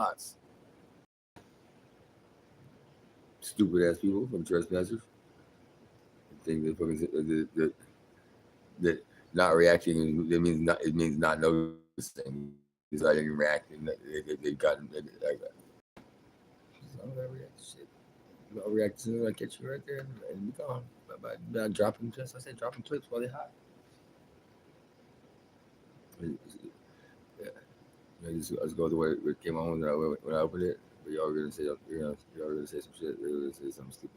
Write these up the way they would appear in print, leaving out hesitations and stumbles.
lots. Stupid ass people from trespassers. Think they fucking that not reacting. It means not noticing. Because I didn't react, and they've gotten like that. So I'm gonna react to shit. I'll react as soon as I catch you right there and be gone. By dropping just I said dropping clips while they're hot. Yeah. I just go the way it came on when I opened it. But y'all were gonna say y'all were gonna say some shit. They were gonna say something stupid.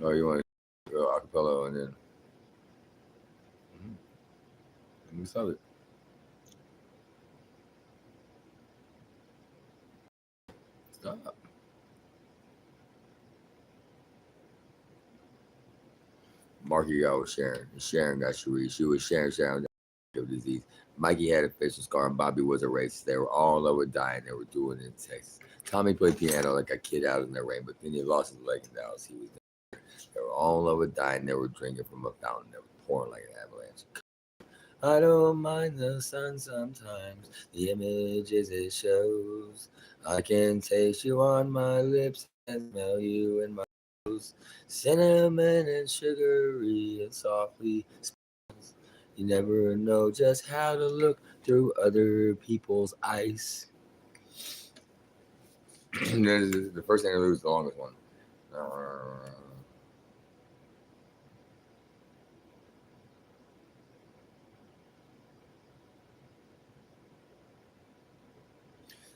Oh, you want to go acapella and then we saw it. Stop. Marky got with Sharon. And Sharon got Cherie. She was Sharon disease. Mikey had a facial scar and Bobby was a racist. They were all in love with dying. They were doing it in Texas. Tommy played piano like a kid out in the rain, but then he lost his leg in Dallas. He was there. They were all in love with dying. They were drinking from a fountain that was pouring like an avalanche. I don't mind the sun sometimes, the images it shows. I can taste you on my lips and smell you in my clothes. Cinnamon and sugary and softly smells. You never know just how to look through other people's eyes. The first interlude is the longest one.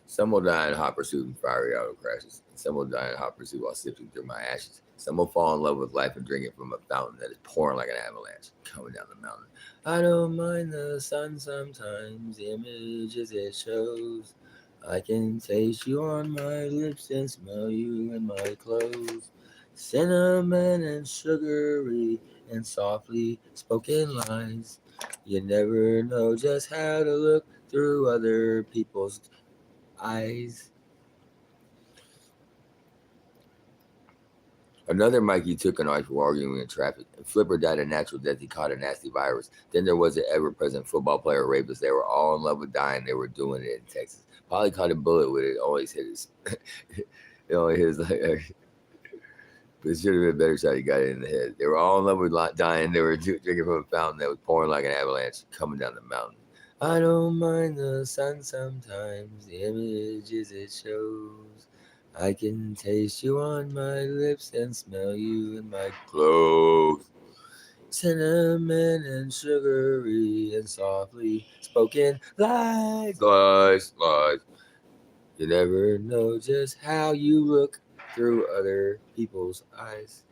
Some will die in hot pursuit and fiery auto crashes. And some will die in hot pursuit while sifting through my ashes. Some will fall in love with life and drink it from a fountain that is pouring like an avalanche coming down the mountain. I don't mind the sun sometimes, the images it shows. I can taste you on my lips and smell you in my clothes. Cinnamon and sugary and softly spoken lies. You never know just how to look through other people's eyes. Another Mikey took an knife while arguing in traffic, and Flipper died a natural death. He caught a nasty virus. Then there was an ever-present football player rapist. They were all in love with dying. They were doing it in Texas. Polly caught a bullet with it. Always hit his. It only hit his like. But it should have been a better shot. He got it in the head. They were all in love with dying. They were drinking from a fountain that was pouring like an avalanche coming down the mountain. I don't mind the sun sometimes. The images it shows. I can taste you on my lips and smell you in my clothes. Cinnamon and sugary and softly spoken lies, lies, lies. You never know just how you look through other people's eyes.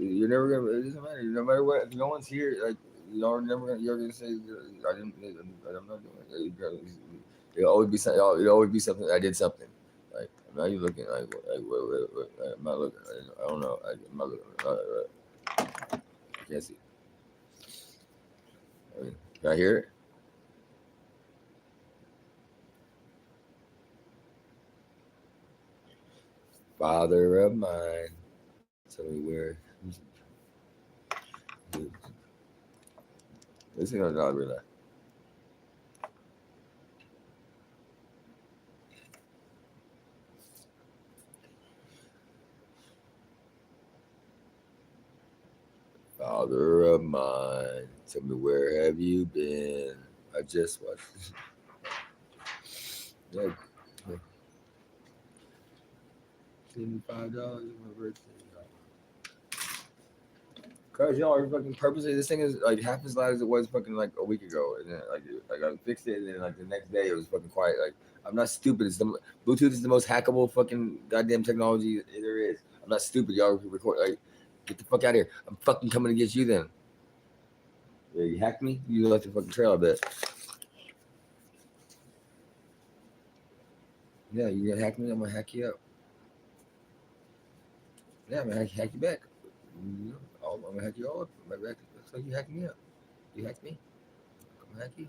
You're never gonna. It doesn't matter. No matter what, if no one's here, like you're never gonna. You're gonna say, "I didn't. I'm not doing it." It'll always be something. It'll always be something. I did something. Like now you're looking like I'm not looking. I don't know. I'm not looking. I can't see. I mean, can I hear it? Father of mine, tell me where. This ain't not really. Father of mine, tell me where have you been? I just watched. Yeah, $75 my birthday. Cause you know, fucking purposely, this thing is like half as loud as it was fucking like a week ago, and then like I fixed it, and then like the next day it was fucking quiet. Like I'm not stupid. Bluetooth is the most hackable fucking goddamn technology there is. I'm not stupid. Y'all record like get the fuck out of here. I'm fucking coming to get you then. Yeah, you hacked me. You left the fucking trail. I bet. Yeah, you gonna hack me. I'm gonna hack you up. Yeah, I'm gonna hack you back. I'm gonna hack you all up. Looks like you hacked me up. You hacked me. I'm gonna hack you.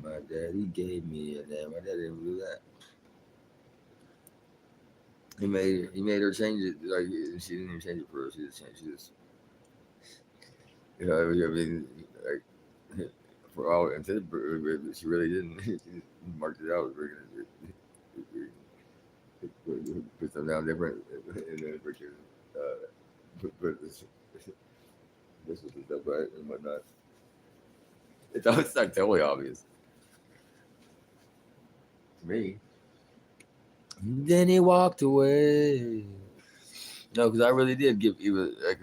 My daddy gave me a name. My dad didn't do that. He made her change it. Like she didn't even change it for her. She just changed. She just I mean like for all intended, she really didn't. She just marked it out. Put them down different, and then freaking put this was the stuff right and whatnot. It's like totally obvious to me. Then he walked away. No, because I really did give Eva like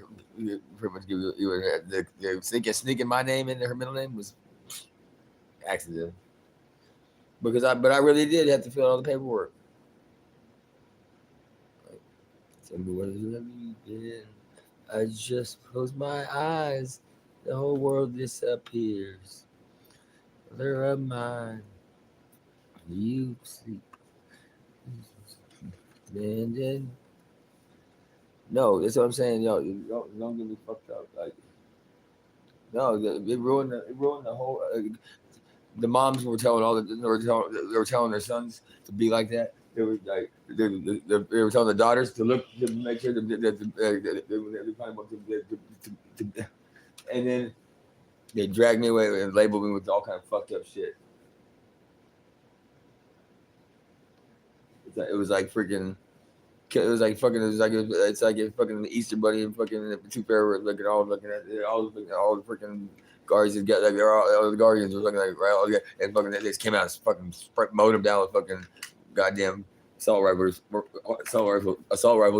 pretty much give Eva the sneaking my name into her middle name was accident but I really did have to fill out all the paperwork. Like, tell me what have you been? I just close my eyes, the whole world disappears. There are mine, you sleep, and then no, that's what I'm saying. Yo, don't get me fucked up. Like no, it ruined the whole. The moms were telling they were telling their sons to be like that. They were like they were telling the daughters to look to make sure that they find what and then they dragged me away and labeled me with all kind of fucked up shit. It was like freaking. It was like fucking. It's like a fucking Easter bunny and fucking the two pair were looking at all the freaking guardians that got like they're all the guardians were looking like right all together and fucking they just came out and fucking mowed them down with fucking goddamn assault rifles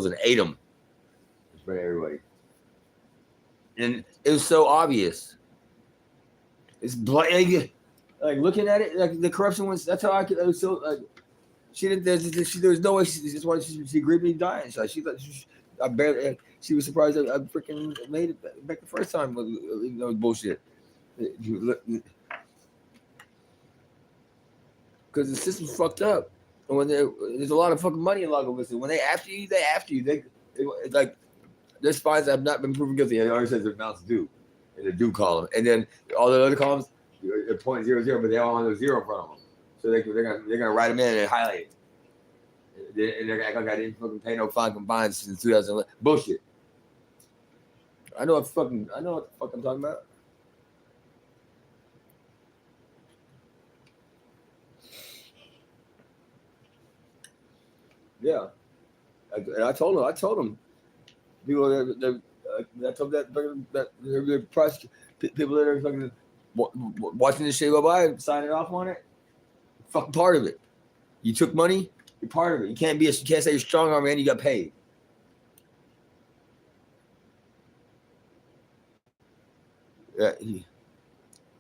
and ate them in front of everybody. And it was so obvious. It's like looking at it like the corruption was. That's how I could. It was so like. She didn't. There was no way. She just wanted. She agreed me dying. So she thought. I barely. She was surprised I freaking made it back the first time. With bullshit. Because the system's fucked up. And when there's a lot of fucking money in Lagos, when they after you, they after you. It's like there's fines that have not been proven guilty. And it always says their amounts due in the due column, and then all the other columns are .00, but they all have a zero in front of them. So they're gonna write them in and highlight it. And they're gonna act like I didn't fucking pay no fucking fines since 2011. Bullshit. I know what the fuck I'm talking about. Yeah. And I told them people I told that the people that are fucking watching this shit go by, signing off on it. Fucking part of it. You took money. You're part of it. You can't say you're strong arm and you got paid. Yeah,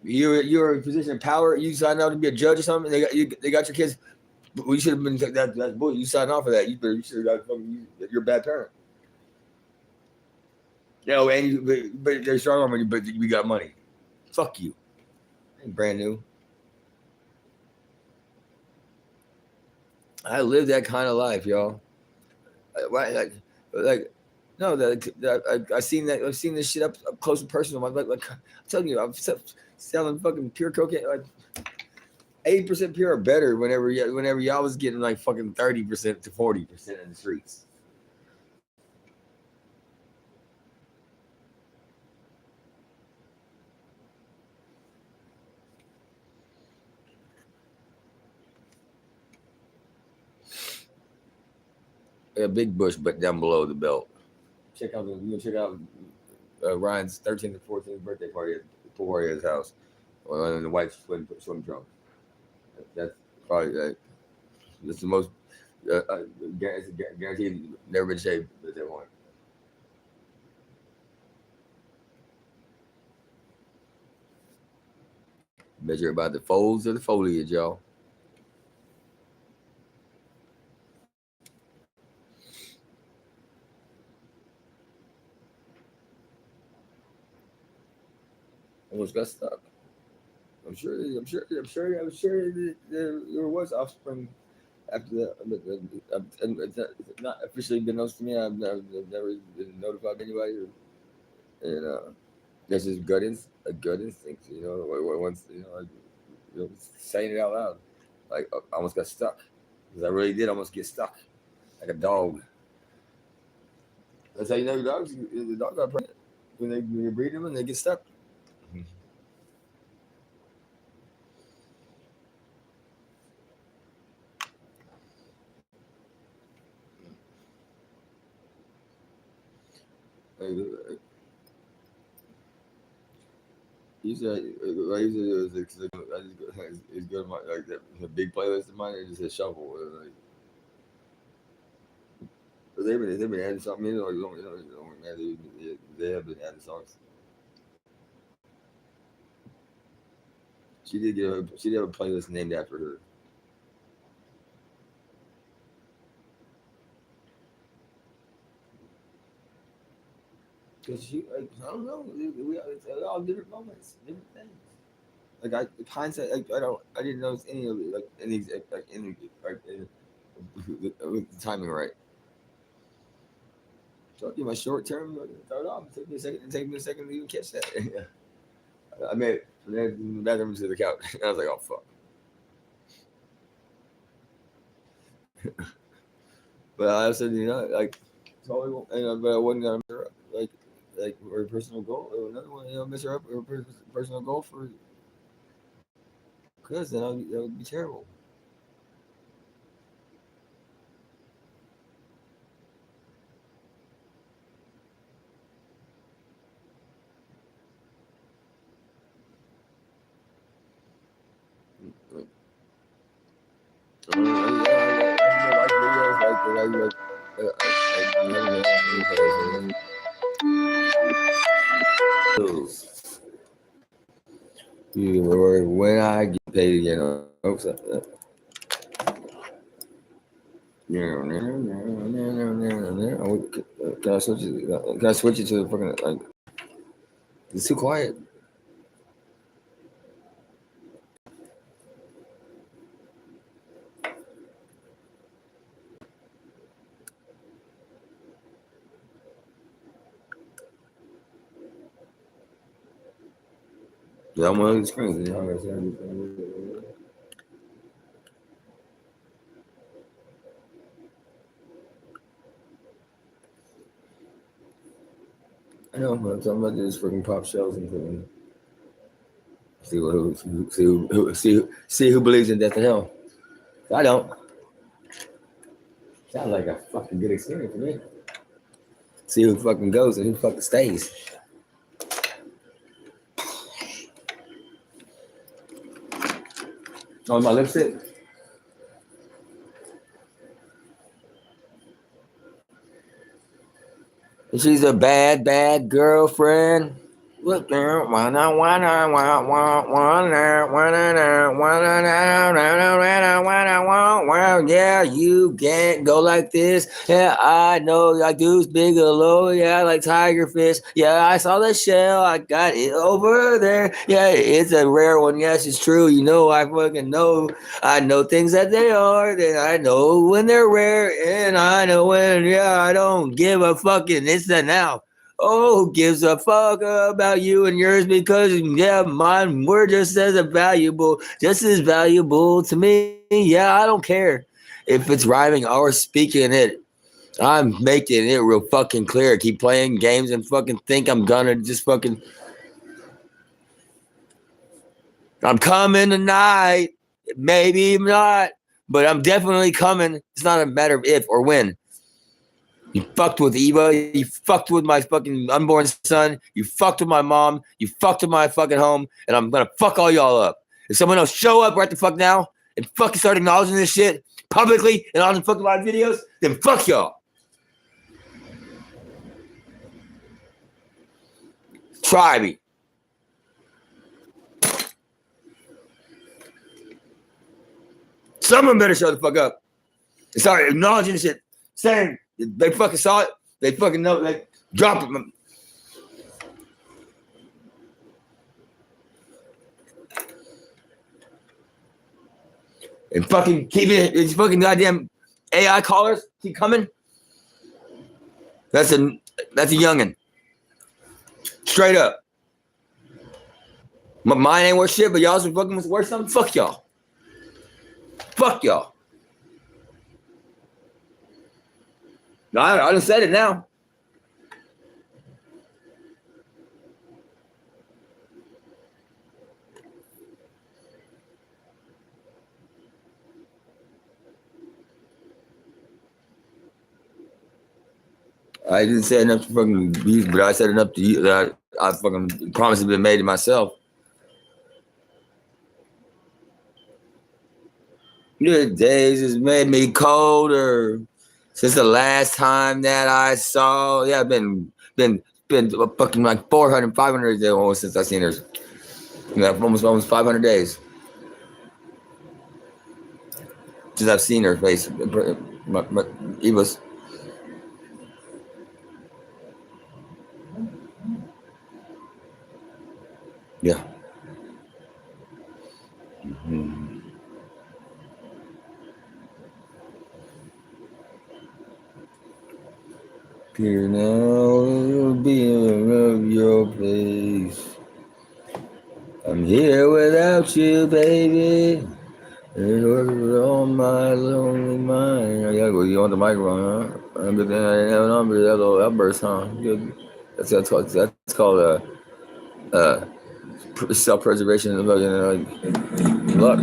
you're in a position of power. You signed out to be a judge or something. They got your kids. Well, you should have been that's bull. You signed off for that. You should have got fucking. You're a bad parent. Yeah, and but they're strong arm, but we got money. Fuck you. Ain't brand new. I live that kind of life, y'all. Like no, I've seen that. I've seen this shit up close and personal. Like I'm telling you, I'm selling fucking pure cocaine. Like 80% pure or better. Whenever y'all was getting like fucking 30% to 40% in the streets. A big bush, but down below the belt. Check out Ryan's 13th and 14th birthday party at Poria's house in the white swim trunk. That's probably that's the most guaranteed never been shaved at that point. Measure about the folds of the foliage, y'all. Almost got stuck. I'm sure there was offspring after that. It's not officially been noticed to me. I've never been notified by anybody. And that's just gut instinct, you know. Once you know, saying it out loud. Like I almost got stuck because I really did almost get stuck like a dog. That's how you know your dogs. The dog got pregnant when you breed them and they get stuck. Like, you said, I used to do is it's good. Like the big playlist of mine. It just says shuffle. Like, but they've been adding something in. Or they have been adding songs. She did have a playlist named after her. Cause she, like, I don't know, it's all different moments, different things. Like hindsight, I didn't notice any of it, like any, with the timing right. Told you my short term throw it off. Take me a second to even catch that. I made it from there in the bathroom to the couch. I was like, oh fuck. But I also, like, but I wasn't gonna mess her up, like her personal goal. Another one, mess her up her personal goal for, because then that would be terrible. Like, like videos when I get paid again. Can I switch it? Can I switch it to the fucking, like? It's too quiet. Yeah, I'm on the screens. I know, but I'm talking about this freaking pop shells and fucking see who believes in death and hell. I don't. Sounds like a fucking good experience for me. See who fucking goes and who fucking stays. On my lipstick. She's a bad, bad girlfriend. Look there, yeah, you can't go like this. Yeah, I know, like Deuce Bigelow. Yeah, I like Tiger Fish. Yeah, I saw the shell. I got it over there. Yeah, it's a rare one. Yes, it's true. You know, I fucking know. I know things that they are. Then I know when they're rare, and I know when. Yeah, I don't give a fucking. It's the now. Oh, who gives a fuck about you and yours? Because, yeah, mine, we're just just as valuable to me. Yeah, I don't care if it's rhyming or speaking it. I'm making it real fucking clear. Keep playing games and fucking think I'm gonna just fucking. I'm coming tonight. Maybe not, but I'm definitely coming. It's not a matter of if or when. You fucked with Eva. You fucked with my fucking unborn son. You fucked with my mom. You fucked with my fucking home. And I'm going to fuck all y'all up. If someone else show up right the fuck now and fucking start acknowledging this shit publicly and on the fucking live videos, then fuck y'all. Try me. Someone better show the fuck up. Start acknowledging this shit. Saying they fucking saw it. They fucking know. They drop it. And fucking keep it. These fucking goddamn AI callers keep coming. That's a youngin. Straight up. My mind ain't worth shit, but y'all's fucking worth something. Fuck y'all. Fuck y'all. No, I done said it now. I didn't say enough to fucking be, but I said enough to you that I fucking promise have been made to myself. The days has made me colder since the last time that I saw. Yeah, I've been fucking like 400, 500 days almost since I seen her. Yeah, almost 500 days since I've seen her face. It was. Yeah. Mm-hmm. Here now, being of your place. I'm here without you, baby. You're on my lonely mind. I gotta go. You on the microphone, huh? Good thing I didn't have a number. That little outburst, huh? Good. That's called uh, self-preservation and luck.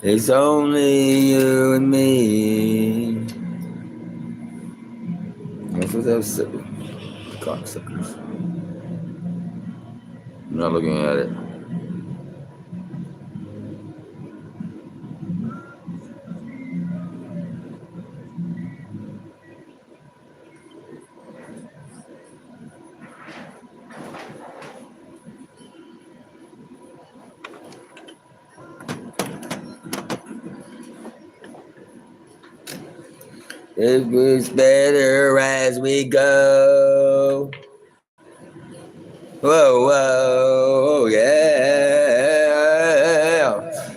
It's only you and me. That's what that was. Cocksuckers. I'm not looking at it. It gets better as we go. Whoa, whoa, yeah.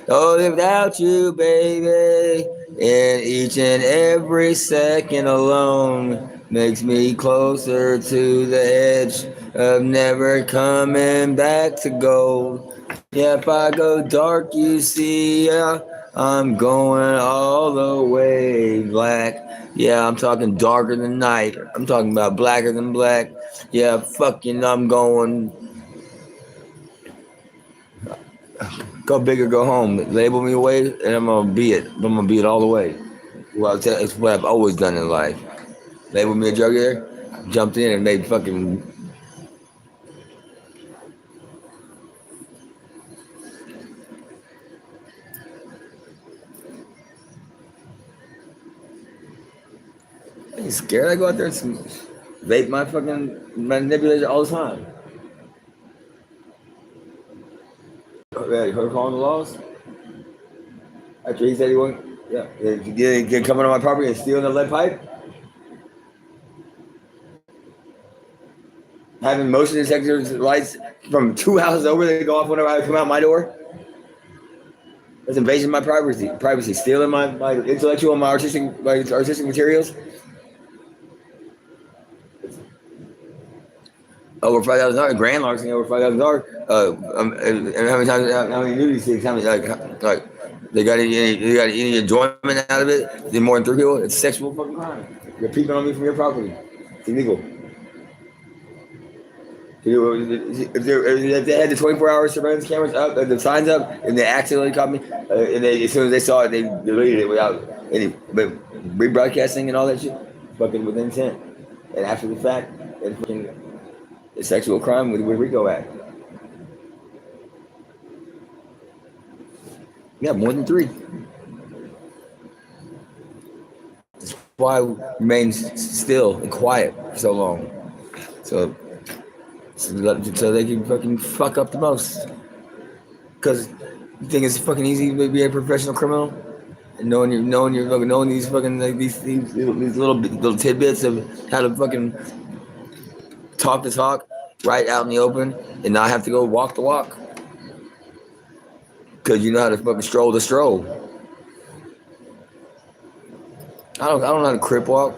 Oh, without you, baby, and each and every second alone makes me closer to the edge of never coming back to gold. Yeah, if I go dark, you see, I'm going all the way black. Yeah, I'm talking darker than night. I'm talking about blacker than black. Yeah, fucking, I'm going. Go big or go home. Label me away, and I'm gonna be it. I'm gonna be it all the way. Well, it's what I've always done in life. Label me a drug dealer. Jumped in and made fucking. Are you scared? I go out there and vape my fucking manipulator all the time. Yeah, her calling the laws. After he said he won't. Yeah, get coming on my property and stealing the lead pipe. Having motion detectors lights from 2 houses over that go off whenever I come out my door. That's invasion of my privacy, stealing my intellectual and my artistic materials. Over $5,000, grand larceny over $5,000. And how many nudity sticks? How many like they got any enjoyment out of it? Did more than 3 people? It's sexual fucking crime. You're peeping on me from your property. It's illegal. If they had the 24-hour surveillance cameras up, the signs up, and they accidentally caught me, and as soon as they saw it, they deleted it without any rebroadcasting and all that shit, fucking with intent. And after the fact, it's fucking a sexual crime with RICO Act. Yeah, more than 3. That's why I remained still and quiet for so long. So they can fucking fuck up the most. Because you think it's fucking easy to be a professional criminal, and knowing these fucking like these little tidbits of how to fucking talk the talk right out in the open and not have to go walk the walk. Because you know how to fucking stroll the stroll. I don't know how to crip walk.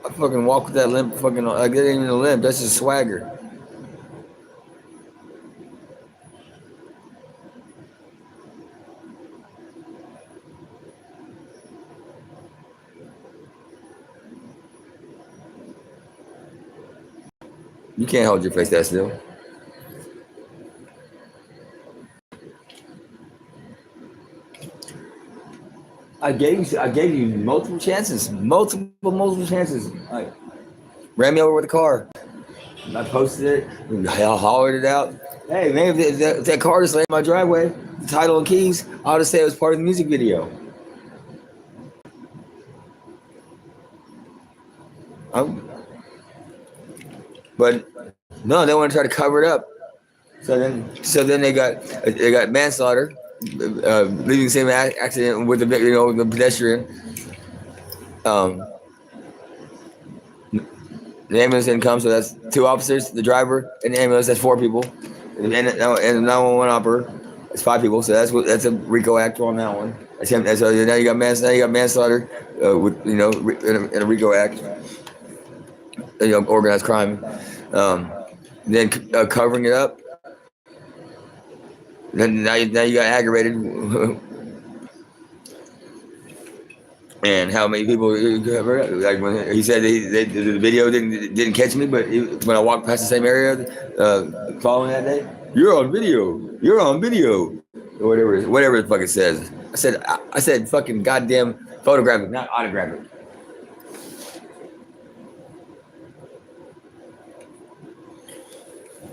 I fucking walk with that limp. Fucking, I get even a limp. That's just swagger. You can't hold your face that still. I gave you multiple chances, multiple chances. Like, ran me over with a car. I posted it, hollered it out. Hey, man, if that car just lay in my driveway, the title and keys, I'll just say it was part of the music video. Um, but no, they want to try to cover it up. So then they got manslaughter, leaving the same accident with the pedestrian. Um, the ambulance didn't come, so that's 2 officers, the driver, and the ambulance. That's 4 people, and the 911 operator. That's 5 people. So that's a RICO act on that one. That's him. So now you got manslaughter with in a RICO act. Organized crime. Then covering it up. Then now you got aggravated. And how many people? Like when he said the video didn't catch me, but when I walked past the same area following that day, you're on video, or whatever the fuck it says. I said fucking goddamn photographic, not autographic.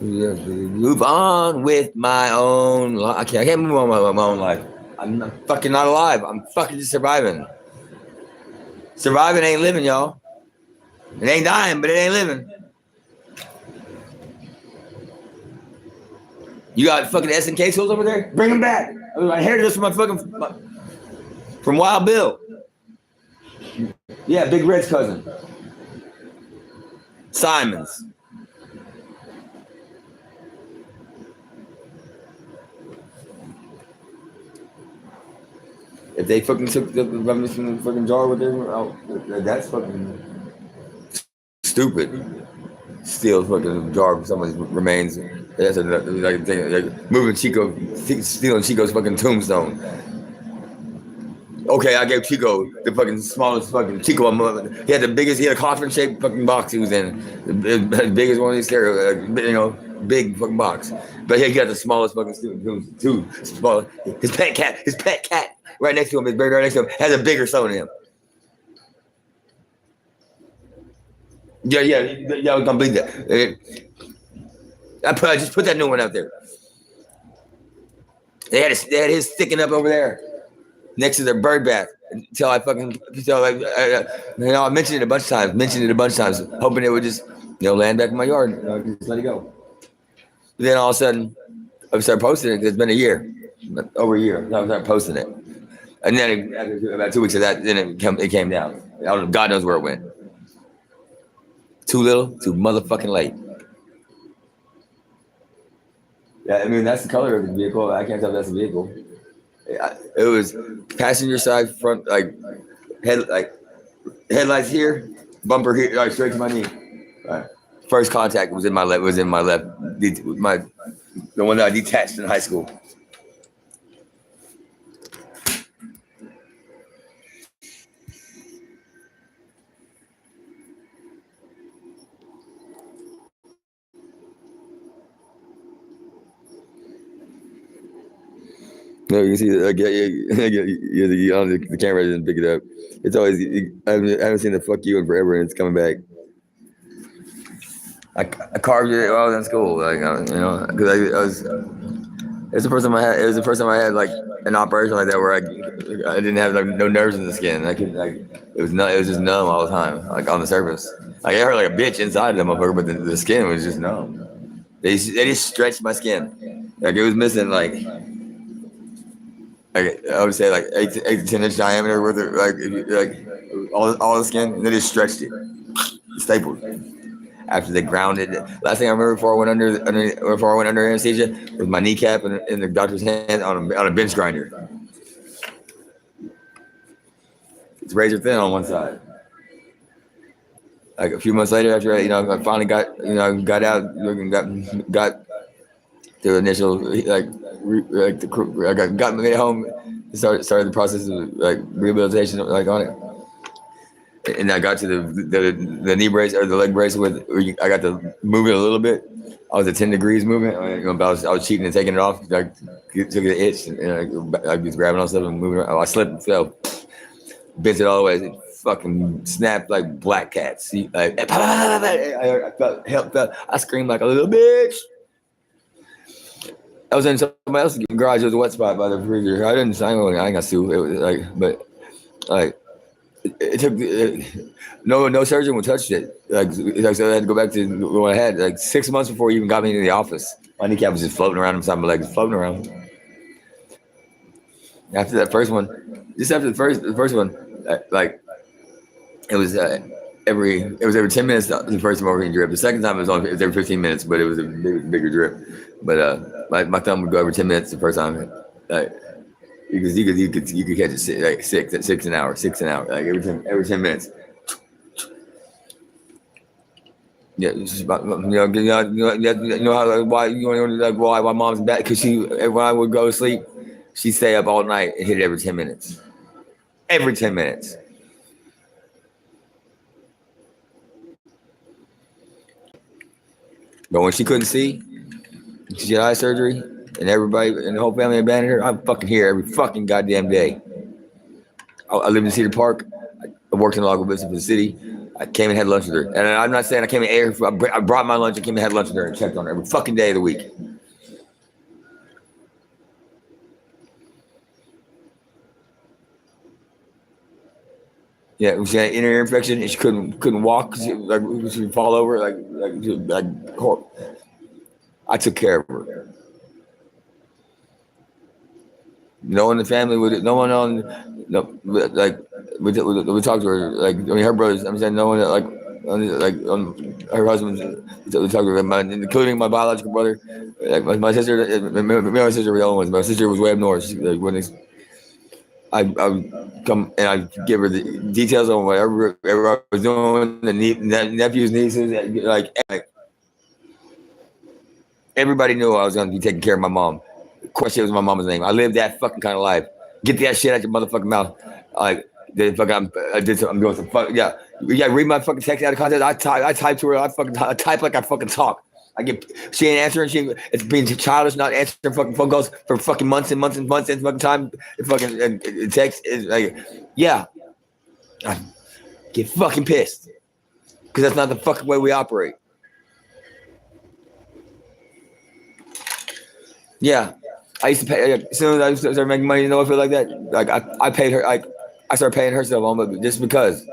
Move on with my own life. I can't move on with my own life. I'm fucking not alive. I'm fucking just surviving. Surviving ain't living, y'all. It ain't dying, but it ain't living. You got fucking SNK tools over there? Bring them back. I inherited this from Wild Bill. Yeah, Big Red's cousin. Simons. If they fucking took the remnants from the fucking jar with them, that's fucking stupid. Steal fucking jar from somebody's remains. That's like thing, like moving Chico, stealing Chico's fucking tombstone. Okay, I gave Chico the fucking smallest fucking Chico. He had a coffin-shaped fucking box he was in, the biggest one of these big fucking box. But he got the smallest fucking too small. His pet cat, right next to him, his bird right next to him, has a bigger stone than him. Yeah, I was gonna believe that. I just put that new one out there. They had his sticking up over there, next to their bird bath. I mentioned it a bunch of times, hoping it would just land back in my yard. Just let it go. But then all of a sudden, I started posting it. It's been a year, over a year. I started posting it, and then after about 2 weeks of that, then it came down. God knows where it went. Too little, too motherfucking late. Yeah, I mean that's the color of the vehicle. I can't tell if that's a vehicle. It was passenger side front, headlights here, bumper here, straight to my knee. First contact was in my left. The one that I detached in high school. No, you can see the camera didn't pick it up. It's always I haven't seen the fuck you in forever, and it's coming back. I carved it while I was in school, because it was the first time I had like an operation like that where I didn't have no nerves in the skin. It was just numb all the time, like on the surface. Like it hurt like a bitch inside the motherfucker, but the skin was just numb. They just stretched my skin, like it was missing like I would say like 8 to 10 inch diameter worth of like all the skin, and they just stretched it, stapled. After they grounded it. Last thing I remember before I went under anesthesia was my kneecap in the doctor's hand on a bench grinder. It's razor thin on one side. Like a few months later, after I finally got out, got the initial I got made home, started the process of like rehabilitation like on it, and I got to the knee brace or the leg brace I got to move it a little bit. I was at 10 degrees movement, but I was cheating and taking it off. I took the itch and I was grabbing on stuff and moving around. I slipped and fell, bent it all the way. It fucking snapped like black cats. Like I felt help. I screamed like a little bitch. I was in somebody else's garage. There was a wet spot by the freezer. I ain't got sue. It was like, but like it took no surgeon would touch it. So I had to go back to what I had. Like 6 months before he even got me into the office. My kneecap was just floating around inside my legs, floating around. After that first one, just after the first one, like it was every 10 minutes the first morphine drip. The second time it was every 15 minutes, but it was a bigger drip. But my thumb would go every 10 minutes the first time. Like you could catch it like six an hour, like every 10 minutes. Yeah, it's just about how why mom's back because when I would go to sleep, she'd stay up all night and hit it every 10 minutes. Every 10 minutes. But when she couldn't see, she had eye surgery, and everybody and the whole family abandoned her. I'm fucking here every fucking goddamn day. I lived in Cedar Park. I worked in the local business for the city. I came and had lunch with her. And I'm not saying I came and ate her. I brought my lunch and came and had lunch with her and checked on her every fucking day of the week. Yeah, she had an inner ear infection and she couldn't walk. She would fall over like I took care of her. No one in the family would. No one on. No, like we talked to her. Like her brothers. I'm saying no one her husband. We talked to her, including my biological brother. Like my sister. My sister were the only ones. My sister was way up north. I would come and I give her the details on whatever I was doing. The nephews, nieces, like everybody knew I was going to be taking care of my mom. Of course, it was my mama's name. I lived that fucking kind of life. Get that shit out your motherfucking mouth. Like, I'm doing some fuck. Yeah. Read my fucking text out of context. I type to her. I type like I fucking talk. She ain't answering. It's being childish, not answering fucking phone calls for fucking months and months and months and fucking time. Text is like, yeah. I get fucking pissed. Because that's not the fucking way we operate. Yeah. I used to pay as soon as I started making money. I feel like that. Like I paid her. Like I started paying her stuff on, but just because.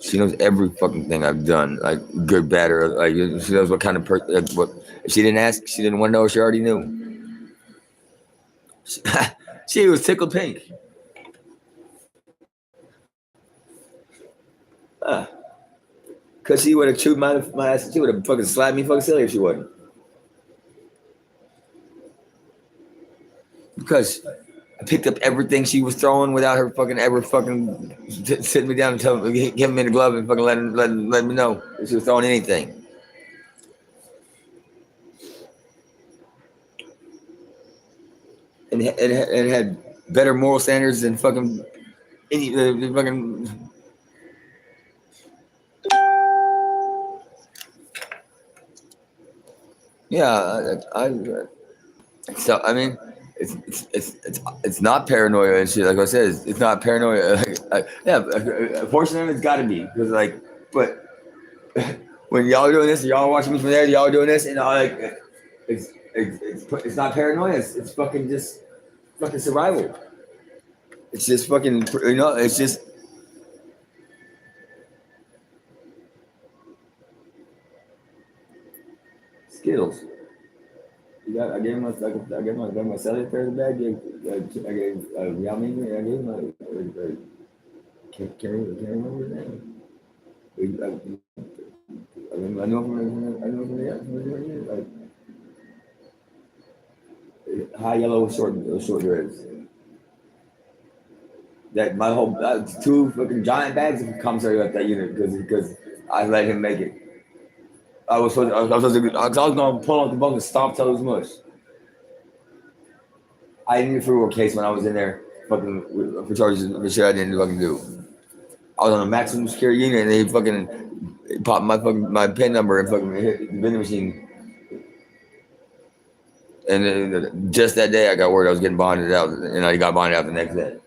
She knows every fucking thing I've done, like good, bad, or like she knows what kind of person. Like, what if she didn't ask? She didn't want to know. She already knew. She was tickled pink. Cause she would have chewed my ass. She would have fucking slapped me fucking silly if she wasn't. Because I picked up everything she was throwing without her fucking ever fucking sitting me down and giving me the glove and fucking letting me know if she was throwing anything. And it had better moral standards than fucking any fucking. Yeah, so I mean, it's not paranoia and shit. Like I said, it's not paranoia. Yeah, a portion of it's got to be because but when y'all doing this, y'all watching me from there, y'all doing this, and it's not paranoia. It's fucking just fucking survival. It's just fucking It's just Skittles. I gave him my cellular pair bag. I gave Yami. I gave him can't remember his name. I know from high yellow short dreads. That my whole two fucking giant bags of commissary left that unit because I let him make it. I was supposed to, I was gonna pull off the bunk and stop till it was mush. I didn't even through a case when I was in there fucking for charges for shit I didn't fucking do. I was on a maximum security unit and they fucking popped my pin number and fucking hit the vending machine. And then, just that day I got word I was getting bonded out and I got bonded out the next day.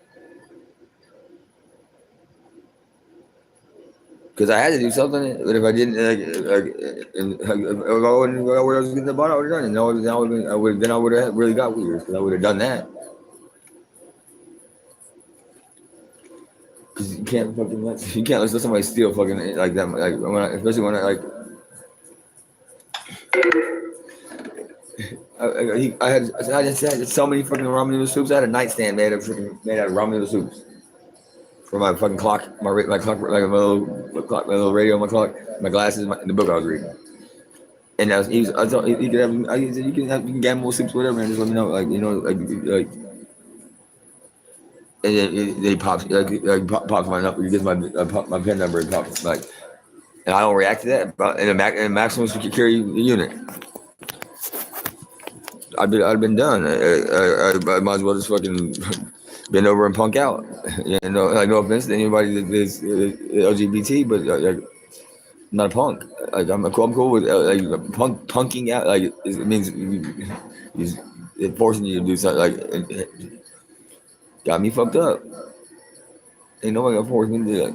Because I had to do something, but if I didn't, if I wouldn't go where I was getting the bond, I would have done it. Then I would have really got weird because I would have done that. Because you can't let somebody steal fucking like that, especially when I had so many fucking ramen noodle soups. I had a nightstand made out of ramen noodle soups. For my fucking clock, my clock, like my little radio, my clock, my glasses, the book I was reading. And I thought he could have, he said, you can gamble soups, whatever, and just let me know, and then he pops, pops my number, he gets my pen number and pops, and I don't react to that, but in a maximum security unit, I'd been done. I might as well just fucking bend over and punk out. No offense to anybody that is LGBT, but I'm not a punk. I'm cool with punking out. It means he's forcing you to do something. Got me fucked up. Ain't nobody gonna force me to do that.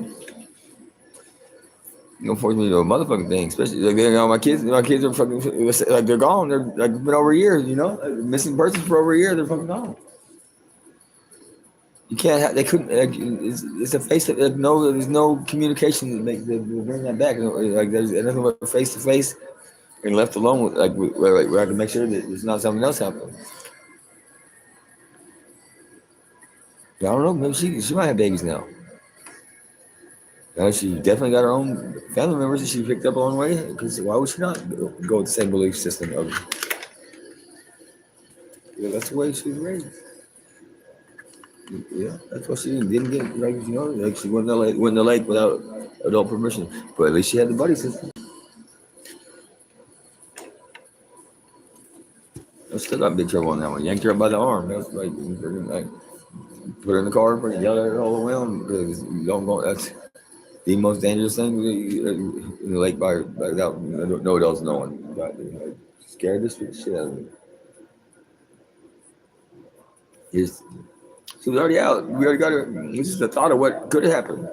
You gonna force me to do a motherfucking thing, especially my kids. My kids are fucking they're gone. They're been over a year. Missing persons for over a year. They're fucking gone. You can't have. They couldn't. It's a face. There's no communication to bring that back. There's nothing but face to face and left alone where I can make sure that it's not something else happening. I don't know. Maybe she might have babies now. She definitely got her own family members that she picked up along the way. Because why would she not go with the same belief system of? That's the way she was raised. Yeah, that's why she didn't get she went in the lake without adult permission. But at least she had the buddy system. I still got big trouble on that one. Yanked her up by the arm. That was put her in the car and yell at her all the way on because you don't go. That's the most dangerous thing in the lake without no adults knowing. Scared the shit out of me. She was already out. We already got her. It's just the thought of what could have happened.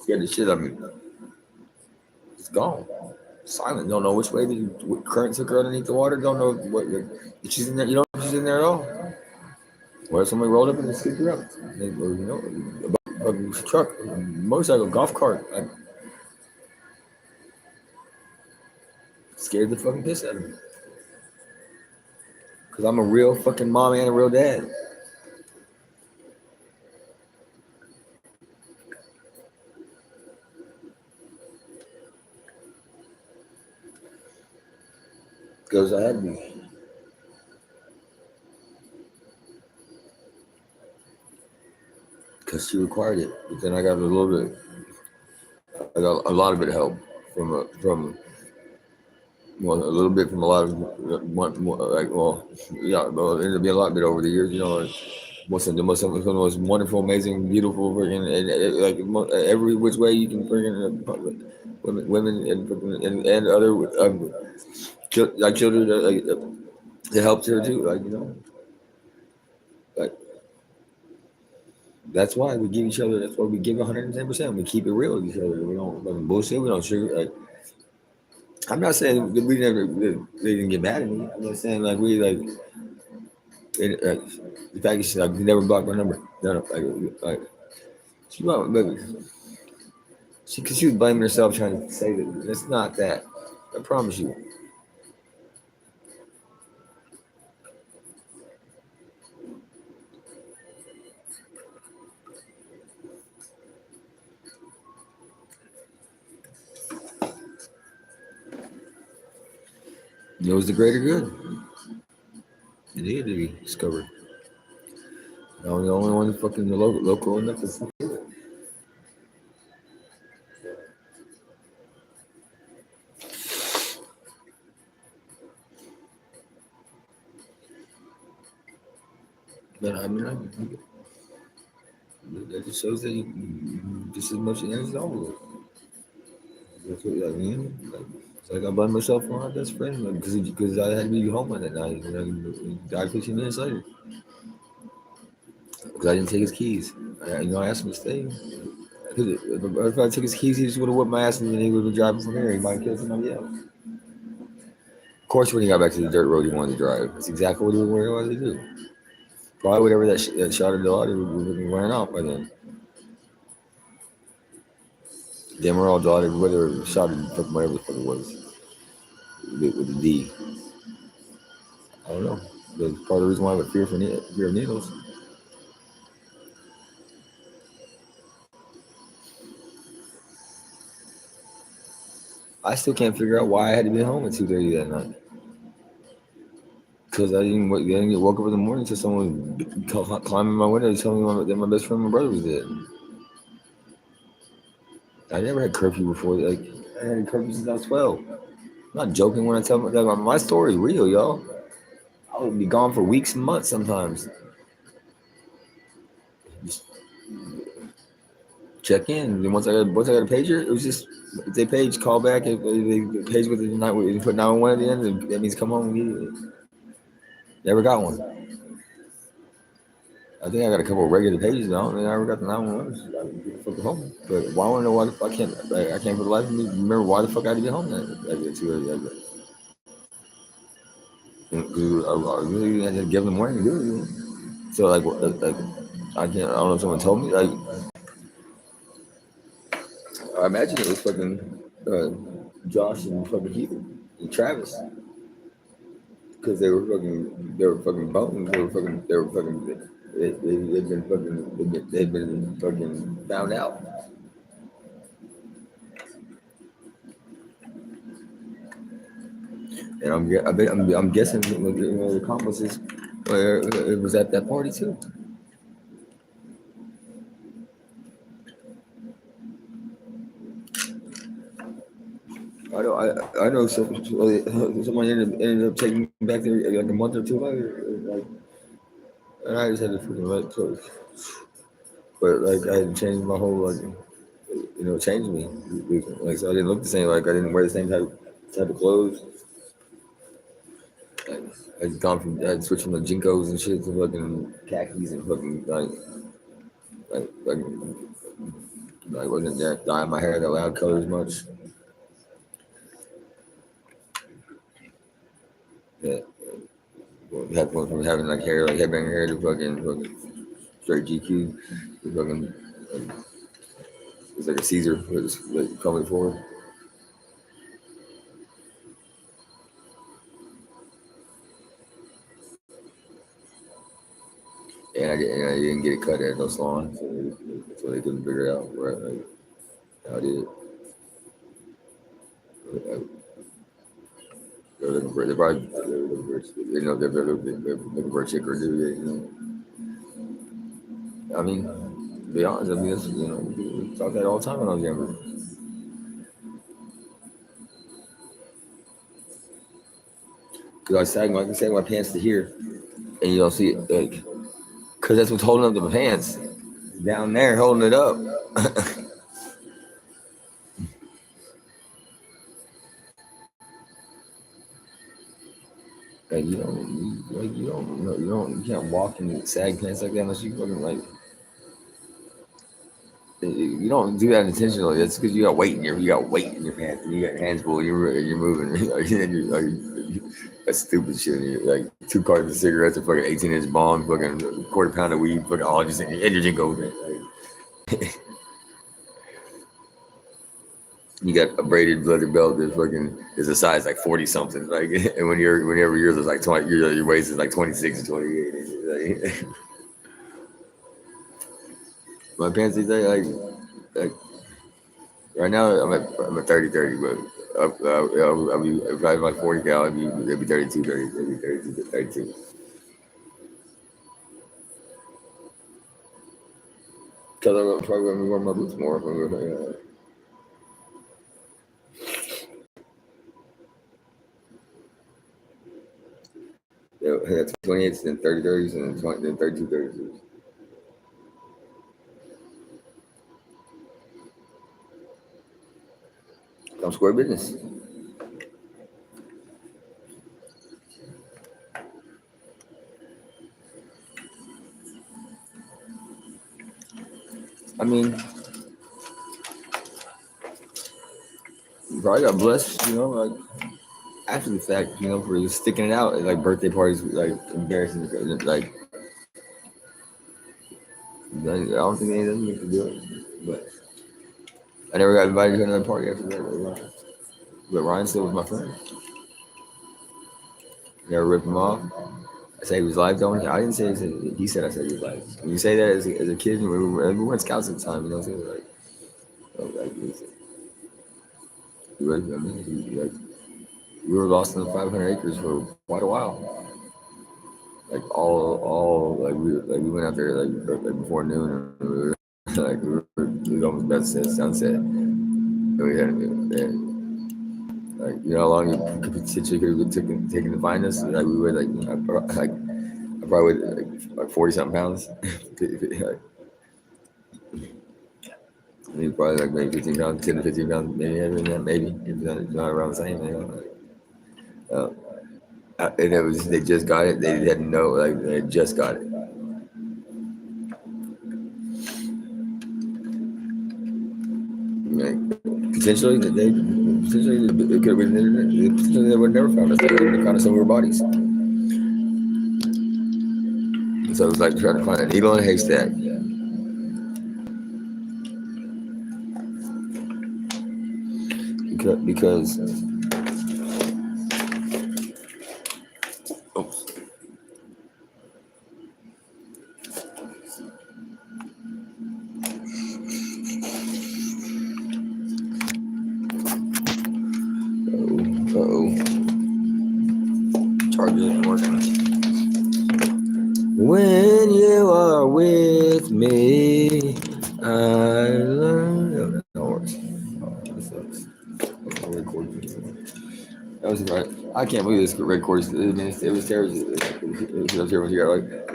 Scared the shit out of me. It's gone. Silent. Don't know which way the current took her underneath the water. Don't know if she's in there. You don't know if she's in there at all. What if somebody rolled up and scooped her up? A truck, a motorcycle, golf cart. Scared the fucking piss out of me. Because I'm a real fucking mom and a real dad. Because I had to. Because she required it. But then I got a little bit. I got a lot of it help from a little bit from a lot of it'll be a lot bit over the years. The most wonderful, amazing, beautiful, freaking every which way you can freaking women and other children that helps her too. That's why we give each other. That's why we give 110%. We keep it real with each other. We don't bullshit. We don't sugar. I'm not saying that they didn't get mad at me. I'm not saying the fact is you never blocked my number. No, she was blaming herself, trying to say that it's not that. I promise you. It was the greater good. It needed to be discovered. I was the only one fucking local enough to see it. But I mean, that just shows that you just as much energy as all. That's what I mean. It's like I blamed myself for my best friend because I had to be home that night. He died 15 minutes later because I didn't take his keys. I asked him to stay. If I took his keys, he just would have whipped my ass and then he would have been driving from here. He might have killed somebody else. Of course, when he got back to the dirt road, he wanted to drive. That's exactly what he wanted to do. Probably whatever that shot of the water would have been wearing off by then. Demerol daughter, whether shot of whatever the fuck it was, with the D. I don't know. That's part of the reason why I have a fear of needles. I still can't figure out why I had to be home at 2:30 that night. Because I didn't get woke up in the morning to someone climbing my window telling me that my best friend, my brother, was dead. I never had curfew before. Like I had curfew since I was 12. I'm not joking when I tell my story is real, y'all. I would be gone for weeks and months sometimes. Just check in. And once I got a pager, it was just if they page call back. If they page with the night, you put 911 at the end, that means come home immediately. Never got one. I think I got a couple of regular pages. I don't think I ever got the 911. Fucking home. But why I want to know why the fuck I can't? I can't for the life of me remember why the fuck I had to get home that too early. I really had to give them morning to do it. So like I can't. I don't know if someone told me. Like I imagine it was fucking Josh and fucking Heath and Travis because they were fucking bones. They'd been fucking found out. And I'm guessing the accomplices it was at that party too. I know someone ended up taking me back there like a month or two later, like, and I just had to freaking let it close. But like I had changed my whole changed me. Like so I didn't look the same. Like I didn't wear the same type of clothes. Like, I'd switched from the Jinkos and shit to fucking khakis and fucking like wasn't dyeing my hair that loud colors much. Yeah. Went from having like hair, like headbang hair to fucking straight GQ. To fucking, it's like a Caesar, was like coming forward. And I didn't get it cut at no salon, so they couldn't figure it out how I did it. They're looking for they're probably they're looking for a chick or dude. I mean, to be honest, I mean, we talk that all the time when I was younger. Because I can sag my pants to here, and you don't see it, like, because that's what's holding up the pants down there, holding it up. Like you can't walk in sag pants like that unless you fucking like. You don't do that intentionally. That's because you got weight in your pants. And you got hands full. You're moving. That's stupid shit. You're like 2 cartons of cigarettes, a fucking 18-inch bong, fucking quarter-pound of weed, fucking all just in your Jinko. Like, you got a braided leather belt that fucking is a size like 40 something. Like, and whenever yours is like 20, your waist is like 26 or 28. Like, my pants these days, like right now I'm at 30, but I'll be if I have like 40 cal, it'd be 32, 30, it'd be 32, 32. Because I'm probably going to wear my boots more. That's 28s, then 30 30s, and then 32 32s. I'm square business. I mean, probably got blessed, like after the fact, for just sticking it out at like birthday parties, like embarrassing, like I don't think any of them to do it, but I never got invited to another party after that. But Ryan still was my friend. Never ripped him off. I said he was live going. I didn't say he said I said he was live. When you say that as a kid, we weren't scouts at the time, so like we were lost in the 500 acres for quite a while. Like all we went out there like before noon, and we were like we was almost about to say sunset. And we had like how long it potentially could have taken to find us. Like we were I probably weighed like 40 something pounds. I mean, probably like maybe 15 pounds, 10 to 15 pounds, maybe heavier than that, maybe if not around the same. And it was they just got it. They didn't know like they just got it. Like, potentially they could have been internet. Potentially they would have never found us. They would have found us over bodies. So it was like trying to find a needle in a haystack. Because charger isn't working. When you are with me, I learn. No, that works. This sucks. That was right. I can't believe this red cord. It was terrible.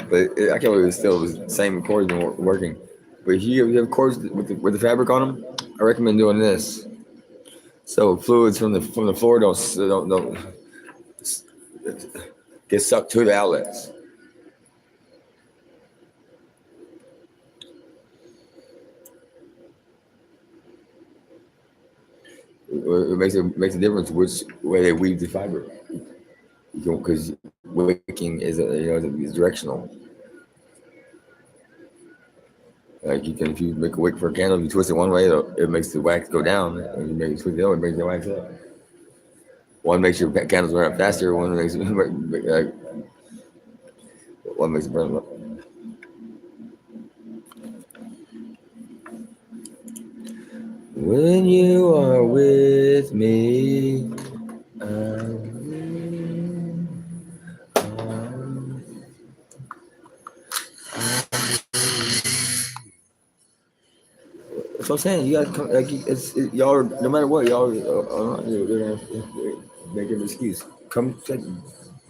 But I can't believe it still was the same cords working. But if you have cords with the fabric on them, I recommend doing this. So fluids from the floor don't get sucked to the outlets. It makes a difference which way they weave the fiber, because wicking is is directional. Like if you make a wick for a candle, if you twist it one way, it makes the wax go down, and you make it twist the other, it brings the wax up. One makes your candles burn up faster. One makes it burn up. When you are with me, that's what I'm saying. You gotta come. Y'all are, no matter what, y'all are they're making an excuse. Come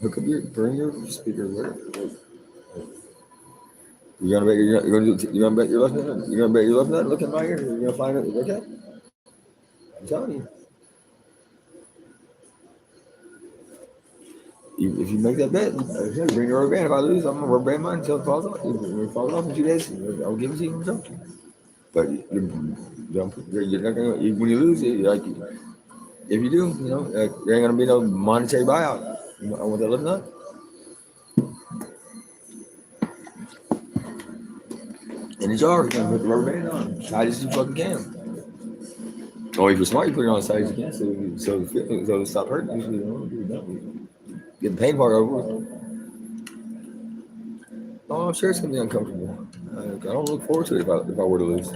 hook up bring your speaker. You're gonna bet your left nut. You're gonna bet your left nut. Look at my ear. You're gonna find it. Okay. I'm telling you. If you make that bet, bring your rubber band. If I lose, I'm gonna rubber band mine until it falls off. When it falls off in 2 days, I'll give it to you. But you're not gonna when you lose it. Like if you do, there ain't gonna be no monetary buyout. I want that left nut. In the jar, you're gonna put the rubber band on. Tight as you fucking can. Or if you're smart, you put it on as tight as you can, so it stop hurting. Get the pain part over. Oh, I'm sure it's gonna be uncomfortable. I don't look forward to it if I were to lose.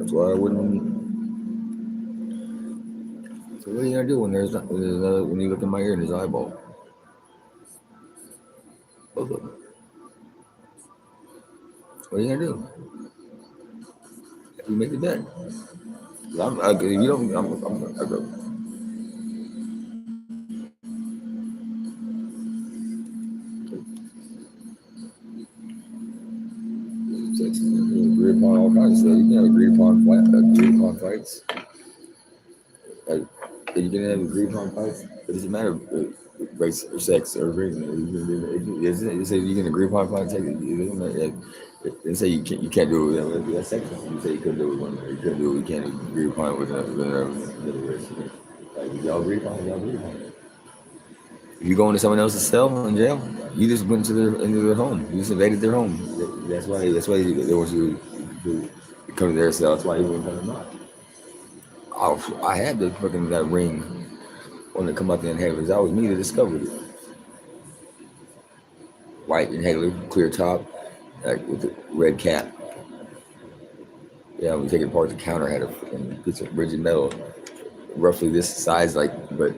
That's why I wouldn't. So what are you gonna do when when you look in my ear and there's eyeball? Both of them. What are you gonna do? You make the bet. You don't. I go. Agree upon all kinds of stuff. You can have agreed upon fights. Like, you can have agreed upon fights. It doesn't matter race or sex or reason. You say you can agree upon fights. It doesn't matter. Like, they say you can't do it with that's sexual. You say you couldn't do it with one. You couldn't do it. You can't agree upon it with another race. Like, y'all agree upon it. Y'all agree upon it. If you go into someone else's cell in jail, you just went into their home. You just invaded their home. That's why they want you to come to their cell. That's why you wouldn't come to mine. I had the fucking that ring when it come out the inhalers. That was me that discovered it. White inhaler, clear top, like with the red cap. Yeah, we take it apart. The counter had a fucking piece of rigid metal, roughly this size, like, but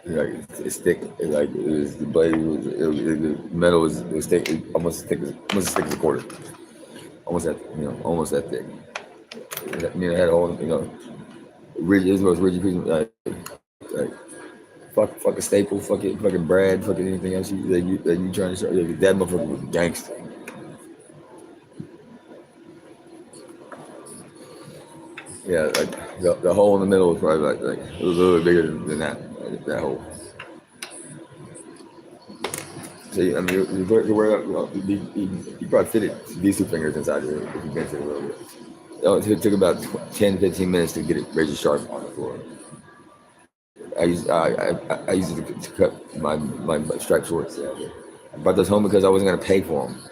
like it's thick. Like it was the blade. The metal was thick, almost as thick as a quarter. Almost that thick. It had a whole, rigid. It was the most rigid piece of, like fuck a staple, fucking Brad, fucking anything else that you trying to show. Like, that motherfucker was a gangster. Yeah, like the hole in the middle was probably like it was a little bit bigger than that hole. So I mean, you probably fit it these two fingers inside there if you bent it a little bit. It took about 10-15 minutes to get it razor sharp on the floor. I used it to cut my striped shorts. I brought those home because I wasn't gonna pay for them.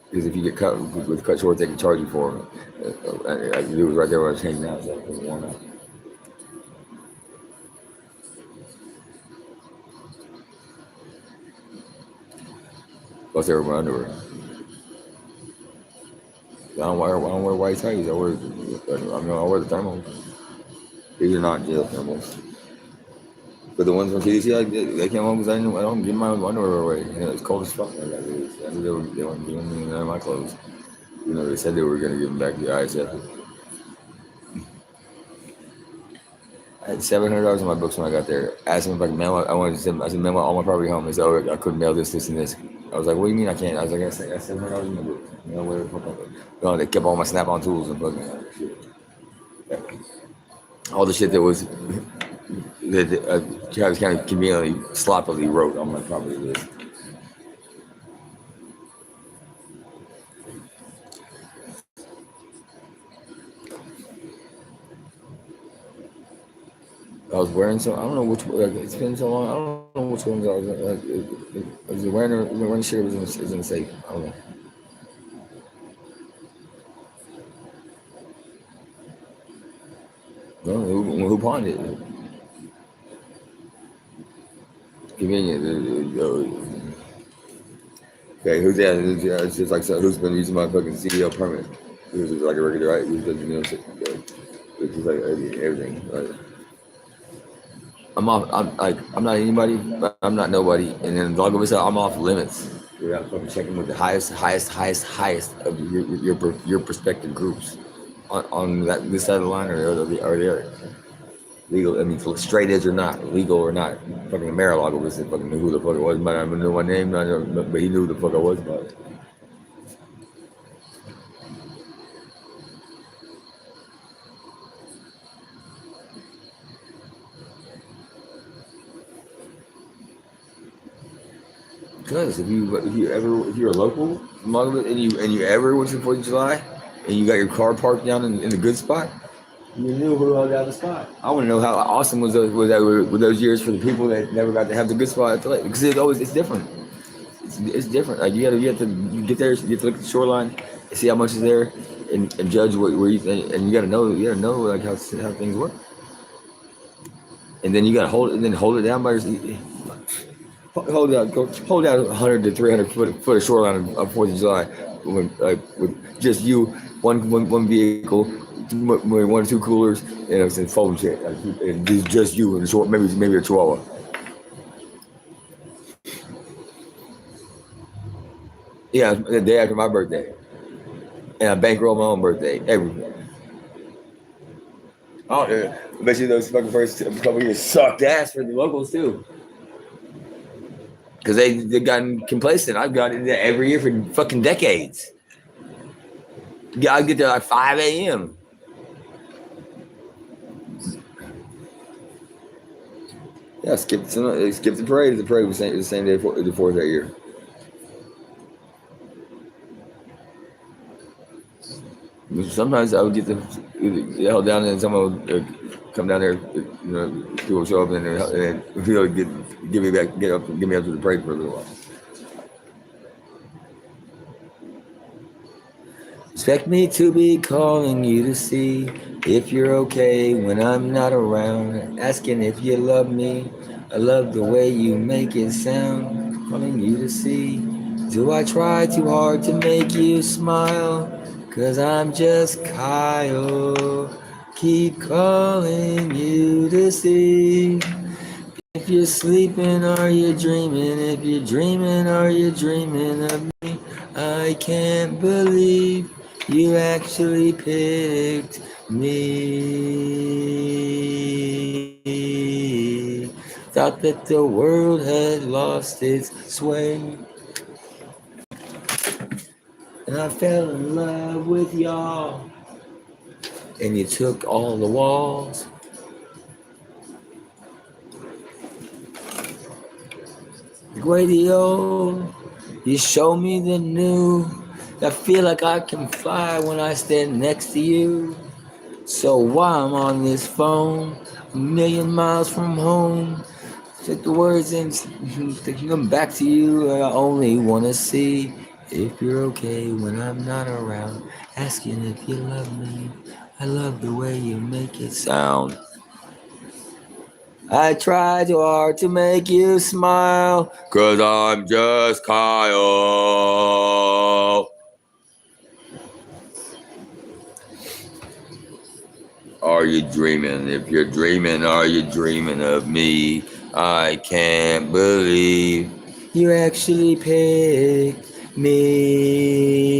Because if you get cut with cut shorts, they can charge you for them. I could do it right there where I was hanging out, so it was worn out. Plus, they were my underwear. I don't wear white tights. I wear the thermals. These are not jail thermals. But the ones from TDC, they came home because I don't give my underwear away. It's cold as fuck. I knew they weren't giving me none of my clothes. They said they were going to give them back to the ISF. I had $700 in my books when I got there. I asked them if I could mail. I wanted to send. I said mail all my property home. They said, "Oh, I couldn't mail this, and this." I was like, "What do you mean I can't?" I was like, "I got $700 in my books." Where the fuck? No, they kept all my Snap-on tools and fucking shit. All the shit that was that Travis County conveniently sloppily wrote on my property list. I was wearing some. I don't know which. It's been so long. I don't know which ones I was wearing shit. It was in the safe. I don't know. No, who pawned it? Convenient. Okay, who's that? It's just like who's been using my fucking CDL permit? It was like a regular, right? It's just like everything. Right? I'm off. I'm not anybody, but I'm not nobody. And then dog over I'm off limits. You're out fucking checking with the highest of your prospective groups on this side of the line or the other. Legal. I mean, straight edge or not, legal or not. Fucking Marilog was fucking knew who the fuck it was. Might not even know my name, but he knew who the fuck I was about it. Because if you're a local and you ever went to the 4th of July and you got your car parked down in the good spot, you knew who held out the spot. I want to know how awesome was those years for the people that never got to have the good spot at the lake, because it's different. It's different. Like you have to get there, you have to look at the shoreline, and see how much is there, and judge where you think, and you got to know like how things work. And then you got to hold it down by your. Hold out 100 to 300 foot of shoreline of 4th of July with just you one vehicle, one or two coolers, and it was in folding chair. And just you and short, maybe a chihuahua. Yeah, the day after my birthday, and I bankrolled my own birthday. Everything. Oh, yeah. I bet you those fucking first couple years sucked ass for the locals too, because they've gotten complacent. I've gotten there every year for fucking decades. Yeah, I get there like 5 a.m. Yeah, skip the parade. The parade was the same day for the fourth that year. Sometimes I would get the hell down there, and someone would come down there, people would show up, and he would give me up to the parade for a little while. Expect me to be calling you to see if you're okay when I'm not around. Asking if you love me. I love the way you make it sound. Calling you to see. Do I try too hard to make you smile? 'Cause I'm just Kyle. Keep calling you to see. If you're sleeping, are you dreaming? If you're dreaming, are you dreaming of me? I can't believe you actually picked me. Thought that the world had lost its sway. And I fell in love with y'all. And you took all the walls. Radio, you show me the new. I feel like I can fly when I stand next to you. So while I'm on this phone, a million miles from home, take the words and take them back to you. I only want to see if you're okay when I'm not around. Asking if you love me. I love the way you make it sound. I try too hard to make you smile, 'cause I'm just Kyle. Are you dreaming? If you're dreaming, are you dreaming of me? I can't believe you actually picked me.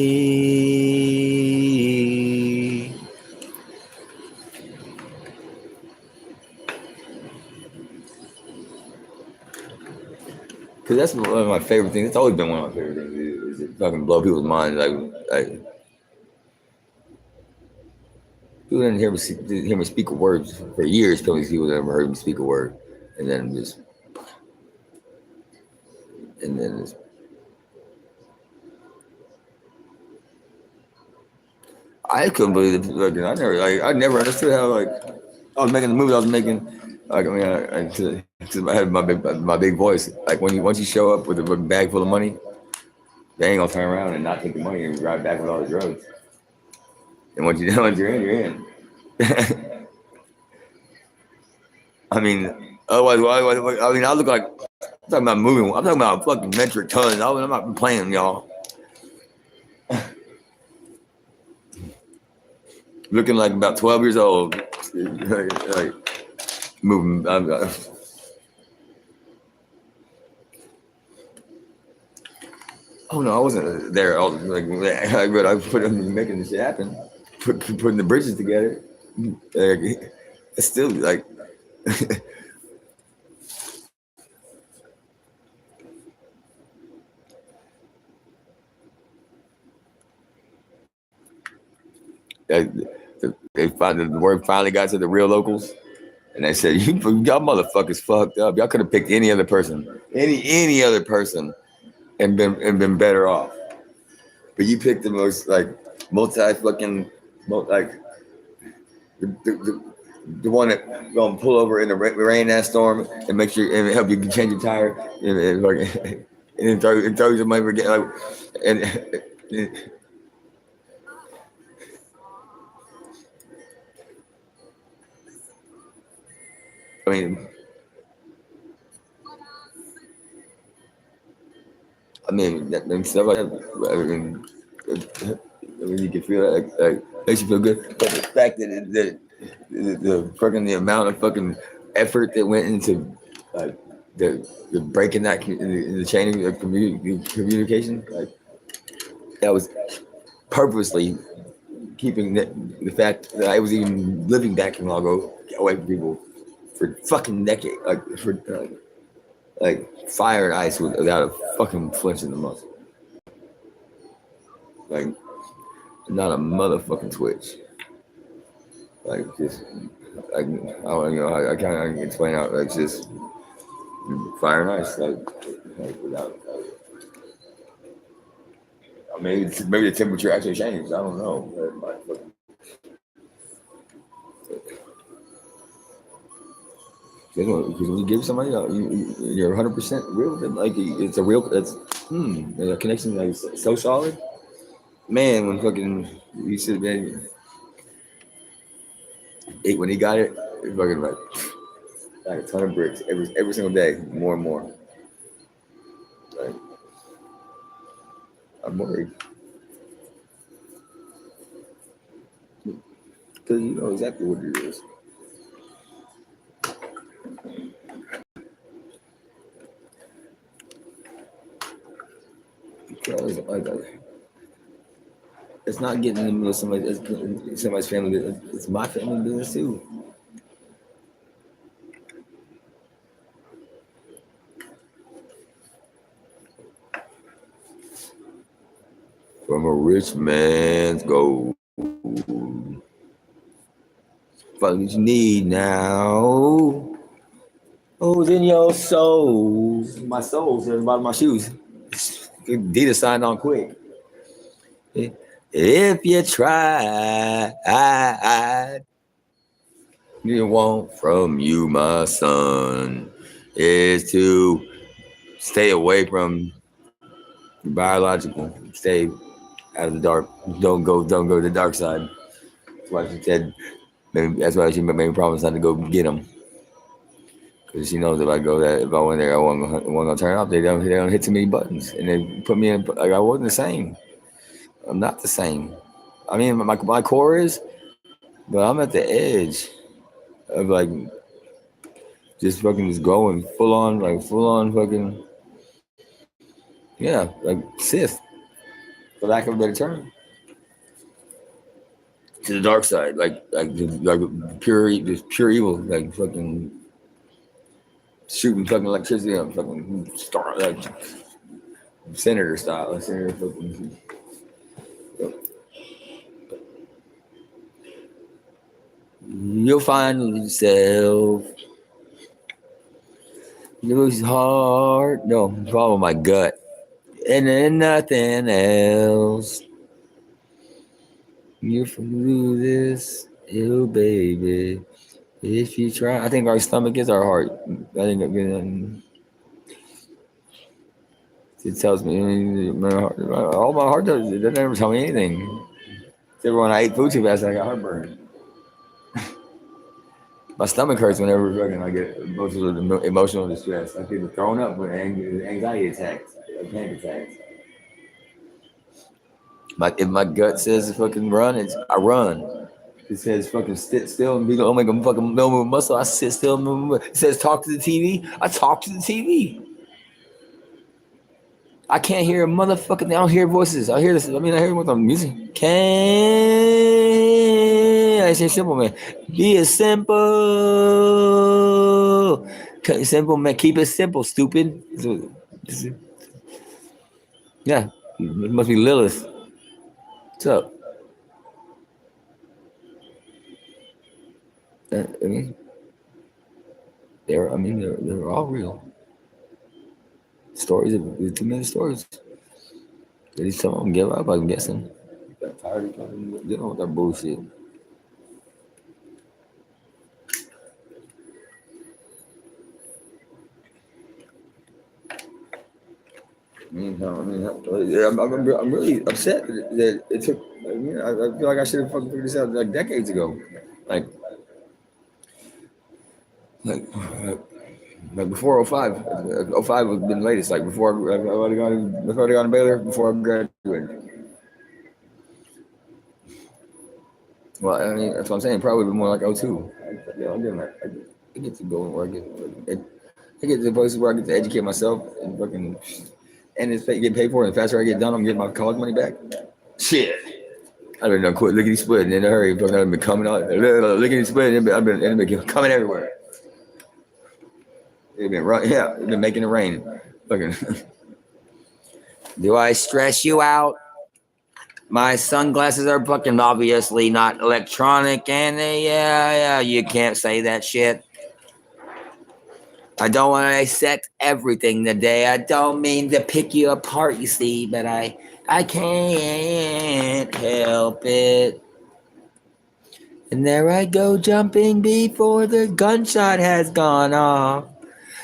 Because that's one of my favorite things. It's always been one of my favorite things. Is it fucking blow people's minds. Like people didn't hear me speak a word for years. People never heard me speak a word, and then just and then just, I couldn't believe it. Like, I never understood how I was making the movie I was making. Like I mean, I had my big voice. Like once you show up with a bag full of money, they ain't gonna turn around and not take the money and drive back with all the drugs. And once you're in, you're in. I mean, otherwise, I mean, I look like I'm talking about moving. I'm talking about fucking metric tons. I'm not playing, y'all. Looking like about 12 years old, like moving. Oh no, I wasn't there. But I put them making this shit happen, putting the bridges together. It's still like. The word finally got to the real locals, and they said, "Y'all motherfuckers fucked up. Y'all could have picked any other person, any other person, and been better off. But you picked the most multi fucking the one that gonna pull over in the rain that storm and make sure and help you change your tire and throw you some money for getting and." I mean, that and stuff like that. I mean, mean, you can feel that, makes you feel good. But the fact that the fucking the amount of fucking effort that went into like the breaking that in the chain of communication, like that was purposely keeping the fact that I was even living that long ago away from people for fucking decade, like fire and ice without a fucking flinch in the muscle, like not a motherfucking twitch, like just like I don't know I can't explain how like just fire and ice like without. Maybe the temperature actually changed. I don't know. Because when you give somebody, you're 100% real with it. Like it's a real, it's the connection like so solid. Man, when fucking you said man, when he got it fucking like a ton of bricks every single day, more and more. Like I'm worried because you know exactly what it is. Because it's not getting in the middle of somebody's family. It's my family business too. From a rich man's gold. Fuck what you need now. Who's in your soul? My soul's at the bottom of my shoes. Dita signed on quick. If you try, you want from you, my son, is to stay away from biological. Stay out of the dark. Don't go to the dark side. That's why she said. Maybe that's why she made me promise not to go get them. Because she knows if I went there, I wasn't gonna turn off. They don't hit too many buttons, and they put me in. Like I wasn't the same. I'm not the same. I mean, my core is, but I'm at the edge of like just going full on fucking yeah, like Sith, for lack of a better term, to the dark side, like pure evil, like fucking shooting fucking electricity on fucking star like senator style, senator fucking. You'll find yourself. Lose heart. No, follow my gut. And then nothing else. You do this, you baby. If you try, I think our stomach is our heart. I think it tells me all my heart does. It doesn't ever tell me anything. Except when I ate food too fast, I got heartburn. My stomach hurts whenever I get emotional distress. I feel thrown up with anxiety attacks, panic attacks. If my gut says fucking run, I run. It says fucking sit still and be like, oh my god, fucking no move muscle. I sit still and move. It says talk to the TV. I talk to the TV. I can't hear a motherfucking. I don't hear voices. I hear this. I mean, I hear what the music. I say simple, man. Be a simple. Simple, man. Keep it simple, stupid. Yeah, it must be Lilith. What's up? I mean, they're all real. Stories, too many stories. Did some of them give up? I'm guessing. Got tired of dealing with that bullshit. I'm really upset that it took. I feel like I should have fucking figured this out like decades ago. Like before 05. 05 would have been the latest. Like before I would have gone to Baylor, before I graduated. Well, I mean, that's what I'm saying. Probably more like '02. I'm getting like, I get to go where I get to the places where I get to educate myself and fucking, and it's get paid for it. And the faster I get done, I'm getting my college money back. Shit. I've been done quit lickety split and in a hurry. Fucking, I've been coming out, lickety split, and I've been coming everywhere. It's been right, yeah, it's been making it rain. Fucking. Do I stress you out? My sunglasses are fucking obviously not electronic, and yeah, you can't say that shit. I don't want to dissect everything today. I don't mean to pick you apart, you see, but I can't help it. And there I go jumping before the gunshot has gone off.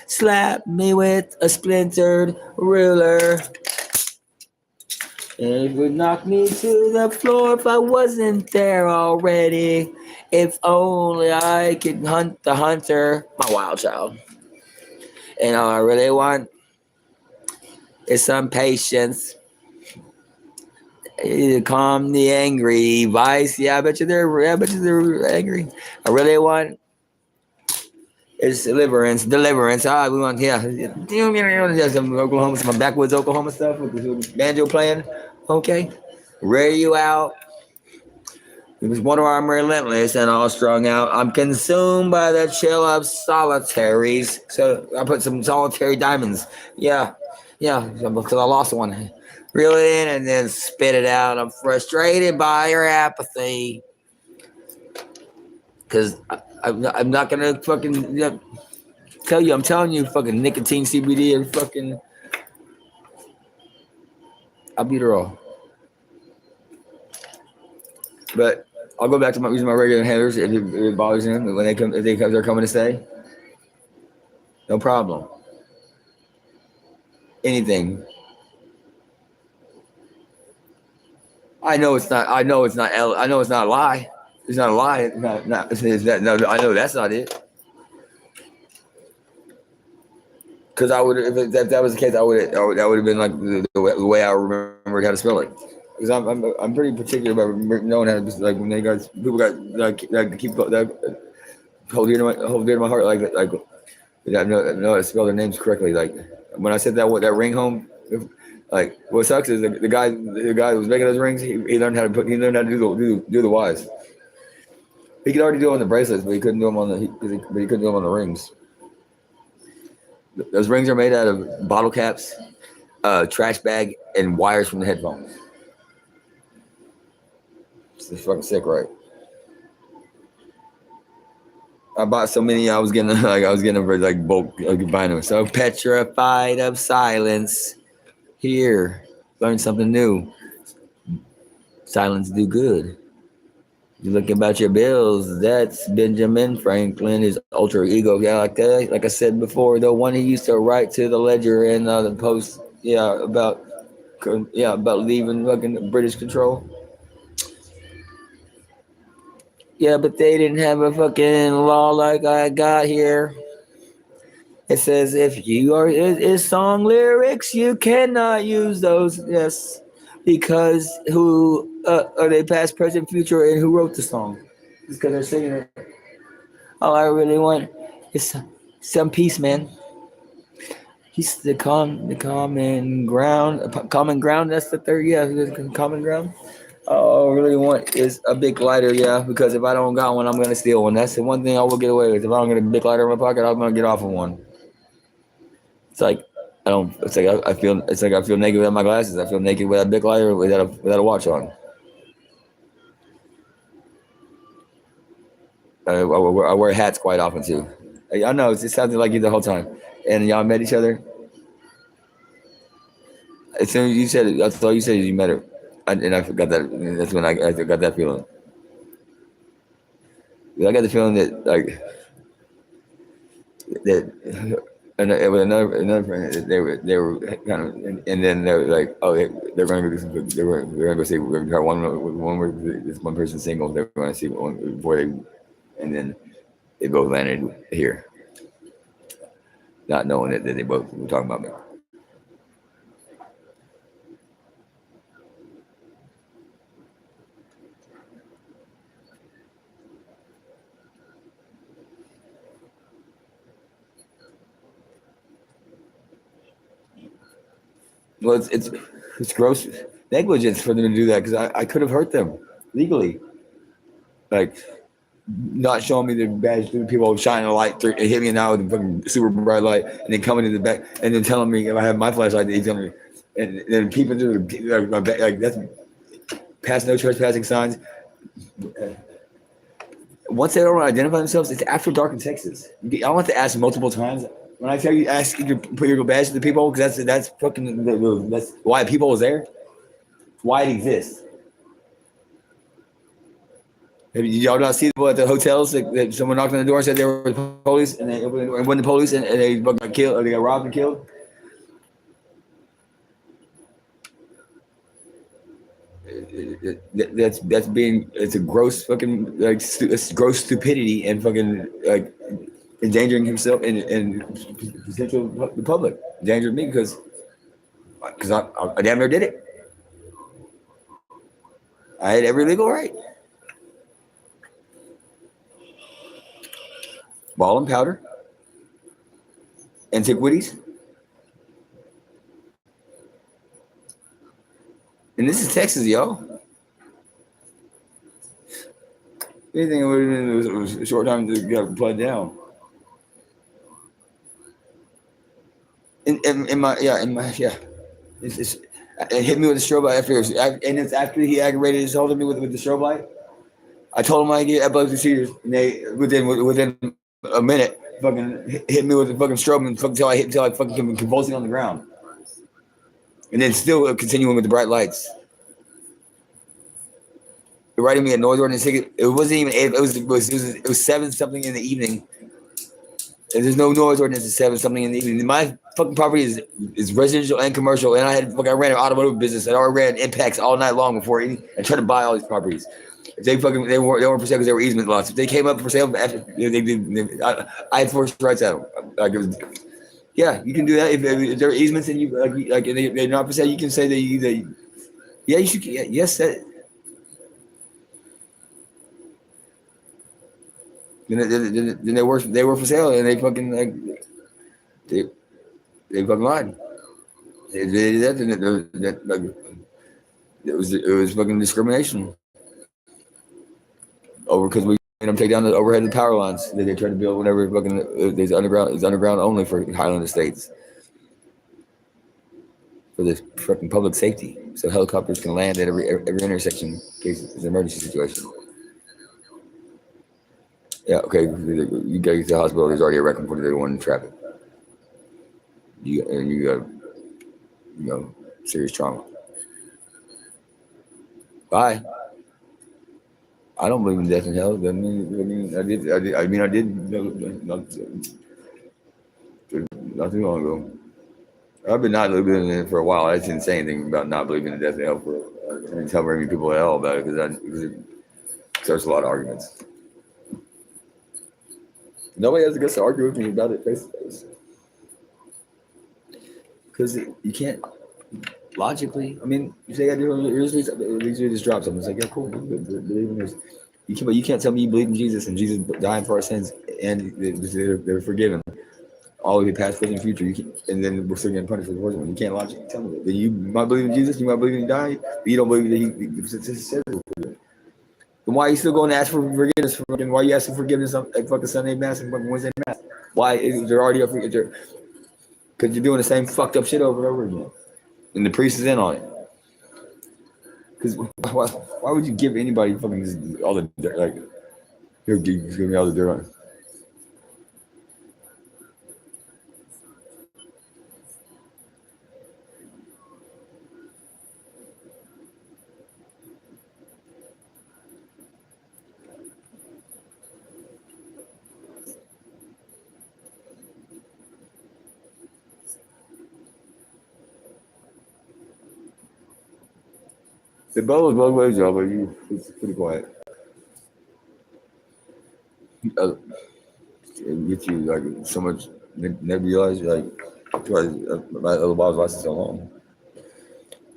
Slap me with a splintered ruler. It would knock me to the floor if I wasn't there already. If only I could hunt the hunter, my wild child. And all I really want is some patience. To calm the angry vice. Yeah, I bet you they're angry. I really want is deliverance. Ah, we want some Oklahoma, some backwoods Oklahoma stuff with the banjo playing. Okay, rear you out. It was one arm relentless and all strung out. I'm consumed by the chill of solitaries. So I put some solitary diamonds. Yeah, because I lost one. Reel it in and then spit it out. I'm frustrated by your apathy. Because I'm not going to fucking tell you. I'm telling you, fucking nicotine, CBD, and fucking albuterol. But I'll go back to using my regular inhalers if it bothers them when they're coming to stay. No problem. Anything. I know it's not. I know it's not. I know it's not a lie. It's not a lie. It's not, no, I know that's not it. Because I would, if that was the case, that would have been like the way I remembered how to spell it. Because I'm pretty particular about knowing how to, like, when people got like keep that hold dear to my heart, like I know how to spell their names correctly. Like when I said that ring home, like what sucks is the guy who was making those rings, he learned how to do the Y's. He could already do it on the bracelets, but he couldn't do them on he couldn't do them on the rings. Those rings are made out of bottle caps, trash bag, and wires from the headphones. It's fucking sick, right? I bought so many. I was getting like bulk, like buying them. So petrified of silence. Here, learn something new. Silence do good. You look about your bills. That's Benjamin Franklin, his alter ego. Yeah, like I said before, the one he used to write to the Ledger and the Post. About leaving fucking British control. Yeah, but they didn't have a fucking law like I got here. It says if you are is song lyrics, you cannot use those. Yes, because who are they? Past, present, future, and who wrote the song? It's because they're singing it. All I really want is some peace, man. He's the common ground. Common ground. That's the third. Yeah, the common ground. All I really want is a big lighter. Yeah, because if I don't got one, I'm gonna steal one. That's the one thing I will get away with. If I don't get a big lighter in my pocket, I'm gonna get off of one. It's like I don't. It's like I feel. It's like I feel naked without my glasses. I feel naked without a big lighter, without a watch on. I wear hats quite often too. I know it sounded like you the whole time, and y'all met each other. As soon as you said it, that's all you said is you met her, and I forgot that. That's when I got that feeling. I got the feeling that and with another friend, they were kind of, and then they were like, oh, they're going to go. They're going to go see. We're going to one this one person single. They're going to see one before they, and then they both landed here, not knowing that they both were talking about me. Well, it's gross negligence for them to do that because I could have hurt them legally, like not showing me the badge through people shining a light through, hit me now with a fucking super bright light, and then coming in the back and then telling me if I have my flashlight, he's telling me, and then peeping through my back, like that's past no trespassing signs. Once they don't identify themselves, it's after dark in Texas. I don't have to ask multiple times. When I tell you, ask you to put your badge to the people because that's fucking that's why people was there. Why it exists. Have y'all not seen people at the hotels that someone knocked on the door and said they were the police, and they opened the door and went the police, and they got killed, or they got robbed and killed? That's being it's a gross fucking like it's gross stupidity and fucking like endangering himself and potential the public, endangering me because I damn near did it. I had every legal right. Ball and powder, antiquities, and this is Texas, y'all. Anything it was a short time to get blood down. In my it hit me with a strobe light and it's after he aggravated his holding me with the strobe light. I told him I get epilepsy seizures, and they within a minute fucking hit me with the fucking strobe until I fucking convulsing on the ground, and then still continuing with the bright lights. They're writing me a noise ordinance ticket. It wasn't even it was 7 something in the evening. And there's no noise ordinance at 7 something in the evening. My fucking property is residential and commercial, and I ran an automotive business. And I ran impacts all night long before and tried to buy all these properties. If they weren't for sale because they were easement lots. If they came up for sale after I had forced rights at them. Like it was, yeah, you can do that if there are easements and you like they're not for sale. You can say that yeah, you should. Yeah, yes, that. Then they were for sale and they fucking like they fucking lied. They did that and it was fucking discrimination over because we made them take down the overhead of the power lines that they tried to build whenever fucking there's underground only for Highland Estates for this fucking public safety, so helicopters can land at every intersection in case it's an emergency situation. Yeah, okay. You gotta get to the hospital. There's already a record for the one in traffic. You got serious trauma. Bye. I don't believe in death and hell. I did not too long ago. I've been not living in it for a while. I didn't say anything about not believing in death and hell for. I didn't tell very many people at all about it because it starts a lot of arguments. Nobody has the guts to argue with me about it face to face. Because you can't logically. I mean, you say I do. Here's just drop something. It's like, yeah, cool. Believe in this. You can't tell me you believe in Jesus and Jesus dying for our sins and they're forgiven. All of the past, present, future. And then we're still getting punished for the first one. You can't logically tell me that. Then you might believe in Jesus. You might believe in he died. But you don't believe that he says it. Then why are you still going to ask for forgiveness? Why are you asking forgiveness at fucking Sunday Mass and fucking Wednesday Mass? Why is there already because you're doing the same fucked up shit over and over again, and the priest is in on it. Because why would you give anybody fucking all the dirt? Like, here, give me all the dirt on it. The bell was both ways, y'all, but it's pretty quiet. It gets you like so much nebulized, like my other balls lasted so long.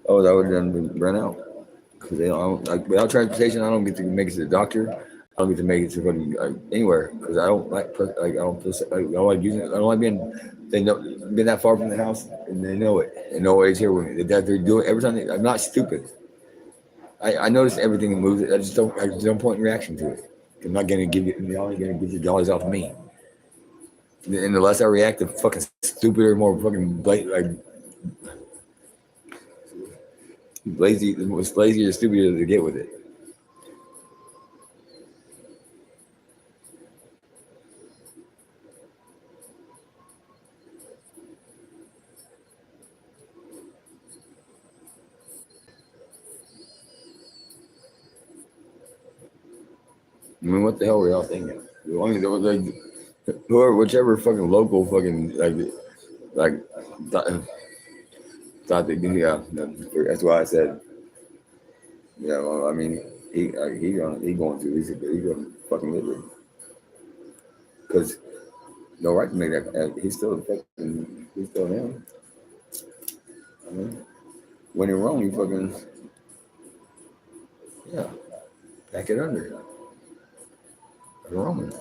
Oh, that would then run out because they don't like without transportation. I don't get to make it to the doctor. I don't get to make it to fucking anywhere because I don't like I don't feel like I don't like using it. I don't like being they know being that far from the house and they know it and nobody's here with me. That they're doing every time. I'm not stupid. I notice everything that moves. I just don't point in reaction to it. I'm not gonna give you. Y'all ain't gonna get your dollars off of me. And the less I react, the fucking stupider, more fucking lazy, the most lazier, stupider to get with it. I mean, what the hell were y'all thinking? Like, whoever, whichever fucking local fucking like thought, thought they did. Yeah, that's why I said. Yeah, well, I mean, he going through. He's going to fucking live with it because no right to make that. He's still fucking. He's still him. I mean, when you're wrong, you fucking yeah, back it under. You're wrong.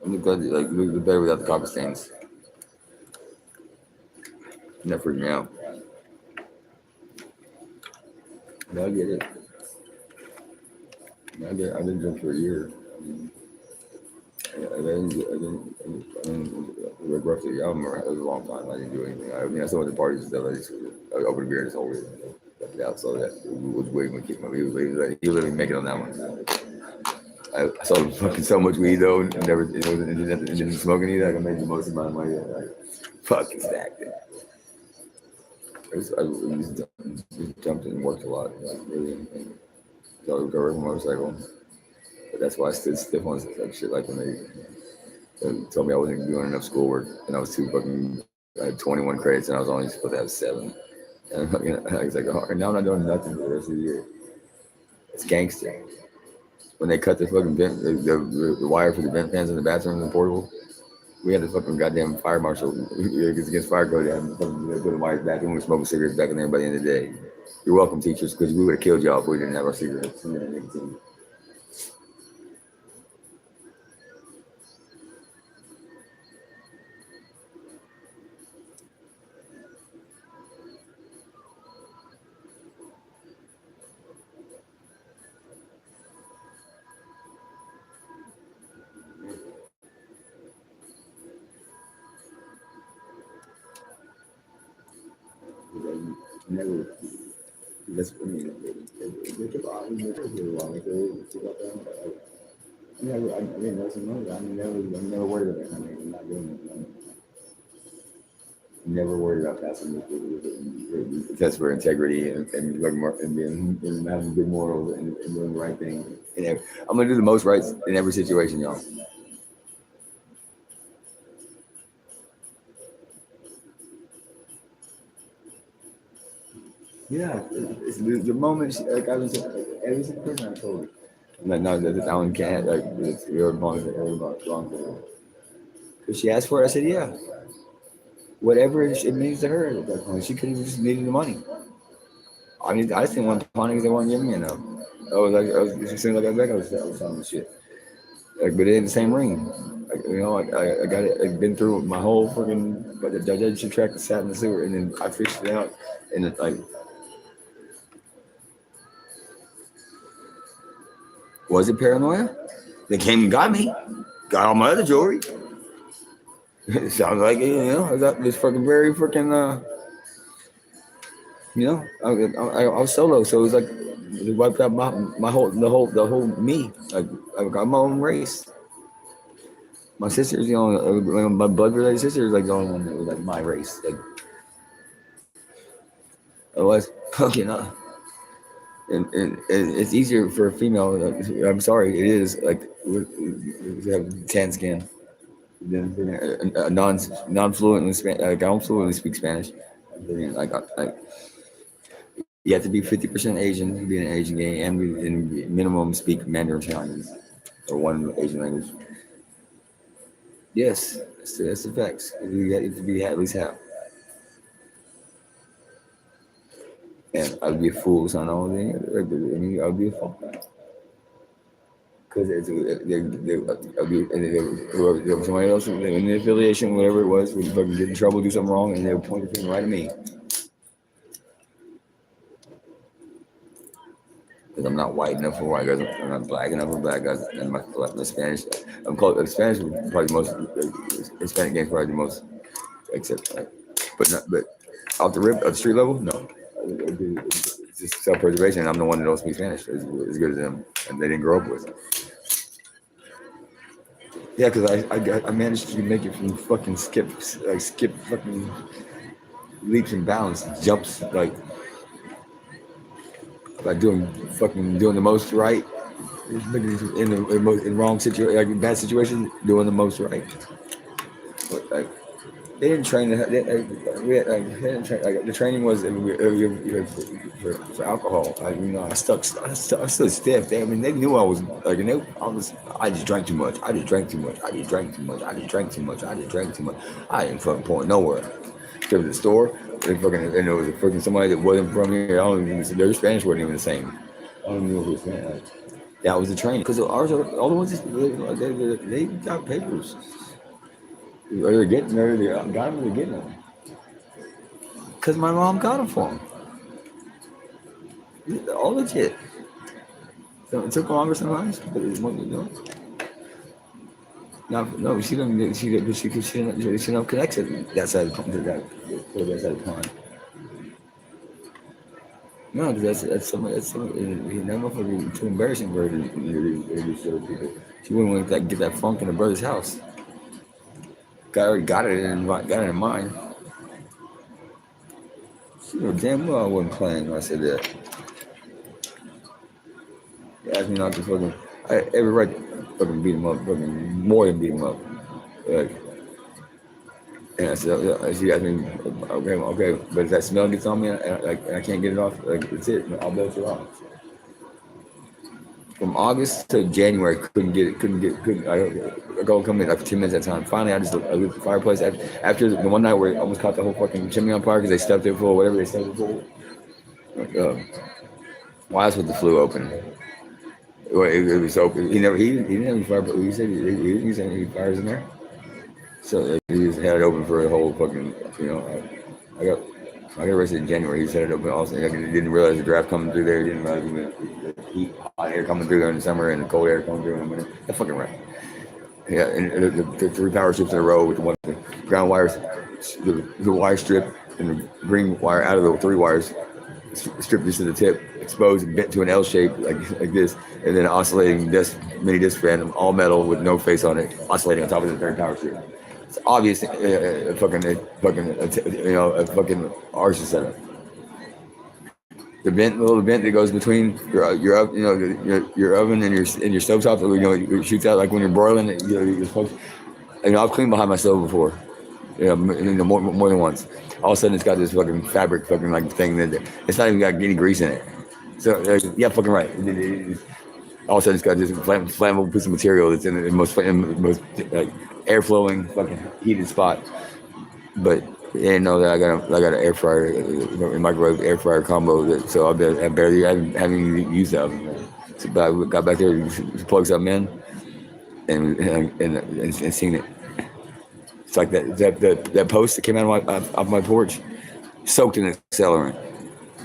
I'm glad like the better without the copper stains. That freaked me out. No, I get it. I didn't drink for a year. Like roughly, I remember it was a long time. I didn't do anything. I mean, I still went to parties and stuff. I opened a beer and just over it. Left it out. So that was waiting to keep him. He was literally making on that one. I saw fucking so much weed though, and never it didn't smoking either. Like I made the most amount of money. Like fucking stacked it. I just jumped and worked a lot. Like really, and so I would ride a motorcycle. But that's why I stood stiff on like shit. Like when they told me I wasn't doing enough schoolwork, and I was too fucking. I had 21 credits, and I was only supposed to have 7. And I was like, oh, and now I'm not doing nothing for the rest of the year. It's gangster. When they cut the fucking vent, the wire for the vent fans in the bathroom in the portable, we had the fucking goddamn fire marshal against fire code. And put the wires back, and we were smoking cigarettes back in there by the end of the day. You're welcome, teachers, because we would have killed y'all if we didn't have our cigarettes. Never. That's what I mean. I didn't know some money. I'm never worried about that. I'm not doing it. I'm never worried about passing the test for integrity and like and being and having good morals and doing the right thing. I'm gonna do the most right in every situation, y'all. Yeah, it's the moment like I was like, every single person I told. Like no, that one can't like it's your wrong. Because she asked for it, I said yeah. Whatever it means to her at that point, she could have just needed the money. I mean, I just didn't want to pawn because they weren't giving me enough. It seemed like I was selling the shit. Like, but it ain't the same ring. Like, I got it. I've been through my whole fucking, but the judge track sat in the sewer, and then I fished it out, and it like, was it paranoia? They came and got me, got all my other jewelry. It sounds like I got this fucking very freaking I was solo, so it was like it wiped out my whole me. Like I got my own race. My sister's my blood related sister is like the only one that was like my race. Like otherwise, fucking and it's easier for a female. I'm sorry, it is like we have tan skin. Then non fluent in Spanish. Like I don't fluently speak Spanish. Like You have to be 50% Asian to be in an Asian game, and minimum speak Mandarin Chinese or one Asian language. Yes, that's the facts. You have to be at least half. And I'd be a fool, son. I mean, I'd be a fool. Because somebody else in the affiliation, whatever it was, would fucking get in trouble, do something wrong, and they would point the finger right at me. Because I'm not white enough for white guys, I'm not black enough for black guys, and my Spanish. I'm called Spanish, probably the most Hispanic game, probably the most, except, but off the rip, at the street level, no. It's just self-preservation. I'm the one that don't speak Spanish as good as them, and they didn't grow up with it. Yeah, because I managed to make it from fucking skip fucking leaps and bounds, jumps like by doing the most right in wrong situation, like bad situations, doing the most right. But, like, they didn't train. They didn't train. Like, the training was for alcohol. Like, I stood stiff. They knew I was like, I just drank too much. I just drank too much. I just drank too much. I just drank too much. I just drank too much. I didn't fucking point nowhere. Go to the store, and there was a fucking somebody that wasn't from here. I don't even. Their Spanish wasn't even the same. I don't even know who was saying that. That was the training. Because ours, all the ones they got papers. They're getting there. They got them. They're getting them. Because my mom got them for them. All legit. So it took longer sometimes, but it was what we doing. No, she didn't. She don't connect it that side of the pond. No, because that's some that motherfucker too embarrassing for her to show people. She wouldn't want to get that funk in her brother's house. Already got it in mind. She knew damn well I wasn't playing when I said that. They asked me not to fucking. I had every right to fucking beat him up, fucking more than beat him up. Like, and I said, she asked me, okay, but if that smell gets on me, and I can't get it off, like, that's it. I'll belt you off. From August to January, couldn't. I go come in like 15 minutes at a time. Finally, I lit the fireplace after the one night where I almost caught the whole fucking chimney on fire because they stuffed it full of whatever they stuffed it full. Why else was the flue open? It was open. He didn't have any fire, but he said he didn't have any fires in there. So he just had it open for a whole fucking, I got arrested in January. He set it open. Also, he didn't realize the draft coming through there. He didn't realize the heat, hot air coming through there in the summer and the cold air coming through in the winter. That's fucking right. Yeah, and the 3 power strips in a row with the ground wires, the wire strip and the green wire out of the 3 wires, stripped this to the tip, exposed and bent to an L shape like this, and then oscillating mini disc fan, all metal with no face on it, oscillating on top of the 3rd power strip. It's obvious, a fucking arch setup. The little vent that goes between your oven and your stovetop, it shoots out like when you're broiling. You're supposed to, I've cleaned behind my stove before, more than once. All of a sudden, it's got this fucking fabric fucking like thing that it's not even got any grease in it. So yeah, fucking right. All of a sudden, it's got this flammable piece of material that's in the most like air flowing fucking heated spot. But they didn't know that I got an air fryer, a microwave air fryer combo. So I haven't used that. So I got back there, plugged something in, and seen it. It's like that post that came out of my porch, soaked in accelerant.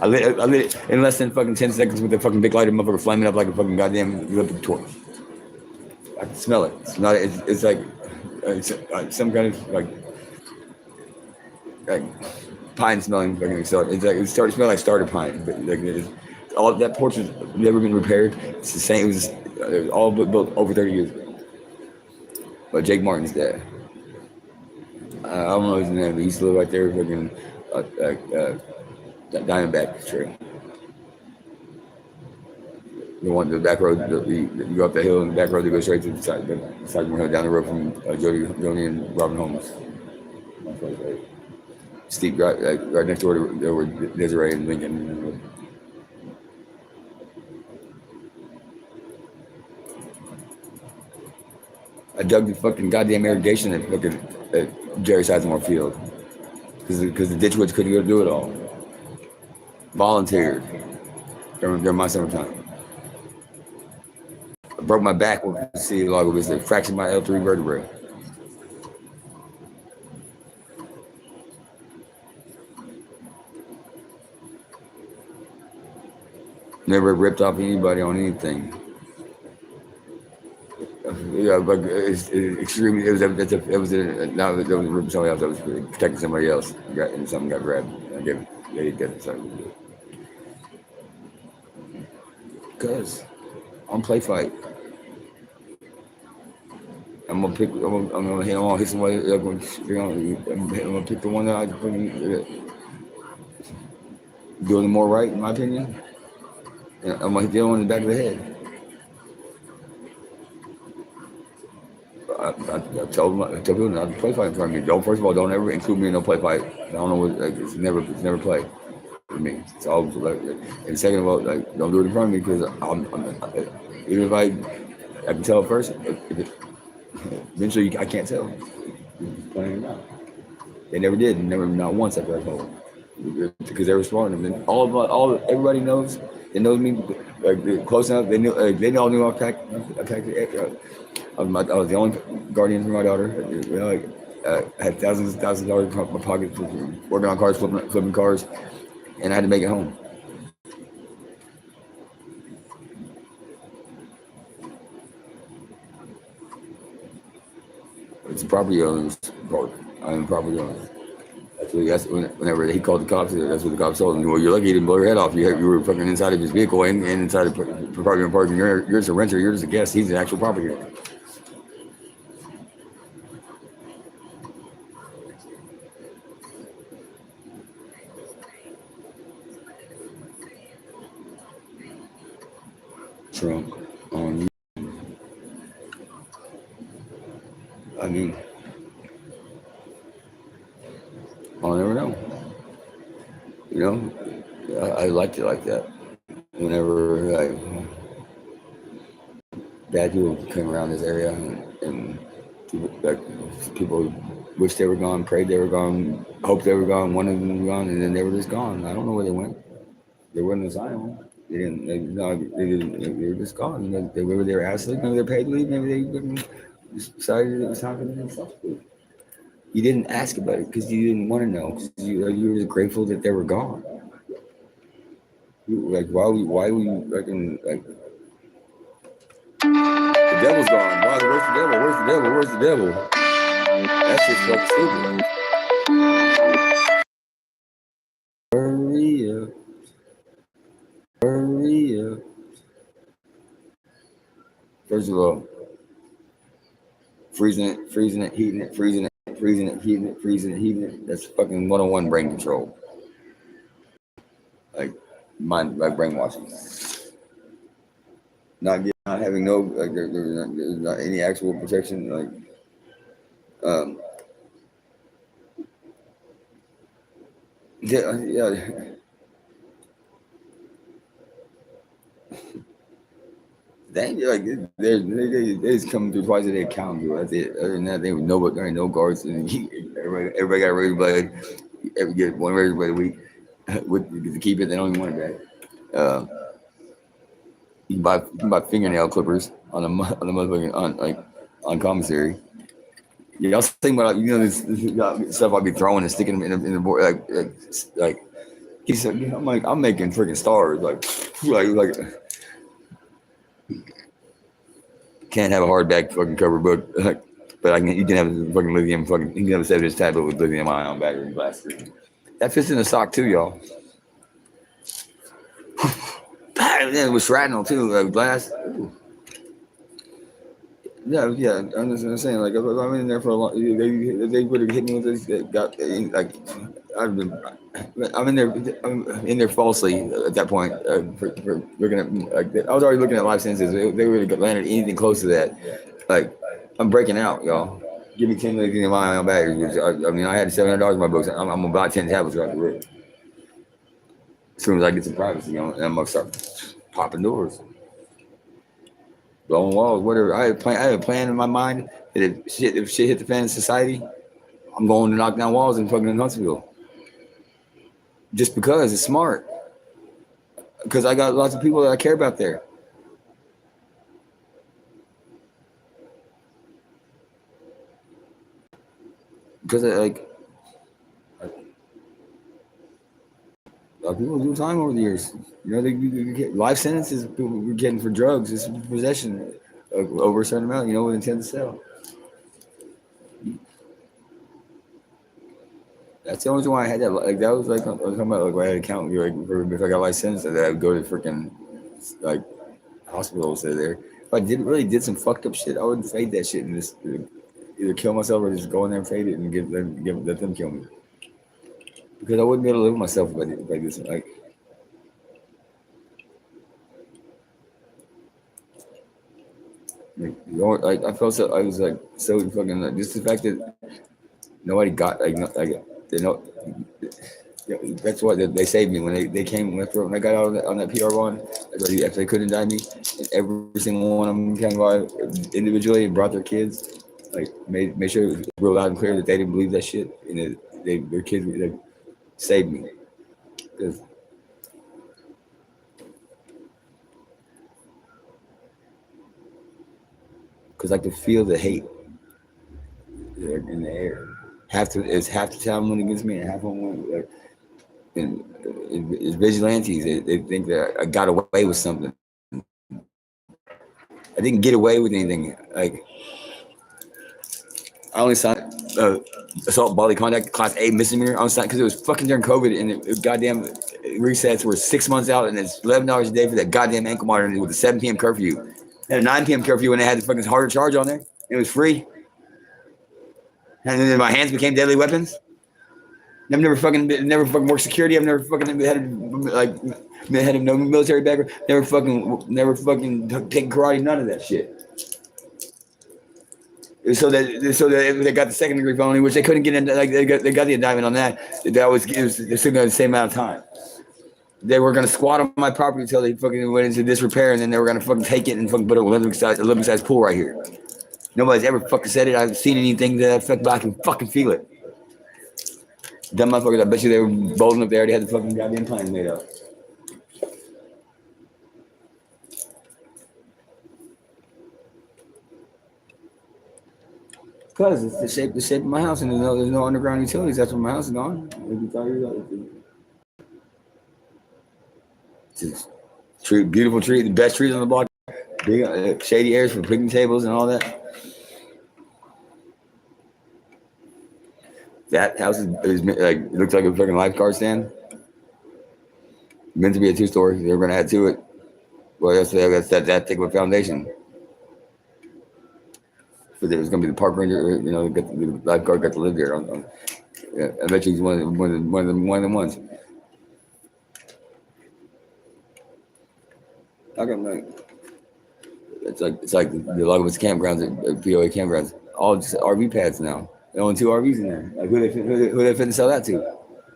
I lit it in less than fucking 10 seconds with a fucking big lighter motherfucker flaming up like a fucking goddamn electric torch. I can smell it. It's not. It's like some kind of like pine smelling fucking accelerant. It's like it started smelling like starter pine, but like all that porch has never been repaired. It's the same. It was all built over 30 years ago. But Jake Martin's dead. I don't know his name, but he used to live right there, fucking Diamondback tree. The back road, you go up the hill and the back road that goes straight to the side hill down the road from Jody and Robin Holmes. Steep drive, right next door to where Desiree and Lincoln. I dug the fucking goddamn irrigation at Jerry Sizemore Field because the ditchwoods couldn't go do it all. Volunteered during my summertime. I broke my back with the sea log was it fractured my L3 vertebrae. Never ripped off anybody on anything. Yeah, but it's extremely. It was not that was ripping somebody else. That was protecting somebody else. And something got grabbed. I gave they got something. Cause on play fight, I'm gonna pick. I'm gonna hit somebody. I'm gonna pick the one that I doing it more right, in my opinion. And I'm gonna hit the other one in the back of the head. I tell people not to play fight in front of me. First of all, don't ever include me in no play fight. I don't know what it's never play for me. It's always like, and second of all, like don't do it in front of me because even if I can tell first, eventually I can't tell. Playing out. They never did, not once after I told them because they were smart. And then everybody knows. They know me like close enough. They all knew I attacked. I was the only guardian for my daughter. I had thousands of dollars in my pocket, working on cars, flipping cars, and I had to make it home. It's property owners' part. I'm property owner. Whenever he called the cops, that's what the cops told him. Well, you're lucky he didn't blow your head off. You were fucking inside of his vehicle and inside of the parking. You're just a renter. You're just a guest. He's an actual property owner. Trump on. I mean, I'll never know. You know, I liked it like that. Whenever bad people came around this area and people wished they were gone, prayed they were gone, hoped they were gone, wanted them to be gone, and then they were just gone. I don't know where they went. They weren't asylum. They didn't. They were just gone. Maybe they were asked to leave. Maybe they paid to leave. Maybe they decided it was time for them themselves to leave. You didn't ask about it because you didn't want to know. Because you were just grateful that they were gone. Why were you like the devil's gone? Why? Where's the devil? Where's the devil? Where's the devil? That's just fucking stupid. Hurry up. Hurry up. First of all, freezing it, heating it, freezing it, heating it. That's fucking 101 brain control. Like brainwashing. Not having no there's not any actual protection. Yeah. They just come through twice a day count. That's it. Other than that, there ain't no guards. And everybody got a razor blade. Every get one razor blade a week. To keep it, they don't even want it back. You can buy fingernail clippers on the motherfucking on commissary. Yeah, I was thinking about this stuff I'll be throwing and sticking them in the board like he said. I'm making freaking stars like. Can't have a hardback fucking cover book, but you can have a fucking lithium you can have a 7-inch tablet with lithium ion battery and glass screen. That fits in the sock too, y'all. Then with shrapnel too, glass. Ooh. Yeah. I'm just saying, like, if I'm in there for a long, they would have hit me with this. I'm in there falsely at that point. For looking at, I was already looking at life sentences. They would have landed anything close to that. Like, I'm breaking out, y'all. Give me 10 million in my own batteries. I had $700 in my books. I'm gonna buy 10 tablets right the rip. As soon as I get some privacy, and I'm gonna start popping doors. Blowing walls, whatever. I had a plan in my mind If shit hit the fan in society, I'm going to knock down walls in fucking Huntsville. Just because it's smart. Because I got lots of people that I care about there. Because people do time over the years. You know, they get life sentences people were getting for drugs. It's possession over a certain amount. You know, with intent to sell. That's the only reason why I had that. Like that was like I was talking about like where I had an account. Like, if I got life sentences, that I would go to freaking like hospitals that are there. If I did some fucked up shit, I would fade that shit and just either kill myself or just go in there and fade it and let them kill me. Because I wouldn't be able to live with myself if I did something like I felt so I was like so fucking just the fact that nobody got they know yeah, that's what they saved me when they came when I got out on that PR one. If they couldn't indict me, and every single one of them came by individually and brought their kids, like made sure it was real loud and clear that they didn't believe that shit, and their kids they saved me because I could feel the hate in the air. It's half the town went against me, and half of them went. And it's vigilantes. They think that I got away with something. I didn't get away with anything. Like I only signed assault bodily conduct class A misdemeanor. I only signed because it was fucking during COVID, and it goddamn resets were 6 months out, and it's $11 a day for that goddamn ankle monitor with a 7 p.m. curfew and a 9 p.m. curfew, when they had the fucking harder charge on there. It was free, and then my hands became deadly weapons. I've never fucking worked security. I've never fucking had no military background. Never fucking taken karate. None of that shit. So that they got the second degree felony, which they couldn't get into. Like they got the indictment on that. It was still the same amount of time. They were gonna squat on my property until they fucking went into disrepair, and then they were gonna fucking take it and fucking put an Olympic size pool right here. Nobody's ever fucking said it. I haven't seen anything to that effect, but I can fucking feel it. Dumb motherfuckers, I bet you they were bold enough they already had the fucking goddamn plan made up. Because it's the shape of my house, and there's no underground utilities. That's where my house is gone. Just beautiful tree, the best trees on the block. Big shady areas for picnic tables and all that. That house is like it looks like a fucking lifeguard stand. Meant to be a 2-story. They were gonna add to it. Well, that's that thick of a foundation. But there was gonna be the park ranger. You know, the lifeguard got to live there. Yeah, I bet you he's one of the ones. It's like the Lagos campgrounds at POA campgrounds. All just RV pads now. They own 2 RVs in there. Like who they finna sell that to?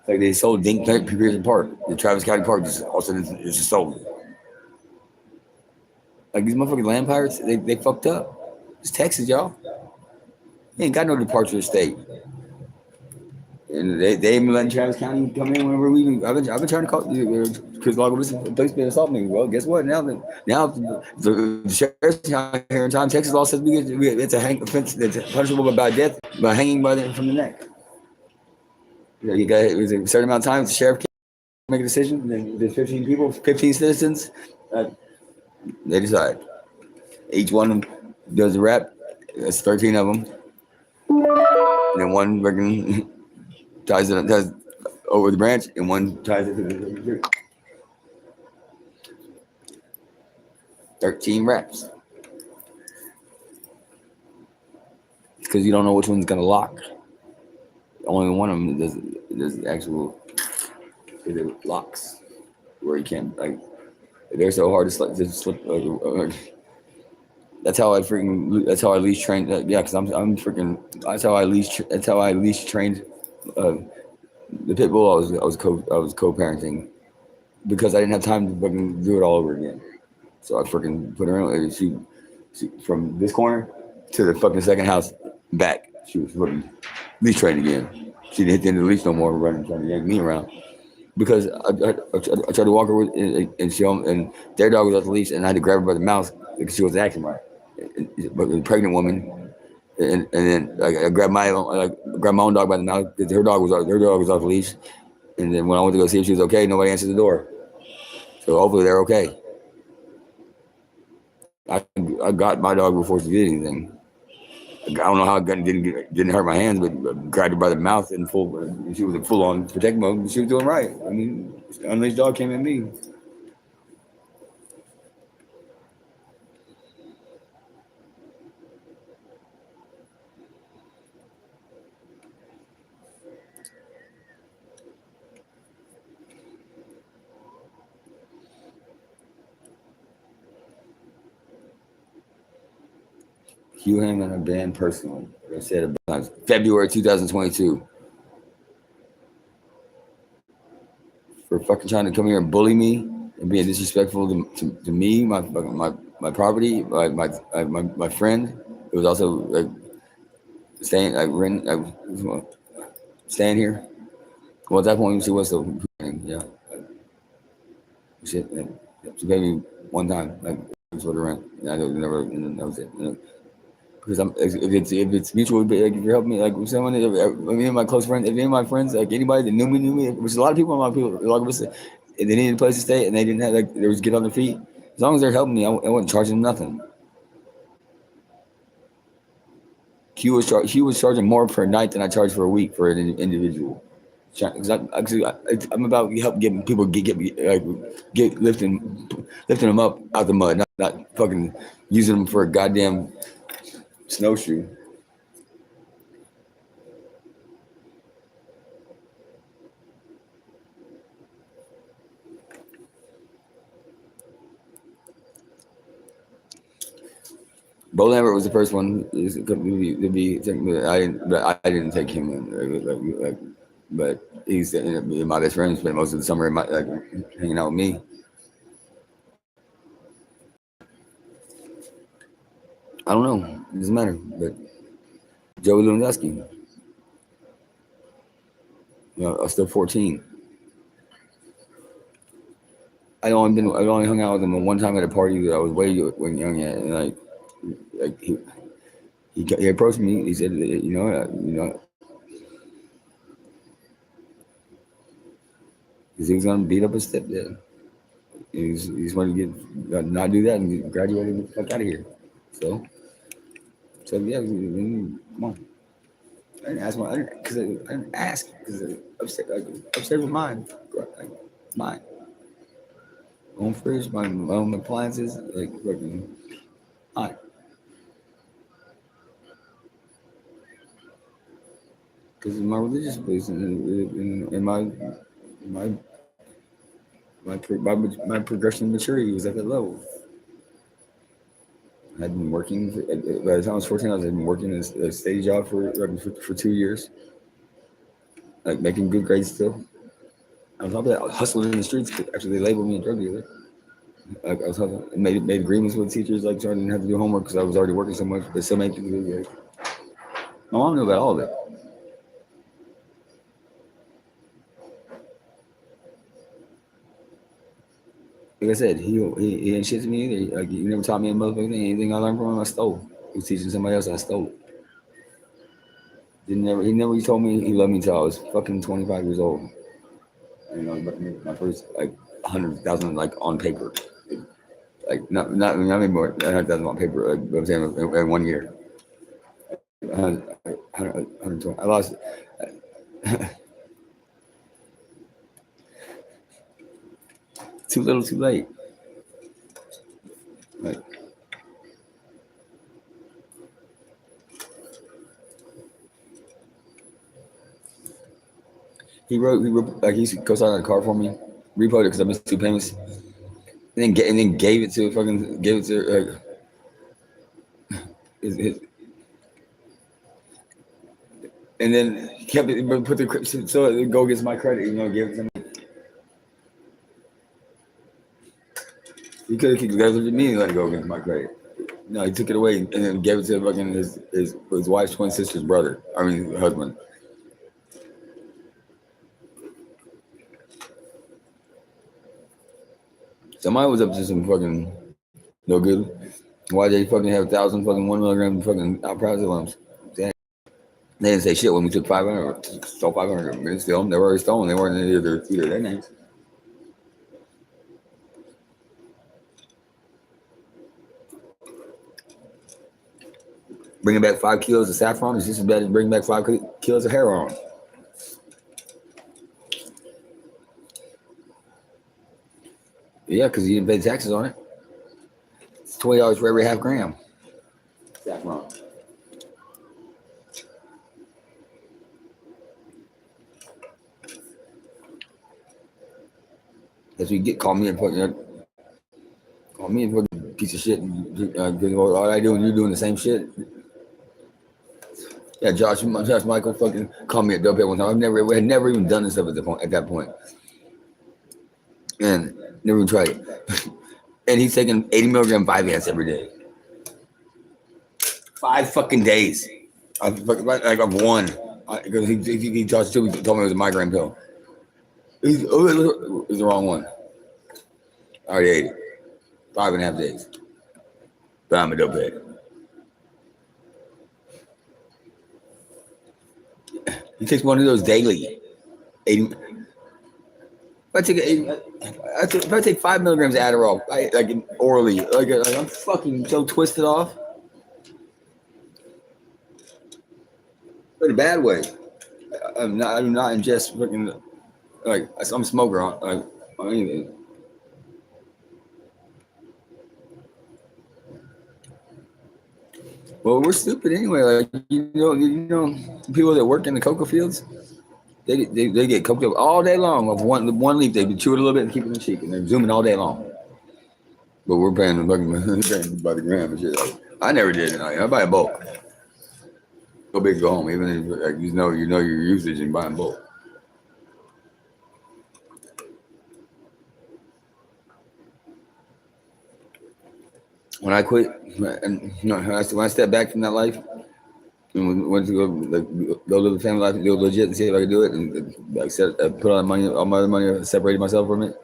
Like they sold Dink Pearson Park, the Travis County Park. Just all of a sudden it's just sold. Like these motherfucking land pirates, they fucked up. It's Texas, y'all. They ain't got no departure of state. And they ain't letting Travis County come in whenever we leave. I've been trying to call because Lagos police been assaulting me. Well, guess what? Now the sheriff's out here in time, Texas law says it's a offense that's punishable by death by hanging from the neck. You got it was a certain amount of time. The sheriff can make a decision. And then there's 15 people, 15 citizens. They decide. Each one does a rep. That's 13 of them. And then one freaking ties over the branch, and one ties it to the tree. 13 reps. Because you don't know which one's gonna lock. Only one of them does actual locks where you can't like. They're so hard to slip. That's how I least trained. Yeah, because I'm freaking. That's how I least trained. The pit bull I was co-parenting because I didn't have time to fucking do it all over again. So I freaking put her in. She from this corner to the fucking second house back. She was fucking leash trained again. She didn't hit the end of the leash no more, running, trying to yank me around. Because I tried to walk her with, and their dog was off the leash, and I had to grab her by the mouth because she wasn't acting right. But a pregnant woman, and then I grabbed my own dog by the mouth because her dog was off the leash. And then when I went to go see if she was okay, nobody answered the door. So hopefully they're okay. I got my dog before she did anything. I don't know how it didn't hurt my hands, but grabbed her by the mouth in full. She was in full on protect mode. She was doing right. I mean, unleashed dog came at me. Hugh Hammond, a band personally. I said about February 2022. For fucking trying to come here and bully me and being disrespectful to me, my property, my friend. It was also like staying staying here. Well, at that point she was still yeah. Shit, she paid me one time, like for the rent. And I don't never, and that was it. Because if it's mutual, like if you're helping me, like if someone, any of my close friends, if any of my friends, like anybody that knew me, which a lot of people, like of us, they needed a place to stay and they didn't have like they was get on their feet. As long as they're helping me, I wasn't charging them nothing. He was charging more per night than I charged for a week for an individual. I'm about getting people get lifting them up out the mud, not fucking using them for a goddamn snowshoe. Bo Lambert was the first one to be. I didn't take him in, but he's my best friend. Spent most of the summer hanging out with me. I don't know. It doesn't matter. But Joey Lewandowski. I was still 14. I only hung out with him one time at a party that I was way young at, and he approached me. He said, you know, because he was gonna beat up his stepdad. He's wanted to not do that and graduate and get the fuck out of here. So yeah, come on. I didn't ask because I didn't ask because upstairs with mine. Mine. My own fridge, my own appliances, mine. Because in my religious place, in my progression of maturity was at that level. I'd been working by the time I was 14. I was working a steady job for 2 years, like making good grades still. On top of that, I was hustling in the streets. Actually, they labeled me a drug dealer. I was hustling, made agreements with teachers, so I didn't have to do homework because I was already working so much. But still making good grades. My mom knew about all of it. Like I said, he ain't shit to me either. Like, he never taught me a motherfucking thing. Anything I learned from him, I stole. He was teaching somebody else, I stole it. He never told me he loved me until I was fucking 25 years old. My first 100,000 on paper, not more 100,000 on paper. I'm saying in 1 year. 120. I lost. Too little, too late. He he co-signed a car for me, repoed it because I missed 2 payments, and then gave it to and then kept it, but put the so it go against my credit, give it to me. He could have kicked it to me and let it go against my credit. No, he took it away and then gave it to fucking his wife's twin sister's brother. I mean, husband. Somebody was up to some fucking no good. Why they fucking have 1,000 fucking 1 milligram fucking alprazolam? Damn. They didn't say shit when we took 500. Stole 500. They still, they were already stolen. They weren't in either their names. Bringing back 5 kilos of saffron is just as bad as bringing back 5 kilos of heroin. Yeah, because you didn't pay taxes on it. It's $20 for every half gram. Saffron. That's what you get. Call me a fucking piece of shit. All I do and you're doing the same shit. Yeah, Josh Michael fucking called me a dopehead one time. I had never even done this stuff at that point. And never even tried it. And he's taking 80 milligram Vyvanse every day. 5 fucking days. I've won. Because he told me it was a migraine pill. It was the wrong one. I already ate it. 5.5 days. But I'm a dopehead. He takes one of those daily. 80. If I take 5 milligrams of Adderall, like orally, like I'm fucking so twisted off. But in a bad way. I do not ingest fucking, like, I'm a smoker on anything. Well, we're stupid anyway. Like, you know, people that work in the cocoa fields, they get coked up all day long of one leaf. They chew it a little bit and keep it in the cheek, and they're zooming all day long. But we're paying them by the gram and shit. Like, I never did it. I buy a bulk. Go big, go home. Even if like, you know your usage and buying bulk. When I quit, and when I stepped back from that life, and went to go live a family life and go legit and see if I could do it, and like put all my other money, separated myself from it.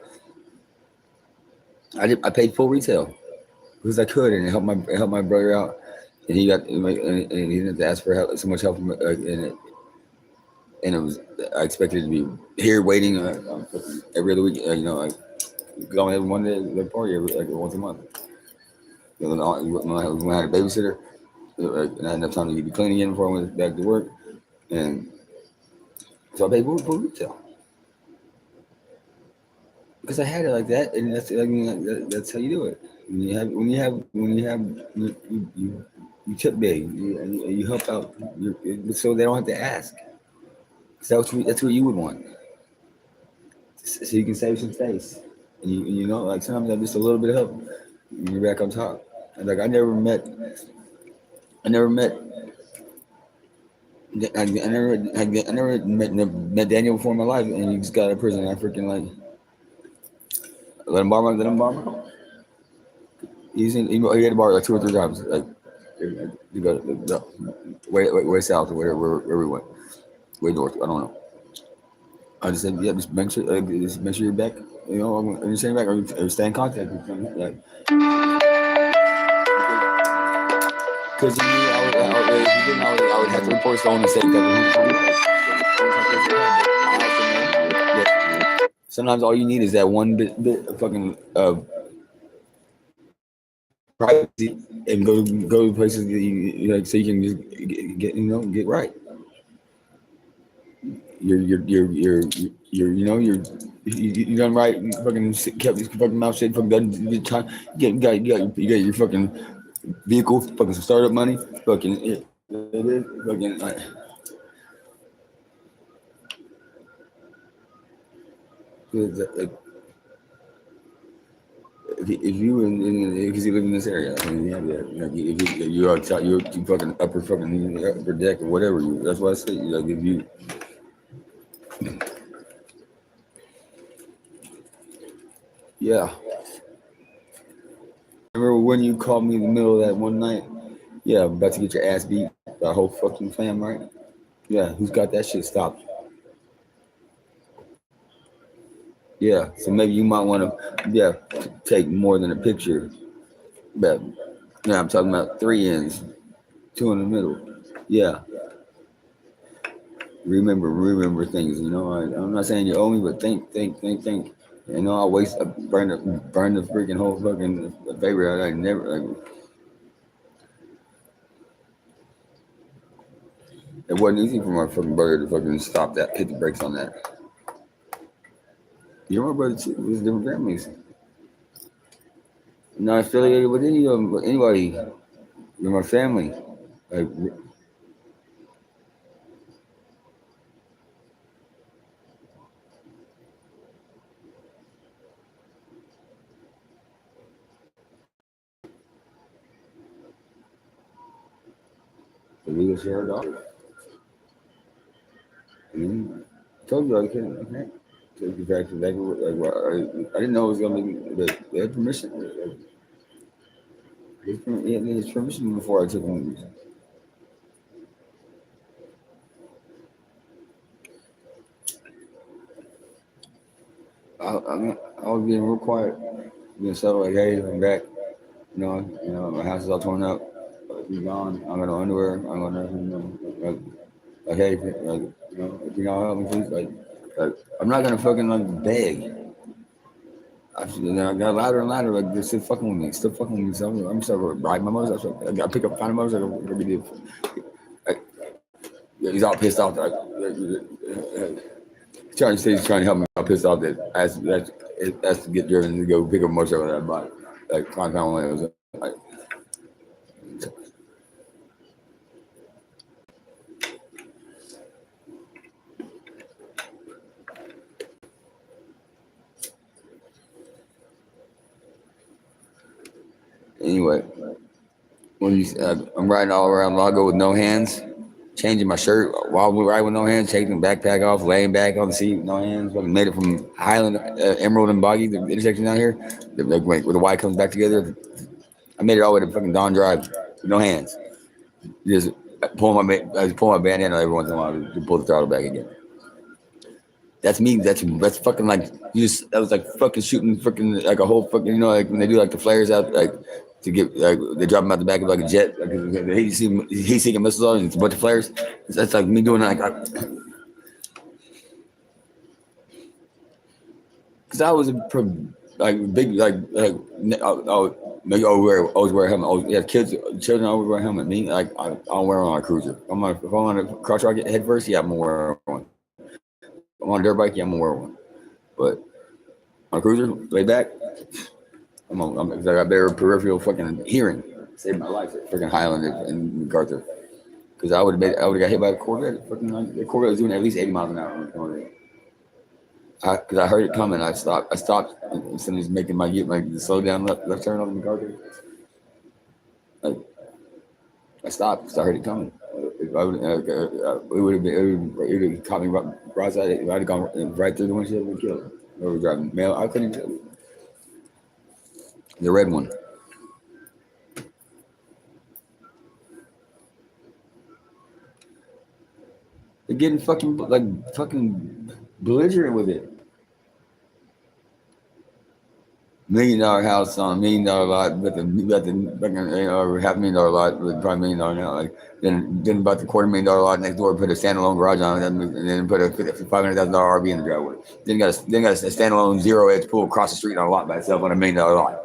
I paid full retail because I could, and it helped my brother out, and he didn't have to ask for help, so much help in it, and it was I expected to be here waiting every other week, like going every one day the party once a month. When I had a babysitter, and I had enough time to be cleaning in before I went back to work, and so I paid full retail because I had it like that, and that's how you do it. You tip big, you help out, so they don't have to ask. So that's what you would want, so you can save some face, and you know, like sometimes just a little bit of help, you're back on top. And like I never met. I never met Daniel before in my life, and he just got out of prison. I freaking like let him borrow. He had to borrow like 2 or 3 times. Like you go way south or where we went, way north. I don't know. I just said, yeah, just make sure you're back. You know, I'm just saying back or stay in contact with him. Like, because I would have to report someone and say that. Sometimes all you need is that one bit of fucking privacy and go to places that you like, so you can just get right. You done right. You fucking kept your fucking mouth shut. Fucking done time. You got your fucking vehicle, fucking some startup money, fucking if you because you live in this area, I mean, if you are fucking upper deck or whatever, that's why I say like if you. Yeah. Remember when you called me in the middle of that one night? Yeah, I'm about to get your ass beat. The whole fucking fam, right? Yeah, who's got that shit stopped? Yeah, so maybe you might want to, yeah, take more than a picture. But yeah, I'm talking about 3 ends, two in the middle. Yeah, remember things. I'm not saying you owe me, but think. I burn the freaking whole fucking favor. I never. It wasn't easy for my fucking brother to fucking stop that, hit the brakes on that. You know, my brother too. It was different families. Not affiliated with any of them, but anybody. You're my family. Like, the legal share daughter. I mean, I told you I can't. Take you back to I didn't know it was gonna be. They had permission. He had his permission before I took him. I was being real quiet. Being settled, like, hey, I'm back. My house is all torn up. He's gone. I'm gonna underwear. I'm gonna, hey, if you know, help me, please. I'm not gonna fucking beg. I got louder and louder. Like, they're still fucking with me. Still fucking with me. So I'm starting to ride my motorcycle. I gotta pick up, find a motorcycle. Like, yeah, he's all pissed off. Trying to say he's trying to help me. I'm pissed off that that's to get driven to go pick up a motorcycle that I bought. Like, compound one. It was like, anyway, I'm riding all around Lago with no hands, changing my shirt while we ride with no hands, taking the backpack off, laying back on the seat with no hands. Fucking made it from Highland, Emerald, and Boggy, the intersection down here, where the Y comes back together. I made it all the way to fucking Don Drive with no hands. Just I just pull my bandana every once in a while to pull the throttle back again. That's me. That's fucking like that was like fucking shooting freaking like a whole fucking like when they do like the flares out like to get like they drop them out the back of like a jet like the heat-seeking missiles on and it's a bunch of flares. That's like me doing like because I was a big I always wear a helmet. Yeah, children always wear a helmet. Me like I don't wear one on a cruiser. If I'm on a cross rocket head first, yeah, I'm gonna wear one. If I'm on a dirt bike, yeah, I'm gonna wear one. But on a cruiser, lay back, I got better peripheral fucking hearing. Saved my life at freaking Highland and MacArthur. Because I would have got hit by a Corvette. The Corvette was doing at least 80 miles an hour. Because I heard it coming, I stopped. And somebody's making my slow down left turn on the MacArthur. I stopped because I heard it coming. It would have caught me right side. I'd have gone right through the windshield and killed him. Or driving mail. I couldn't tell you. The red one. They're getting fucking belligerent with it. $1 million house on $1 million lot, but the $500,000 lot with probably $1 million now. Like then about the $250,000 lot next door, put a standalone garage on it, and then put a $500,000 RV in the driveway. Then got a standalone zero-edge pool across the street on a lot by itself on $1 million lot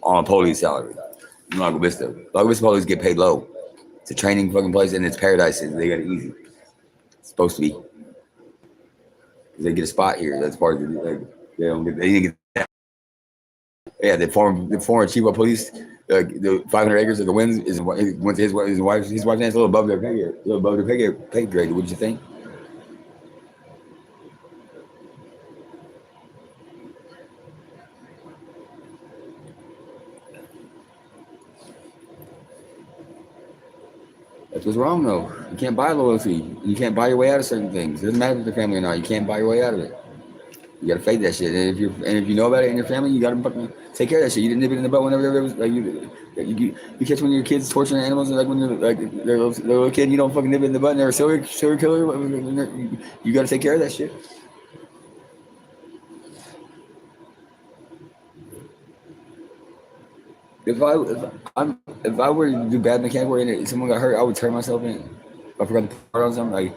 on a police salary. Lago Vista police get paid low. It's a training fucking place, and it's paradise. They got it easy. It's supposed to be. They get a spot here. That's part of the. They didn't get that. Yeah, the former chief of police, the 500 acres of the winds went to his wife's hands a little above their pay grade. What'd you think? That's what's wrong though. You can't buy loyalty. You can't buy your way out of certain things. It doesn't matter if they're family or not. You can't buy your way out of it. You gotta fade that shit. And if you know about it in your family, you gotta fucking take care of that shit. You didn't nip it in the butt whenever there was like you catch one of your kids torturing animals, and like when you're like they're a little kid, you don't fucking nip it in the butt. And they're a serial killer. You gotta take care of that shit. If I were to do bad mechanic work and someone got hurt, I would turn myself in. If I forgot to put on something like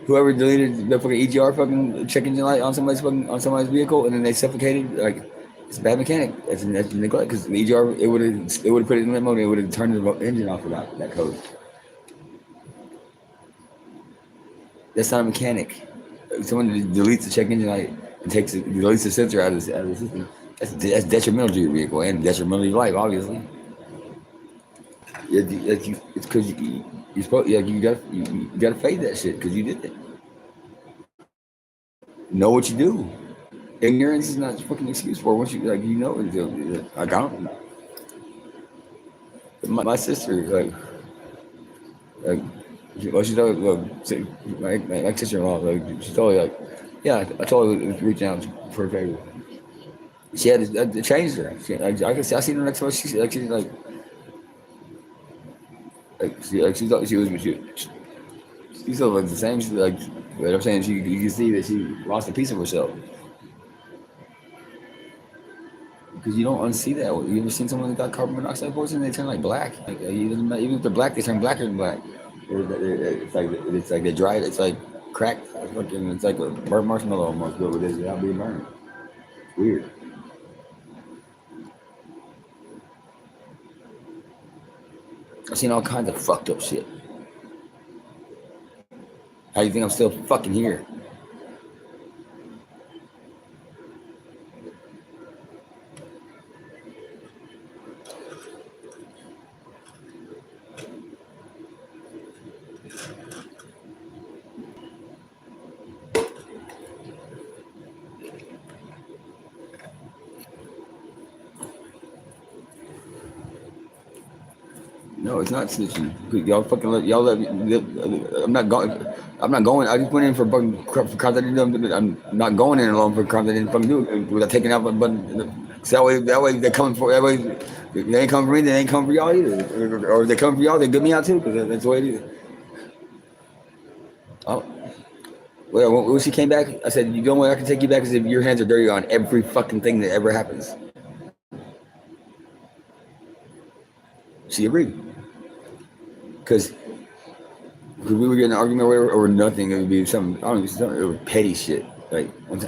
whoever deleted the fucking EGR fucking check engine light on somebody's vehicle and then they suffocated, like it's bad mechanic. That's neglect because the EGR it would have put it in limp mode. It would have turned the engine off without that code. That's not a mechanic. If someone deletes the check engine light and deletes the sensor out of the system, that's detrimental to your vehicle and detrimental to your life, obviously. It's because you're supposed, you got to fade that shit because you did it. Know what you do. Ignorance is not a fucking excuse for it. Once you it. Like I don't. My sister she told my sister-in-law she told me yeah, I told her to reach out for a favor. She had to change her. I seen her next time. She's she still looks the same. She's like, but I'm saying you can see that she lost a piece of herself. Because you don't unsee that. You ever seen someone that got carbon monoxide poisoning? They turn like black. Like even if they're black, they turn blacker than black. It's like they dried. It's like cracked. It's like a burnt marshmallow almost, but it is without being burned. It's weird. I've seen all kinds of fucked up shit. How do you think I'm still fucking here? No, it's not snitching. Y'all fucking let me. I'm not going. I'm not going. I just went in for fucking for crap that I didn't do. I'm not going in alone for crap that I didn't fucking do without taking out my button. So that way they're coming for. That way they ain't coming for me. They ain't coming for y'all either. Or if they come for y'all, they get me out too. Because that's the way it is. Oh. Well, when she came back, I said, "You don't want I can take you back because if your hands are dirty on every fucking thing that ever happens." She agreed. Because we were getting an argument over nothing. It would be something, I don't know, something, it was petty shit. Like, because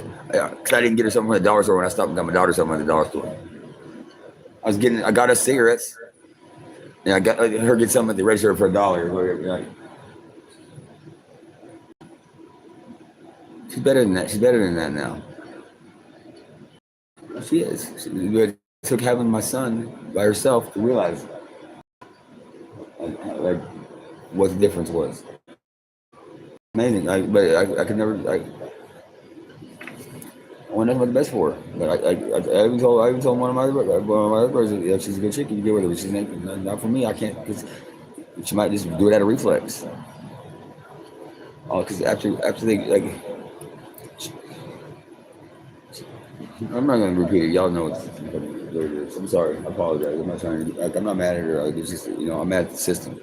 I didn't get her something from the dollar store when I stopped and got my daughter something at the dollar store. I got us cigarettes, and I got her get something at the register for $1. Like, she's better than that. She's better than that now. She is. It took having my son by herself to realize like what the difference was. Amazing. But I could never. I want nothing but the best for her. But I even told one of my other brothers that she's a good chick. You get with her, but she's not for me. I can't. Cause she might just do it out of reflex. Oh, because after they like. I'm not gonna repeat it. Y'all know what it is. I'm sorry. I apologize. I'm not trying to. I'm not mad at her. It's just I'm mad at the system.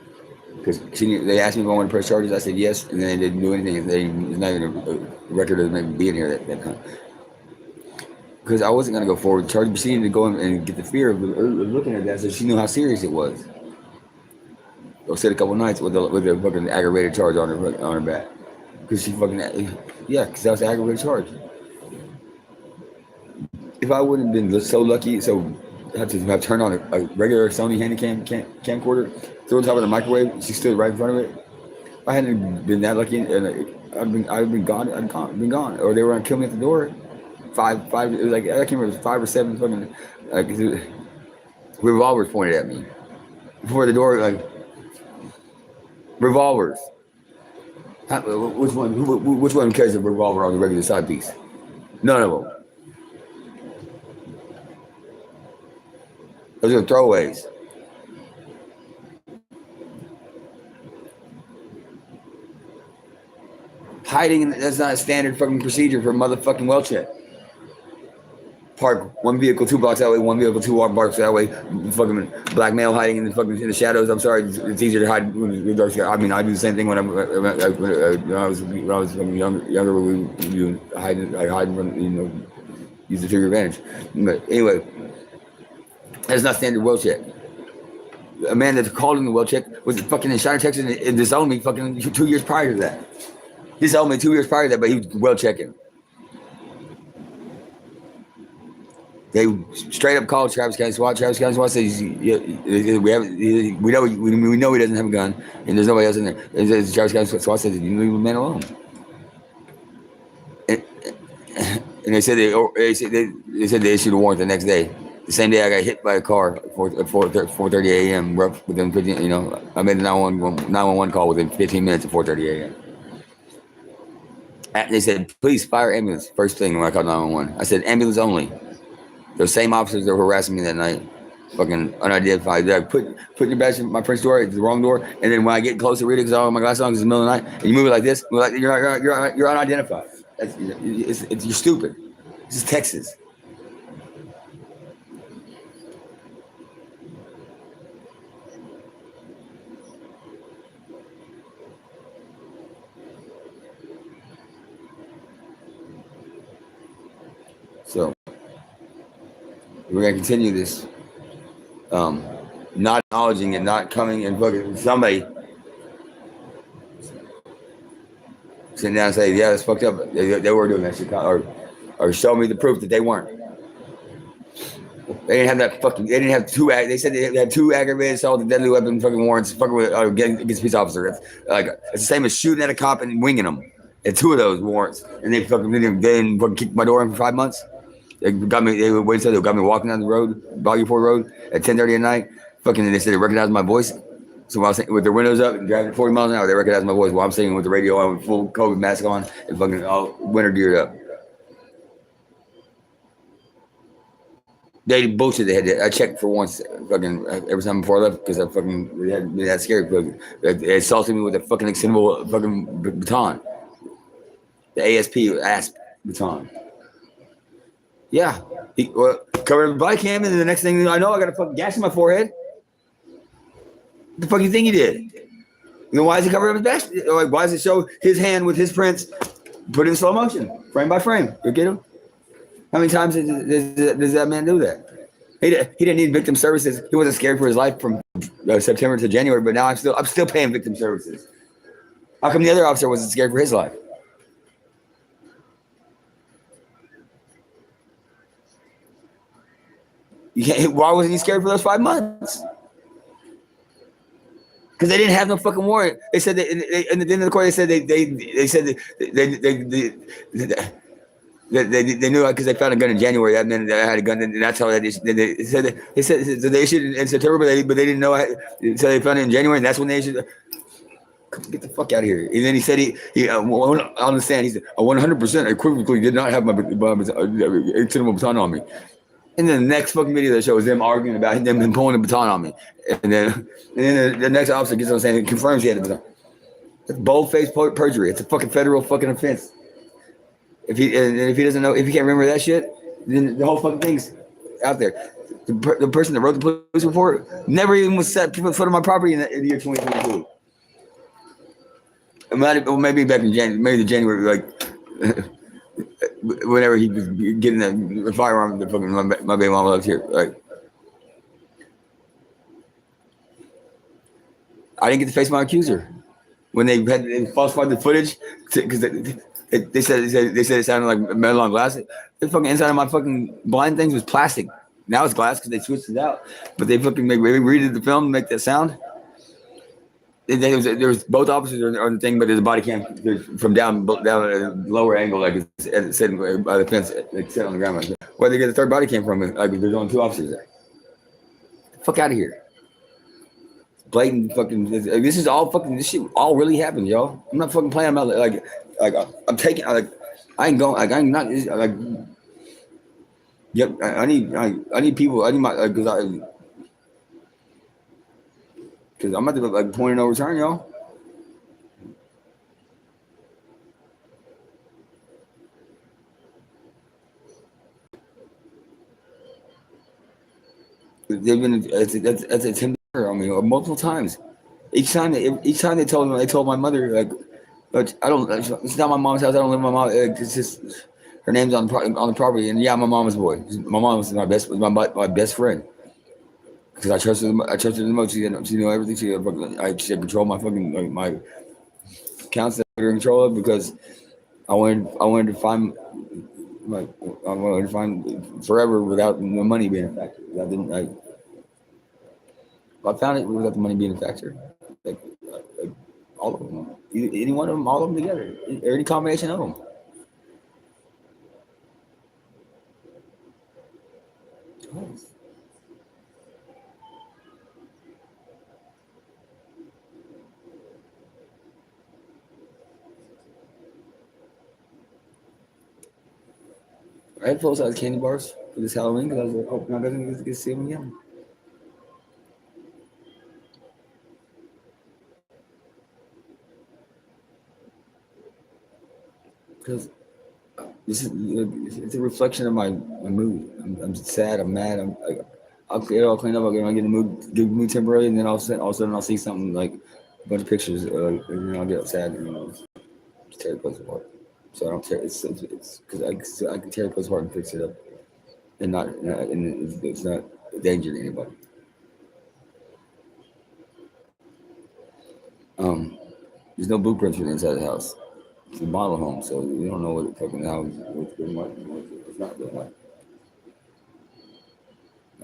Because they asked me if I wanted to press charges. I said yes, and then they didn't do anything. There's not even a record of them being here that time. Because I wasn't gonna go forward with charges, but she needed to go and get the fear of looking at that, so she knew how serious it was. I said a couple nights with a fucking aggravated charge on her back. Because she fucking because that was an aggravated charge. If I wouldn't have been so lucky, had to have turned on a regular Sony Handycam camcorder, threw it on top of the microwave. She stood right in front of it. If I hadn't been that lucky, and I'd been gone. Been gone, or they were gonna kill me at the door. Five. It was like I can't remember. It was 5 or 7 fucking revolvers pointed at me before the door. Like revolvers. Which one carries a revolver on the regular side piece? None of them. Those are throwaways. Hiding, that's not a standard fucking procedure for a motherfucking well check. park one vehicle 2 blocks that way, one vehicle 2 blocks that way. Fucking black male hiding in the shadows. I'm sorry, it's easier to hide when the dark sky. I mean, I do the same thing when I was younger. We hide from use it to your advantage. But anyway, that's not standard well check. A man that's called in the well check was fucking in China, Texas, and disowned me fucking 2 years prior to that. He disowned me 2 years prior to that, but he was well checking. They straight up called Travis County SWAT. Travis County SWAT says we know he doesn't have a gun, and there's nobody else in there. And Travis County SWAT says you leave the man alone. And they said they issued a warrant the next day. The same day I got hit by a car at 4:30 a.m. Rough within 15. I made the 911 call within 15 minutes at 4:30 a.m. They said, please fire ambulance. First thing when I called 911, I said ambulance only. Those same officers that were harassing me that night, fucking unidentified. They're like, put your badge in my French door, it's the wrong door. And then when I get close to read it, because I have my glasses on, because it's the middle of the night, and you move it like this, you're unidentified. You're stupid. This is Texas. So we're gonna continue this, not acknowledging it, not coming and fucking somebody sitting down and say, yeah, that's fucked up. They were doing that shit, or show me the proof that they weren't. They didn't have that fucking. They didn't have two. They said they had 2 aggravated assault with deadly weapon fucking warrants. Fucking with against a police officer. It's the same as shooting at a cop and winging them. And 2 of those warrants, and they didn't fucking kick my door in for 5 months. They got me. They got me walking down the road, Boggy Ford Road, at 10:30 at night. Fucking, they said they recognized my voice. So while I was with their windows up and driving 40 miles an hour, they recognized my voice while I'm singing with the radio on, with full COVID mask on, and fucking all winter geared up. They bullshit. They had to, I checked for once, fucking every time before I left, because I fucking had been that scared. They assaulted me with a fucking extendable fucking baton, the ASP baton. Yeah, covered the body cam, and the next thing I know, I got a fucking gash in my forehead. What the fuck do you think he did? You know, why is he covering up his back? Like, why does it show his hand with his prints put in slow motion, frame by frame? You get him? How many times does that man do that? He didn't need victim services. He wasn't scared for his life from September to January, but now I'm still paying victim services. How come the other officer wasn't scared for his life? Why wasn't he scared for those 5 months? Because they didn't have no fucking warrant. They said at the end of the court, they said they said they knew because they found a gun in January. That meant that I had a gun, and that's how they said they issued it in September, but they didn't know. So they found it in January, and that's when they issued. Get the fuck out of here! And then he said he on the stand, he said I 100% equivocally did not have my extendable baton on me. And then the next fucking video that shows them arguing about them pulling the baton on me. And then the next officer gets on saying it confirms he had the baton. It's bold-faced perjury. It's a fucking federal fucking offense. If he doesn't know, if he can't remember that shit, then the whole fucking thing's out there. The person that wrote the police report never even was set foot on my property in the year 2022. Maybe back in January, like whenever he was getting the firearm, the fucking my baby mama lives here. Like, I didn't get to face my accuser when they falsified the footage because they said it sounded like metal on glass. The fucking inside of my fucking blind things was plastic. Now it's glass because they switched it out. But they fucking redid the film to make that sound. There was both officers on the thing, but there's a body cam from down at a lower angle, like it's sitting by the fence, like sit on the ground. Like, where they get the third body cam from? Like there's only 2 officers there. Fuck out of here! Blatant fucking. This is all fucking. This shit all really happened, y'all. I'm not fucking playing about like I'm taking I ain't going. Like I'm not like. Yep, I need people. I need my because I'm at the point of no return, y'all. they've been that's attempted murder on me multiple times. Each time they told my mother like, but I don't. It's not my mom's house. I don't live with my mom. It's just her name's on the property, and yeah, I'm my mama's boy. My mom was my best friend because I trusted her the most. She knew everything. She had control my fucking like, my accounts that I were in control of because I wanted to find like I wanted to find forever without the money being a factor. I didn't like. I found it without the money being a factor. Like all of them, any one of them, all of them together, or any combination of them. I had full size candy bars for this Halloween because I was like, oh, my cousin gets to see them again. Because this is it's a reflection of my mood. I'm sad. I'm mad. I'll get it all cleaned up. I'll get in the mood, good mood temporarily, and then all of a sudden I'll see something like a bunch of pictures, and then I'll get sad and tear it close apart. So I don't tear. It's because I can tear it close apart and fix it up, and it's not a danger to anybody. There's no blueprints for the inside of the house. It's a model home, so we don't know what it fucking how what's good like, what's not good like.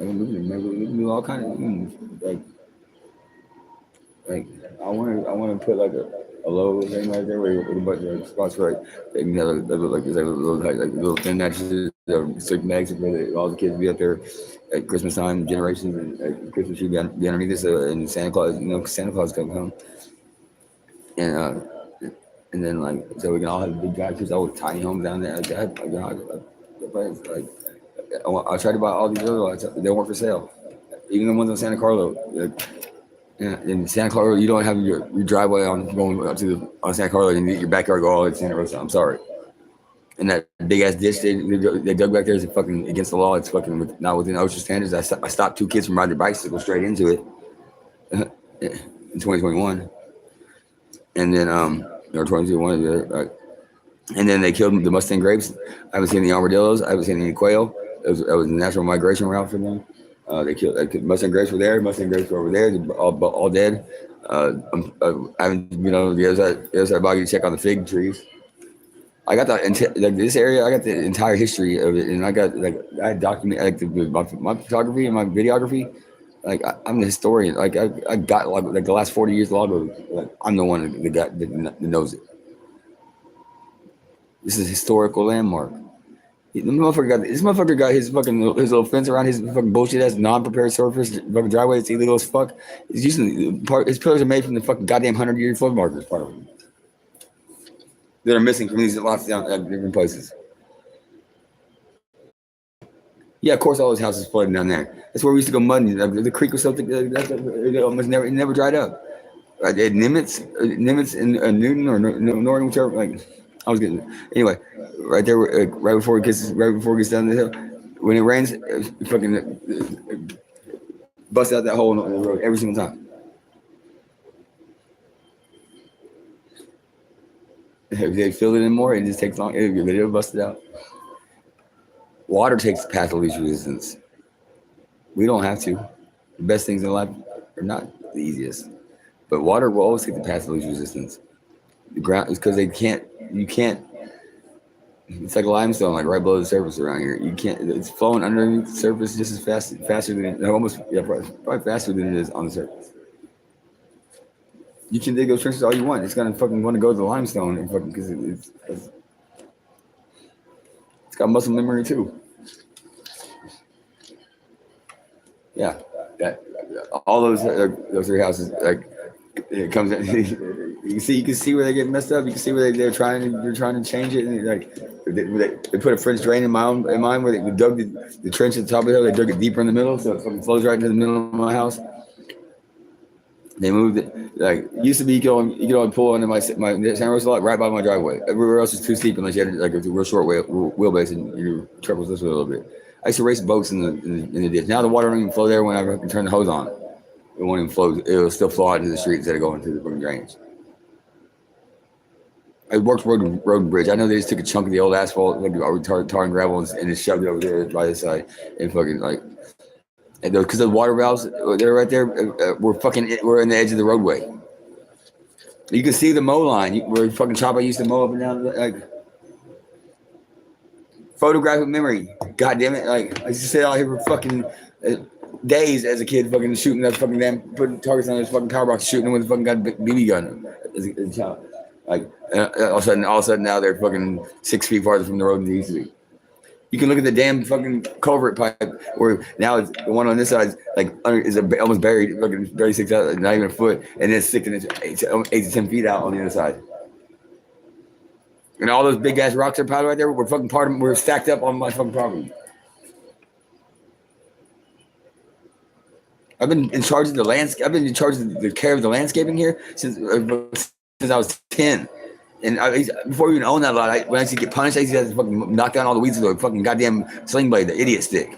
I mean, we can do all kind of like I want to put like a low thing right there with a bunch of spots right. They can have like a little thin matches, stick mags where all the kids be up there at Christmas time, generations, and Christmas should be underneath this, and Santa Claus, Santa Claus come home, and and then like so we can all have big guys, because all tiny homes down there like that. Like I tried to buy all these other lights, they weren't for sale, even the ones on Santa Carlo. Yeah, in Santa Carlo, you don't have your driveway on going up to on Santa Carlo, and your backyard go all the way to Santa Rosa. I'm sorry. And that big ass ditch they dug back there is fucking against the law. It's fucking not within OSHA standards. I stopped 2 kids from riding their bicycle straight into it in 2021, and then or 2021, and then they killed the Mustang grapes. I haven't seen the armadillos. I haven't seen any quail. It was a natural migration route for them. They killed Mustang grapes were there. Mustang grapes were over there. They're all dead. I haven't been on the other side of Boggy to check on the fig trees. I got this area. I got the entire history of it, and I document my photography and my videography. Like I'm the historian. Like I got like the last 40 years log. Like I'm the one that knows it. This is a historical landmark. This motherfucker got his little fence around his fucking bullshit ass non-prepared surface fucking driveway. It's illegal as fuck. It's using his pillars are made from the fucking goddamn 100-year flood markers. Part of them that are missing from these lots down at different places. Yeah, of course, all those houses flooding down there. That's where we used to go mudding. The creek was something that almost never dried up. At Nimitz and Newton or Norton, whichever. Like I was getting anyway. Right there, right before it gets down the hill, when it rains, it fucking bust out that hole in the road every single time. If they fill it in more, it just takes long. It'll bust it out. Water takes the path of least resistance. We don't have to. The best things in life are not the easiest, but water will always take the path of least resistance. The ground is because you can't. It's like limestone, like right below the surface around here. You can't. It's flowing underneath the surface just as faster than probably faster than it is on the surface. You can dig those trenches all you want. It's gonna fucking want to go to the limestone and fucking because it's got muscle memory too. Yeah, that all those 3 houses like it comes. You can see where they get messed up. You can see where they're trying to change it. And like they put a French drain in mine where they dug the trench at the top of the hill. They dug it deeper in the middle, so it fucking flows right into the middle of my house. They moved it. Like used to be, you could only pull into my Santa Rosa lot right by my driveway. Everywhere else is too steep unless you had like a real short wheelbase and your truck was this way a little bit. I used to race boats in the ditch. Now the water don't even flow there when I can turn the hose on. It won't even flow. It'll still flow out into the street instead of going through the fucking drains. I worked road and bridge. I know they just took a chunk of the old asphalt, like tar and gravel, and just shoved it over there by the side, and fucking like, and because the water valves, they're right there. We're in the edge of the roadway. You can see the mow line where fucking Chopper used to mow up and down. Like photographic memory. God damn it! Like I used to sit out here for fucking days as a kid, fucking shooting that fucking damn, putting targets on this fucking power box, shooting them with a fucking BB gun as a child. Like all of a sudden now they're fucking 6 feet farther from the road than they used to be. You can look at the damn fucking culvert pipe where now it's the one on this side almost buried, fucking barely sticks out, not even a foot, and it's 8 to 10 feet out on the other side. And all those big ass rocks are piled right there. We're stacked up on my fucking property. I've been in charge of the landscape. I've been in charge of the care of the landscaping here since I was 10. And before we even owned that lot, when I used to get punished, I used to fucking knock down all the weeds with a fucking goddamn sling blade, the idiot stick.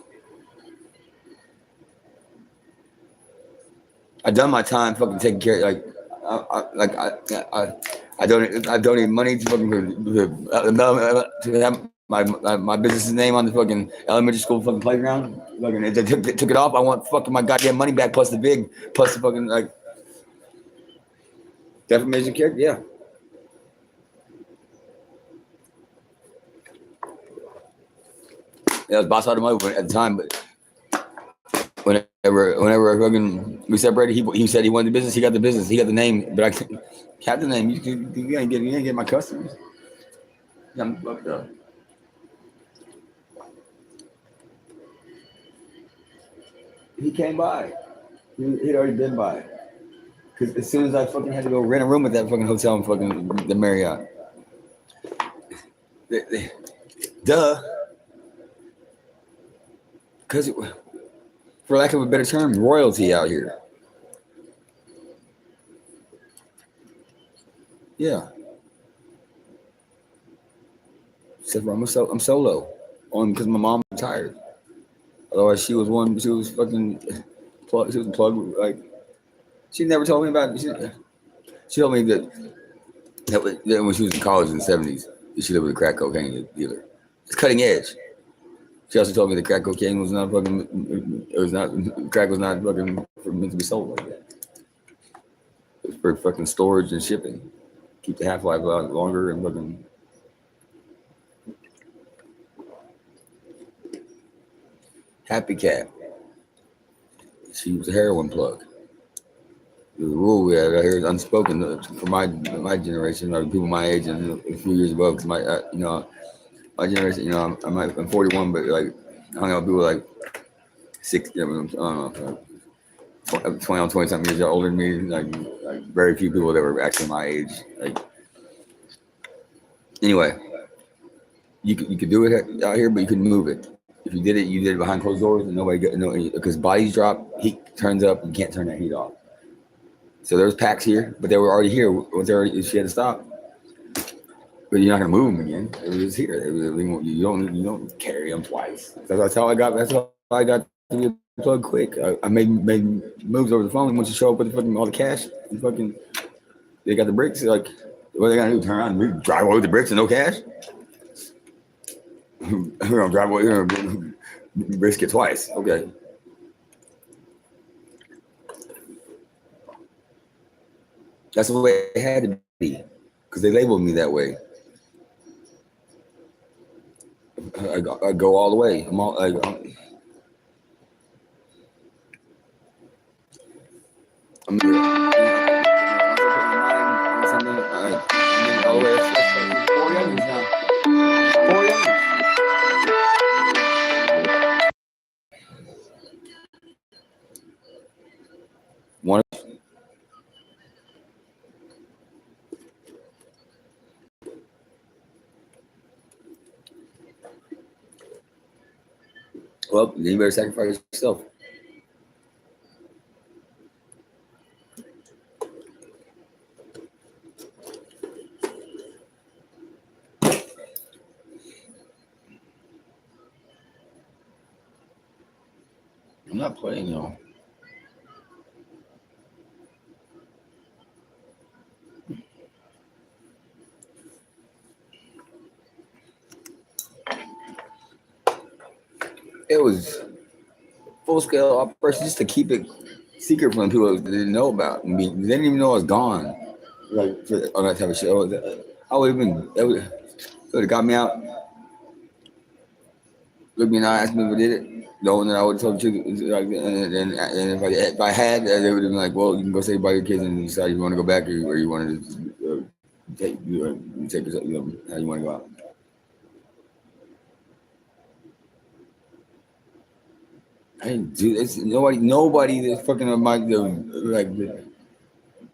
I've done my time fucking taking care of, I donated money to have my business's name on the fucking elementary school fucking playground. Fucking they took it off. I want fucking my goddamn money back plus the fucking like defamation character. Yeah. Yeah, I was boss out of money at the time, but whenever fucking we separated, he said he wanted the business. He got the business. He got the name, but I can't the name. You ain't get my customers. I'm fucked up. He came by. He'd already been by. Because as soon as I fucking had to go rent a room at that fucking hotel in fucking the Marriott. Duh. Because, for lack of a better term, royalty out here. Yeah. Except for I'm solo. Only because my mom retired. Otherwise, she was fucking, she was plugged, like, she never told me about it. She told me that when she was in college in the 70s, she lived with a crack cocaine dealer. It's cutting edge. She also told me that crack cocaine was not fucking, crack was not fucking meant to be sold like that. It was for fucking storage and shipping. Keep the half-life a lot longer and fucking. Happy Cat. She was a heroin plug. The rule we had out here is unspoken for my generation, or people my age and a few years above. Because my generation, I'm 41, but like I hung out with people like 60, I don't know, 20 something years older than me. Like very few people that were actually my age. Like anyway, you could do it out here, but you couldn't move it. If you did it behind closed doors, and nobody because bodies drop, heat turns up, you can't turn that heat off. So there was packs here, but they were already here. She had to stop. But you're not gonna move them again. It was here. You don't carry them twice. That's how I got. That's how I got to be a plug quick. I made moves over the phone. Once you show up with all the cash, they got the bricks. Like, what are they gonna do? Turn around and drive away with the bricks and no cash? We're gonna drive away. We're gonna risk it twice. Okay. That's the way it had to be, because they labeled me that way. I go all the way. I'm all like. I'm here. All the way. 4 youngins now. 4 youngins. One. Well, then you better sacrifice yourself. not playing, y'all. It was full scale operation just to keep it secret from people that didn't know about. I mean, they didn't even know I was gone. Like for, on that type of show, I would have been. It would have got me out. Looked me in the eye, asked me if I did it. Knowing that I would have told the truth, like, and if I had, they would have been like, "Well, you can go say bye to your kids and decide if you want to go back or you want to take yourself, how you want to go out." I didn't do this. Nobody that's fucking of my like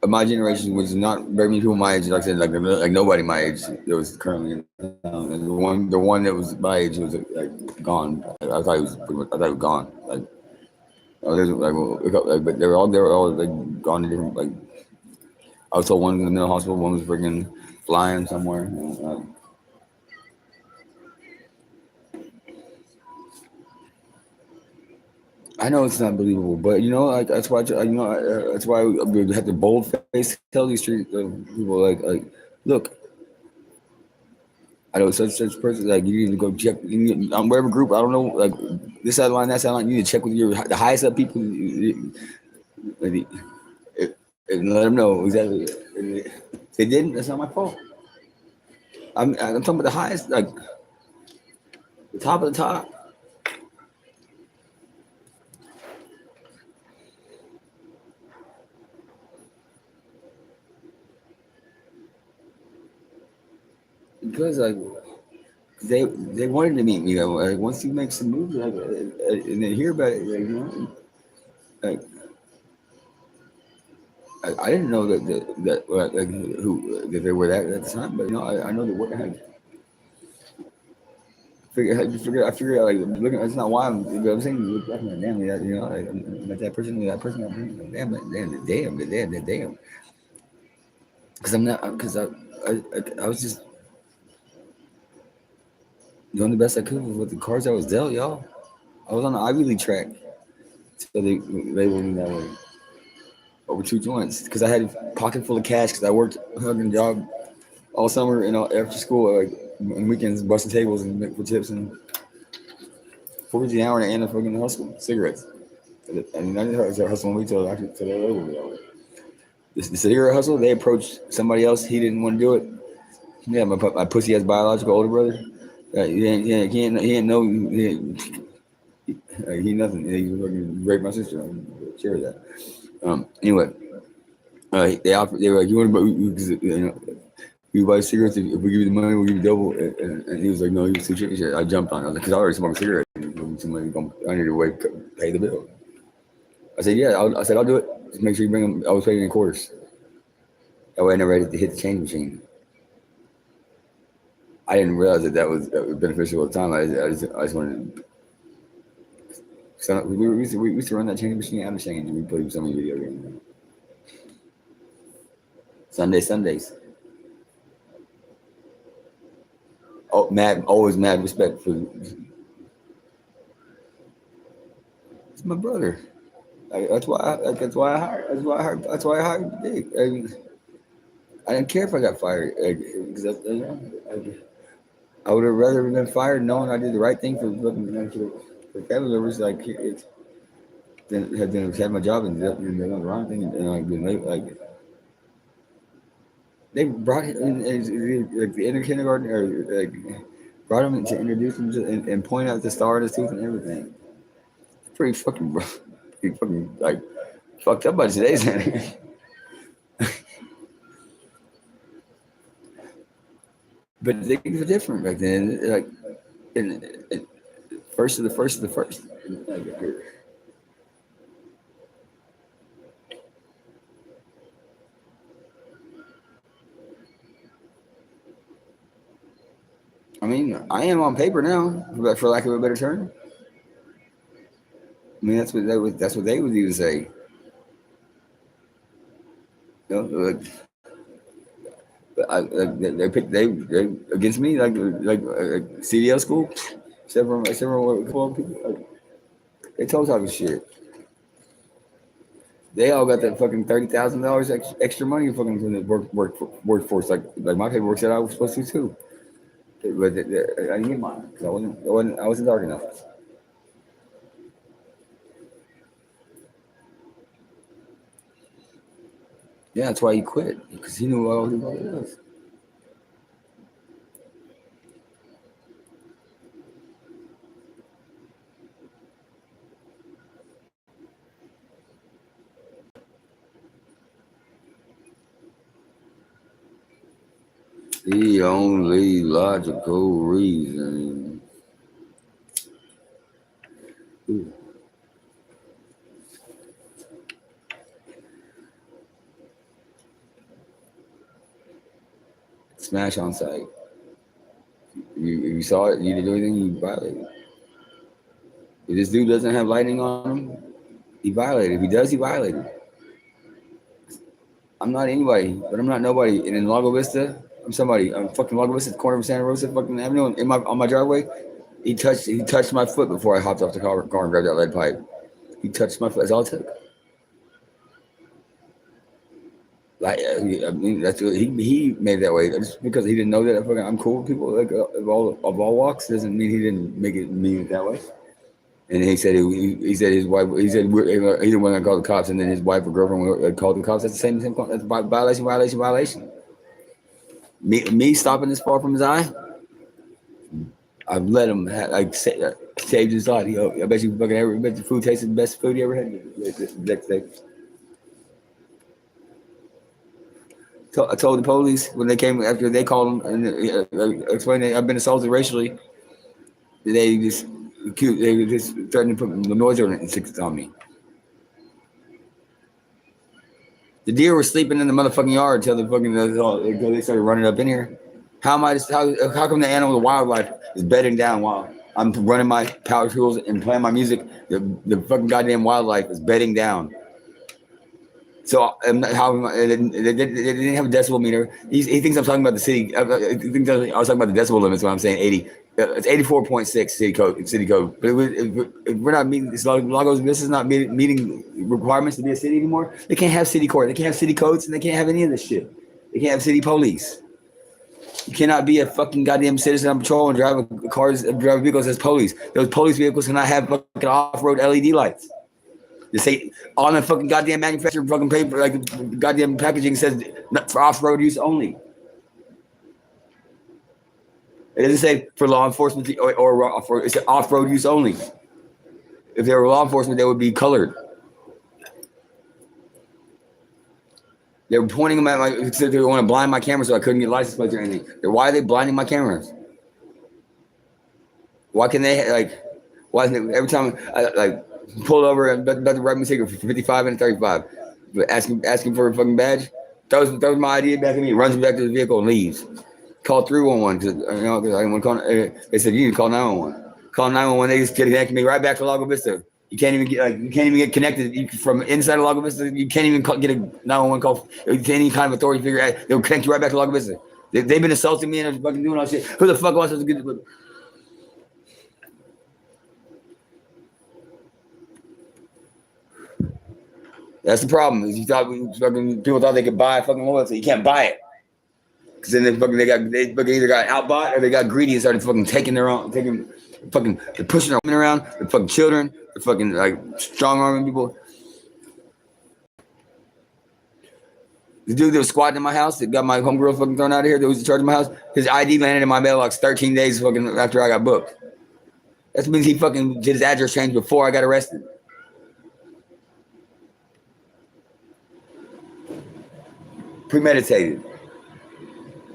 of my generation was not very many people my age. Like I said, like nobody my age that was currently in town. And the one that was my age was like gone. I thought he was pretty much. I thought he was gone. Like oh, there's like, but they were all like gone to different like. I was told one was in the mental hospital, one was freaking flying somewhere. I know it's not believable, but like that's why that's why we have to bold face tell these street people like look, I know such person like you need to go check on whatever group I don't know like this side line that side line you need to check with the highest up people and let them know exactly. If they didn't, that's not my fault. I'm talking about the highest like the top of the top. Because like they wanted to meet me. Like, once you make some moves, and they hear about it, like I didn't know like who that they were that at the time, but I know that what I figured out like looking. That's not why I'm saying look back and damn that like, like damn. Because I'm not I was just doing the best I could with the cards I was dealt, y'all. I was on the Ivy League track, so they labeled me that way. Over two joints because I had a pocket full of cash because I worked a hugging job all summer and after school, like on weekends, busting tables and making for tips and 40 an hour and a fucking hustle cigarettes. I mean, I didn't hustle on retail actually to that level. The cigarette hustle, they approached somebody else. He didn't want to do it. Yeah, my pussy ass biological older brother. He ain't know. He nothing. He fucking raped my sister. I'm sure of that. Anyway, they were like, you want to you buy cigarettes if we give you the money, we'll give you double. And he was like, no, he was too cheap. I jumped on it. I was like, because I already smoked a cigarette. I need to wait, pay the bill. I said, yeah. I said, I'll do it. Just make sure you bring them. I was paying in quarters. That way I never had to hit the change machine. I didn't realize that was beneficial at the time. I just wanted to. So we used to run that change machine out of change. We played so many video games. Sundays. Oh, always mad respect for. It's my brother. That's why I hired. That's why I hired Dick. I didn't care if I got fired. I would have rather been fired knowing I did the right thing for family members. Like than had my job and done the wrong thing and like been late. Like they brought him in, like the inner kindergarten or like brought him in to introduce him and point out the star of his tooth and everything. Pretty fucking like fucked up by today's standards. But things were different back then. Like, and first of the first of the first. I mean, I am on paper now, for lack of a better term. I mean, that's what they would even say. Like, they picked they against me like CDL school. Several people. They toe talking shit. They all got that fucking $30,000 extra money fucking from the workforce. Like my paperwork said I was supposed to too. But I didn't get mine because I wasn't dark enough. Yeah, that's why he quit because he knew all he was. The only logical reason. Ooh. Smash on site. You saw it, you didn't do anything, you violated. If this dude doesn't have lightning on him, he violated. If he does, he violated. I'm not anybody, but I'm not nobody. And in Lago Vista, I'm somebody. I'm fucking Lago Vista, the corner of Santa Rosa, fucking Avenue, on my driveway. He touched my foot before I hopped off the car and grabbed that lead pipe. He touched my foot. That's all it took. Like I mean, that's what he made that way. Just because he didn't know that fucking I'm cool with people like of all walks doesn't mean he didn't make it mean it that way. And he said he said his wife he said he didn't want to call the cops, and then his wife or girlfriend called the cops. That's the same. That's violation. Me stopping this far from his eye. I've let him saved his life. I bet you fucking bet the food tasted the best food he ever had. Next day. I told the police when they came after they called him and explained that I've been assaulted racially. They just threatened to put the noise ordinance on me. The deer were sleeping in the motherfucking yard until they started running up in here. How come the animal, the wildlife, is bedding down while I'm running my power tools and playing my music? The fucking goddamn wildlife is bedding down. So they didn't have a decibel meter. He thinks I'm talking about the city. I was talking about the decibel limits when I'm saying 80. It's 84.6 city code. But if we're not meeting, this is not meeting requirements to be a city anymore. They can't have city court. They can't have city codes, and they can't have any of this shit. They can't have city police. You cannot be a fucking goddamn citizen on patrol and drive vehicles as police. Those police vehicles cannot have fucking off-road LED lights. They say on the fucking goddamn manufactured fucking paper, like goddamn packaging says for off-road use only. It doesn't say for law enforcement or it's off-road use only. If they were law enforcement, they would be colored. They were pointing them at they want to blind my camera so I couldn't get license plates or anything. Why are they blinding my cameras? Why can they why isn't it, every time I pulled over and about to write my ticket for 55 and 35, but asking for a fucking badge, throws my ID back at me, runs me back to the vehicle and leaves. Call 311 because I didn't want to call. They said you need to call 911. Call 911. They just connect me right back to Lago Vista. You can't even get connected from inside of Lago Vista. You can't even get a 911 call to any kind of authority figure. They'll connect you right back to Lago Vista. They've been assaulting me and they're fucking doing all shit. Who the fuck wants to get? That's the problem. Is people thought they could buy fucking loyalty. You can't buy it. Because then they either got outbought or they got greedy and started fucking they're pushing their women around, they're fucking children, they're fucking strong arming people. The dude that was squatting in my house that got my homegirl fucking thrown out of here, that was in charge of my house, his ID landed in my mailbox 13 days fucking after I got booked. That means he fucking did his address change before I got arrested. Premeditated.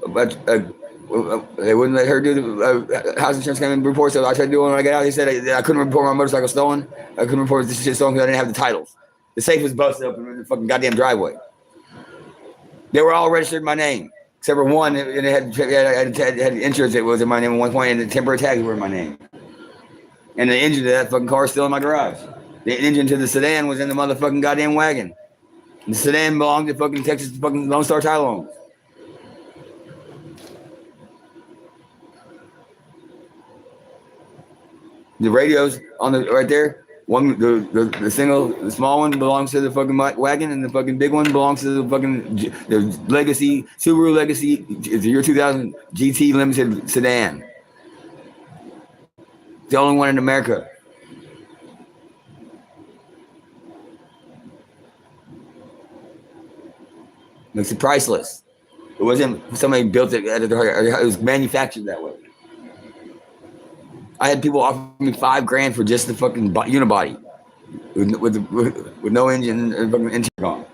But they wouldn't let her do the house insurance claim report, so I tried to do it when I got out. They said I couldn't report my motorcycle stolen. I couldn't report this shit stolen because I didn't have the titles. The safe was busted open in the fucking goddamn driveway. They were all registered in my name, except for one, and it had insurance that was in my name at one point, and the temporary tags were in my name. And the engine to that fucking car is still in my garage. The engine to the sedan was in the motherfucking goddamn wagon. And the sedan belonged to fucking Texas fucking Lone Star Title Loans. The radios on the right there, One, the single, the small one belongs to the fucking wagon, and the fucking big one belongs to the fucking the Legacy Subaru Legacy. It's the year 2000 GT Limited sedan. It's the only one in America. Makes it priceless. It wasn't somebody built it. It was manufactured that way. I had people offer me $5,000 for just the fucking unibody with no engine and fucking intercom.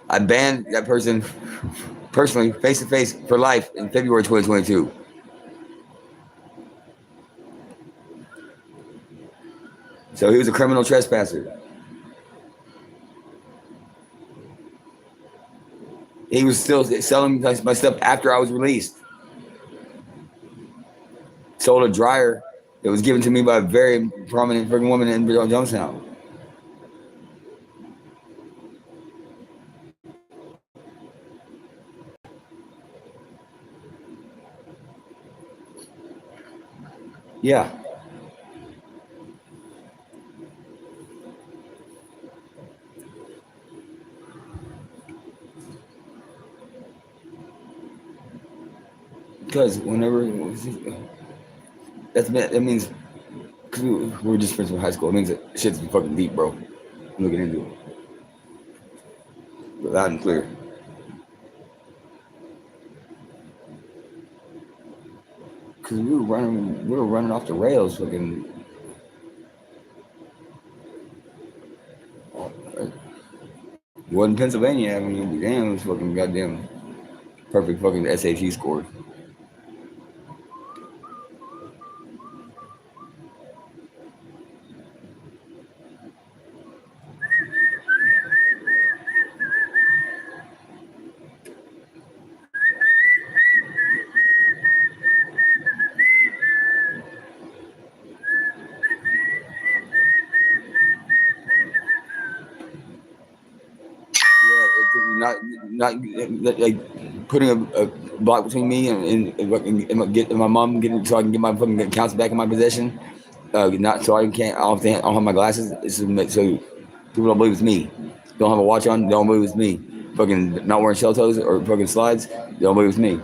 I banned that person personally, face to face, for life in February 2022. So he was a criminal trespasser. He was still selling my stuff after I was released. Sold a dryer that was given to me by a very prominent freaking woman in Jonestown. Yeah. Because whenever that means because we were just friends from high school. It means that shit's fucking deep, bro. I'm looking into it. Loud and clear. Because we were running off the rails, fucking. It wasn't Pennsylvania. I mean, damn, it was fucking goddamn perfect fucking SAT score. Not like putting a block between me and my mom getting so I can get my fucking accounts back in my possession. Not so I don't have my glasses. It's so people don't believe it's me. Don't have a watch on. Don't believe it's me. Fucking not wearing shell toes or fucking slides. Don't believe it's me.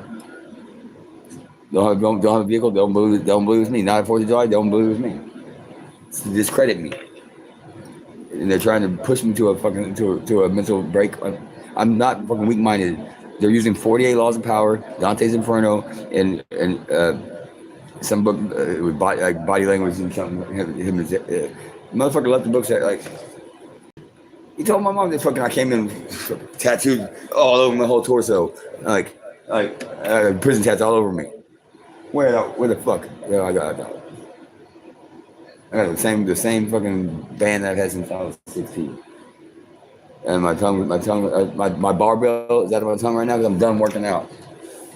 Don't have a vehicle. Don't believe it's me. Not a 4th of July. Don't believe it's me. It's to discredit me. And they're trying to push me to a mental break. I'm not fucking weak-minded. They're using 48 Laws of Power, Dante's Inferno, and some book with body language and something. Motherfucker left the books at like. He told my mom that fucking I came in tattooed all over my whole torso, like prison tats all over me. Where the fuck? Yeah, I got the same fucking band that I've had since I was 16. And my barbell is out of my tongue right now because I'm done working out.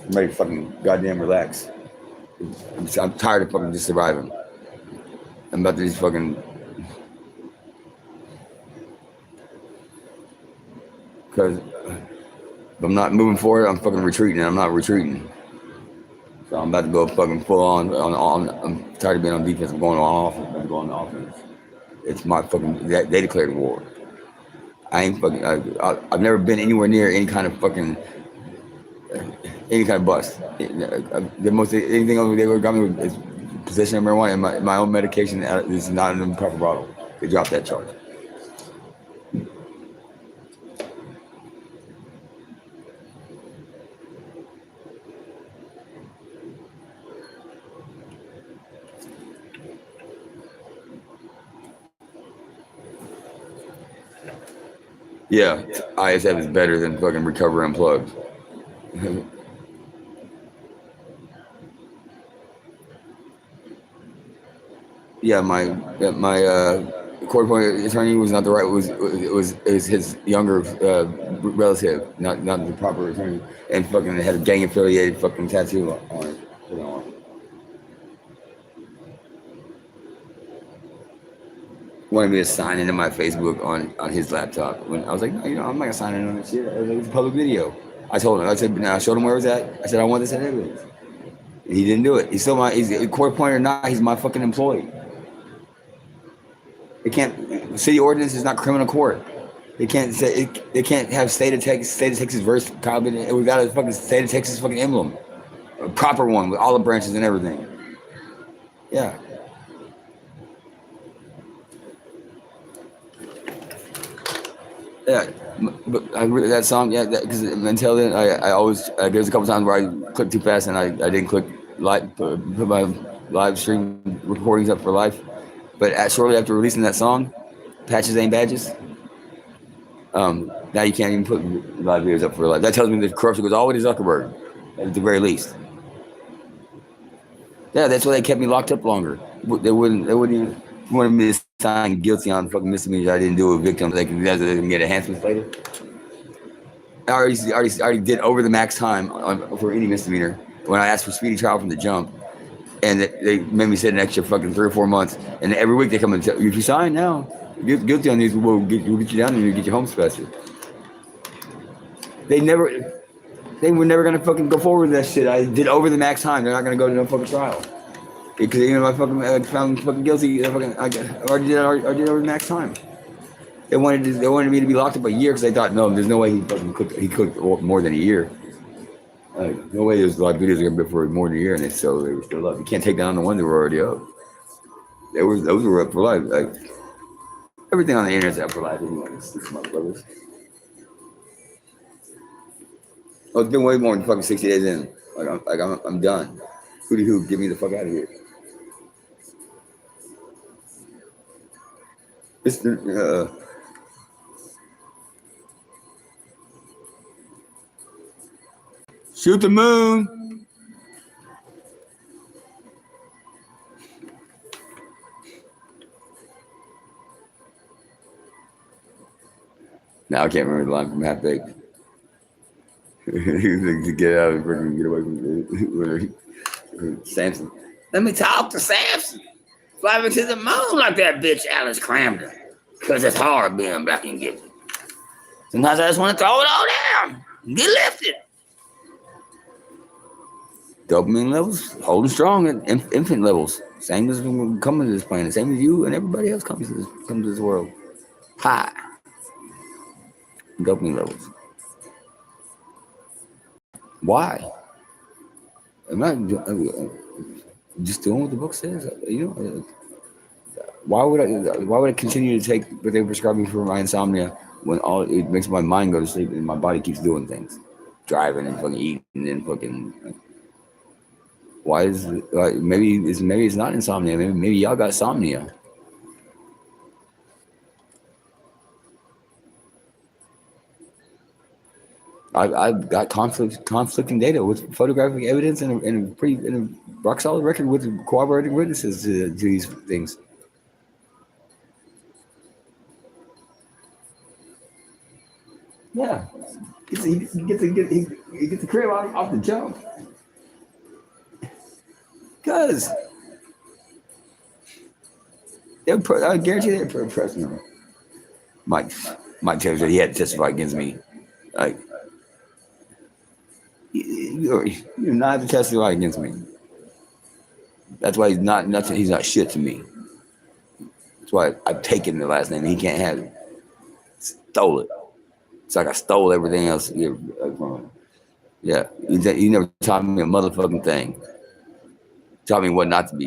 I'm ready to fucking goddamn relax. I'm tired of fucking just surviving. I'm about to just fucking. Because if I'm not moving forward, I'm fucking retreating. And I'm not retreating. So I'm about to go fucking full on. I'm tired of being on defense. I'm going on offense. I'm going on offense. It's my fucking. They declared war. I ain't fucking. I've never been anywhere near any kind of fucking. Any kind of bust. The most anything they ever got me with is possession of marijuana and my own medication is not in the proper bottle. They dropped that charge. Yeah, ISF is better than fucking Recover Unplugged. Yeah, my court appointed attorney was not the right. It was his younger relative, not the proper attorney, and fucking had a gang affiliated fucking tattoo on it. Wanted me to sign into my Facebook on his laptop. When I was like, no, I'm not gonna sign in on that shit. It's a public video. I told him. I said, I showed him where it was at. I said, I want this in evidence. He didn't do it. He's still my. He's a court appointed or not. He's my fucking employee. It can't. City ordinance is not criminal court. They can't say it. They can't have state of Texas verse combined. We got a fucking state of Texas fucking emblem, a proper one with olive branches and everything. Yeah. Yeah, but that song, yeah, because until then, I always there's a couple times where I clicked too fast and I didn't click put my live stream recordings up for life. But shortly after releasing that song, Patches Ain't Badges, now you can't even put live videos up for life. That tells me the corruption goes all the way to Zuckerberg, at the very least. Yeah, that's why they kept me locked up longer. They wouldn't even wanted me to sign guilty on fucking misdemeanors I didn't do with victims. They can get enhancements later. I already did over the max time for any misdemeanor when I asked for speedy trial from the jump, and they made me sit an extra fucking 3 or 4 months. And every week they come and tell you, if you sign now, you're guilty on these. We'll get you down and we'll get you home special. They were never gonna fucking go forward with that shit. I did over the max time. They're not gonna go to no fucking trial because even if I fucking found fucking guilty, I already did over the max time. They wanted me to be locked up a year because they thought, no, there's no way he cooked more than a year. No way there's a lot of videos are gonna be for more than a year, and they were still up. You can't take down the one that were already up. Those were up for life. Like everything on the internet's up for life. These motherfuckers. Oh, it's been way more than fucking 60 days in. I'm done. Hootie hoo, get me the fuck out of here. Shoot the moon. Now I can't remember the line from Half Baked. To get out of it, get away from Samson. Let me talk to Samson. Fly me to the moon like that bitch Alice Cramden. Because it's hard being black and gifted. Sometimes I just want to throw it all down. Get lifted. Dopamine levels holding strong at infant levels. Same as when we come to this planet. Same as you and everybody else comes to this world. High. Dopamine levels. Why? I'm just doing what the book says. You know, why would I continue to take what they prescribe me for my insomnia when all it makes my mind go to sleep and my body keeps doing things, driving and fucking eating and fucking. Why is maybe it's not insomnia? Maybe y'all got somnia. I've got conflicting data with photographic evidence and a rock solid record with corroborating witnesses to these things. Yeah, he gets the crib off the jump. Because I guarantee they're pressing him. Mike tells you he had to testify against me. Like, you're not to testify against me. That's why he's not nothing. He's not shit to me. That's why I've taken the last name. He can't have it. Stole it. It's like I stole everything else from him. Yeah, he never taught me a motherfucking thing. Taught me what not to be.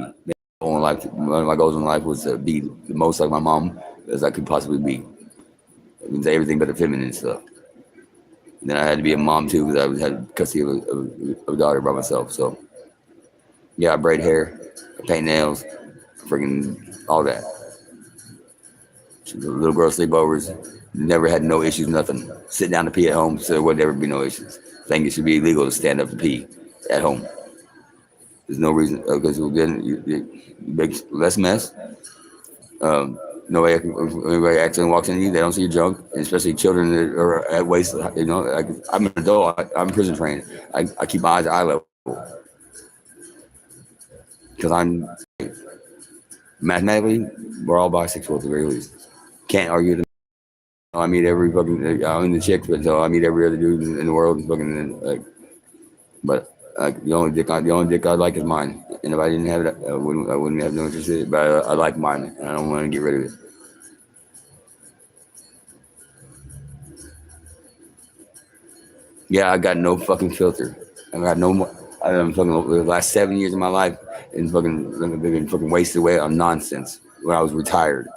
One of my goals in life was to be the most like my mom as I could possibly be. It means everything but the feminine stuff. And then I had to be a mom too because I had custody of a daughter by myself. So yeah, I braid hair, I paint nails, freaking all that. Little girl sleepovers, never had no issues, nothing. Sit down to pee at home, so there would never be no issues. I think it should be illegal to stand up to pee at home. There's no reason because then it makes less mess. Nobody accidentally walks into you, they don't see your junk, and especially children that are at waist. You know, I'm an adult. I'm prison trained. I keep my eyes at eye level because I'm mathematically we're all bisexual at the very least. Can't argue. I meet every fucking. I'm in the chicks, but so I meet every other dude in the world. Fucking like, but like the only dick I like is mine. And if I didn't have it, I wouldn't have no interest in it. But I like mine, and I don't want to get rid of it. Yeah, I got no fucking filter. I got no more. I am fucking the last 7 years of my life and fucking wasted away on nonsense. When I was retired,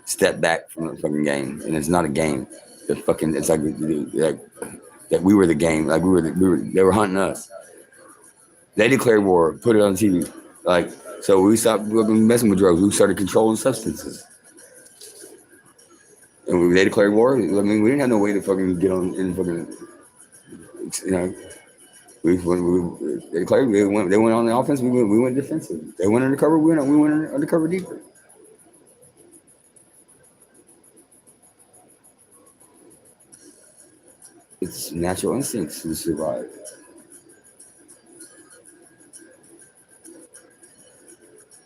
stepped back from the fucking game, and it's not a game. The fucking it's like that we were the game. Like we were they were hunting us. They declared war, put it on TV. Like so, we stopped messing with drugs. We started controlling substances, and they declared war. I mean, we didn't have no way to fucking get on in fucking you know. They declared they went on the offense. We went defensive. They went undercover. We went undercover deeper. It's natural instincts to survive.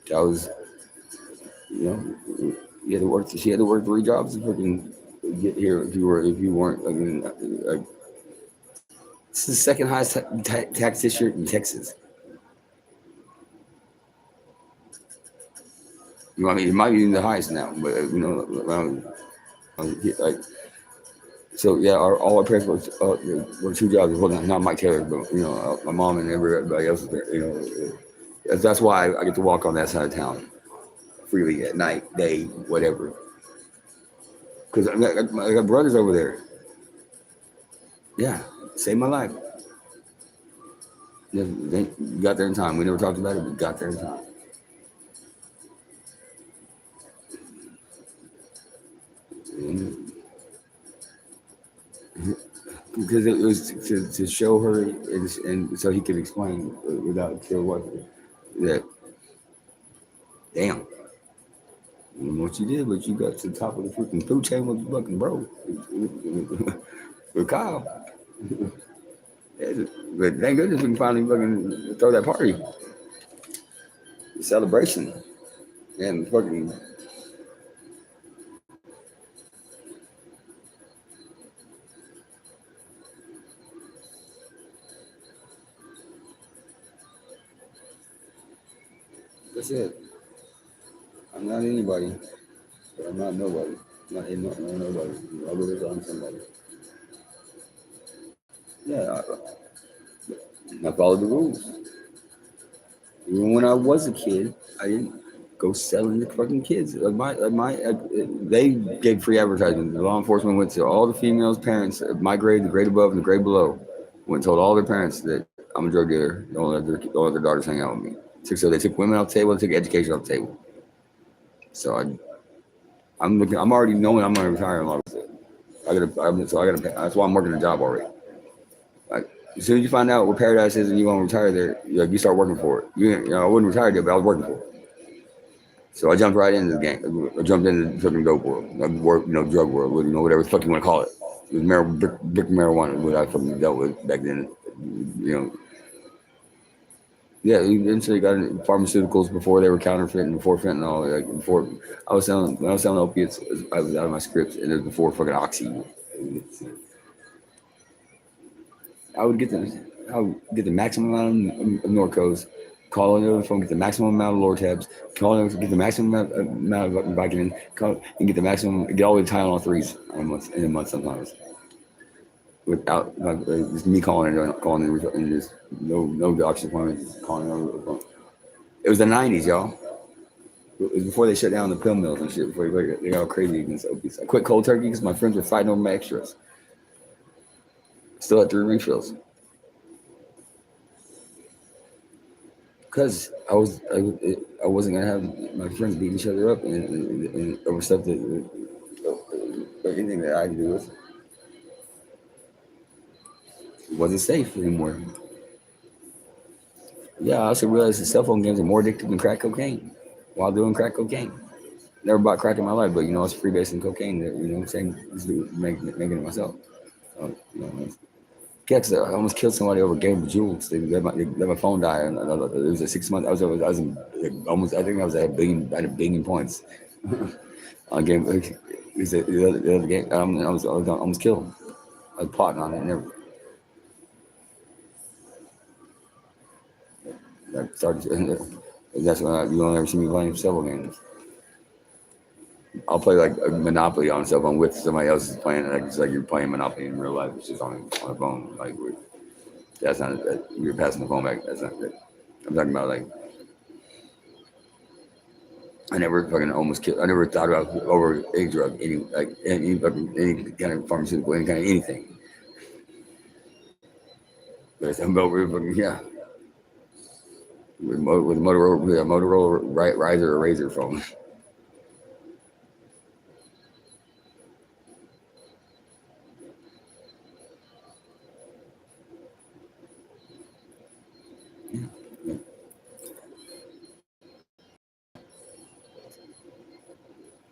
That was you know you had to work. She had to work 3 jobs to fucking get here. If you weren't like this is the second highest tax district in Texas. I mean, it might be the highest now, but like so. Yeah, all our parents were 2 jobs. Well, not Mike Taylor, but my mom and everybody else. That's why I get to walk on that side of town freely at night, day, whatever. Because I got brothers over there. Yeah, saved my life. They got there in time. We never talked about it, but got there in time. And because it was to show her and so he could explain without still what that damn what you did, but you got to the top of the freaking food chain with fucking bro with Kyle. But thank goodness we can finally fucking throw that party celebration and fucking that's it. I'm not anybody, but I'm not nobody. Not nobody. I believe I'm somebody. Yeah, I followed the rules. Even when I was a kid, I didn't go selling to fucking kids. They gave free advertising. The law enforcement went to all the females' parents, my grade, the grade above, and the grade below. Went and told all their parents that I'm a drug dealer. Don't let their daughters hang out with me. So they took women off the table. They took education off the table. So I'm looking. I'm already knowing I'm gonna retire in August. I gotta pay. That's why I'm working a job already. Like as soon as you find out what paradise is and you want to retire there, you start working for it. I wouldn't retire there, but I was working for it. So I jumped right into the game. I jumped into the fucking dope world, drug world, whatever the fuck you want to call it. It was brick marijuana, what I fucking dealt with back then. Yeah, eventually got into pharmaceuticals before they were counterfeit and before fentanyl. Like before, when I was selling opiates, I was out of my scripts, and it was before fucking oxy. I would get the maximum amount of Norcos, call it over the phone, get the maximum amount of Lortabs, get the maximum amount of Vicodin, and get get all the Tylenol 3s in a month sometimes. Without just me calling and just no doctor's appointments, just calling over the phone. It was the '90s, y'all. It was before they shut down the pill mills and shit. Before they got all crazy against opiates. I quit cold turkey because my friends were fighting over my extras. Still had 3 refills. Because I wasn't gonna have my friends beating each other up and over stuff that anything that I had to do with. It wasn't safe anymore. Yeah, I also realized that cell phone games are more addictive than crack cocaine while doing crack cocaine. Never bought crack in my life, but I was freebasing cocaine. Saying making it myself. I almost killed somebody over a game of jewels. They let my phone die, and it was a 6 month. I was almost. I think I was at a billion points on game. The other game, I was almost killed. I was plotting on it and everything. I started, and that's when you don't ever see me playing several games. I'll play like a Monopoly on cell phone with somebody else is playing. Like it's like you're playing Monopoly in real life. It's just on a phone. Like that's not that you're passing the phone back. That's not that. I'm talking about like I never fucking almost killed. I never thought about over any drug, any kind of pharmaceutical, any kind of anything. But it's about fucking yeah. With a Motorola riser or razor phone.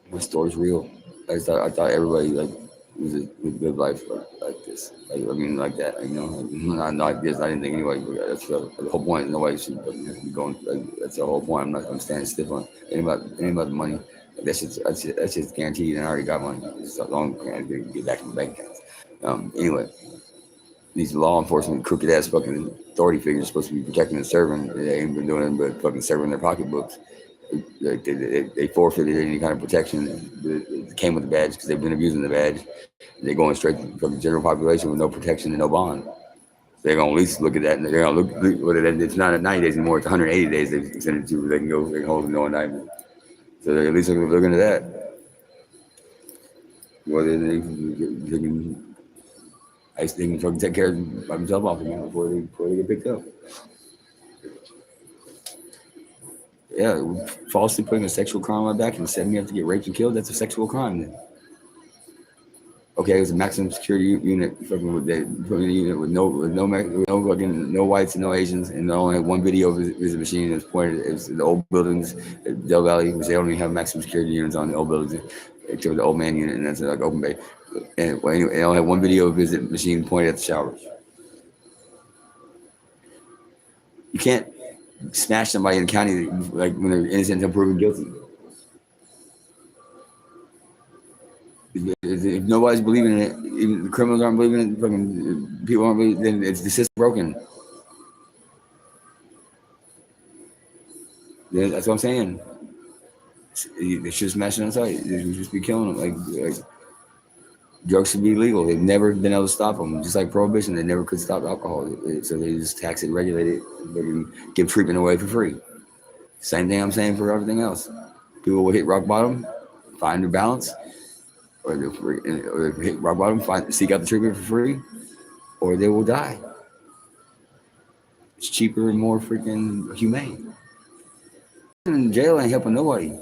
My story's real. I thought everybody like would live life like this. Like I mean, like that. You know, not like this. I didn't think anybody. That's the whole point. Nobody should be going. Like, that's the whole point. I'm standing stiff on any about the money. Like, that's just guaranteed, and I already got money. It's so long I get back in the bank accounts. Anyway, these law enforcement crooked ass fucking authority figures supposed to be protecting and serving. They ain't been doing it but fucking serving their pocketbooks. They forfeited any kind of protection that came with the badge because they've been abusing the badge. They're going straight from the general population with no protection and no bond. They're gonna at least look at that, and they're gonna look at it. It's not at 90 days anymore; it's 180 days. They extended to. They can hold no indictment. So they're at least looking into that. Whether they can fucking take care of themselves off again before they get picked up. Yeah, falsely putting a sexual crime on my back and setting me up to get raped and killed, that's a sexual crime then. Okay, it was a maximum security unit, fucking with that fucking unit with no fucking no whites and no Asians, and they only had one video of his machine that was pointed. It was the old buildings at Del Valley, which they only have maximum security units on the old buildings, except for the old man unit, and that's like open bay. And well, anyway, they only had one video of his machine pointed at the showers. You can't smash somebody in the county like when they're innocent until proven guilty. If nobody's believing in it, even the criminals aren't believing it, fucking people aren't believing, then it's the system broken. Yeah, that's what I'm saying. They should smash it on sight. They should just be killing them. Like drugs should be legal. They've never been able to stop them. Just like prohibition, they never could stop alcohol. So they just tax it, regulate it, they can give treatment away for free. Same thing I'm saying for everything else. People will hit rock bottom, find their balance, or they hit rock bottom, seek out the treatment for free, or they will die. It's cheaper and more freaking humane. In jail ain't helping nobody.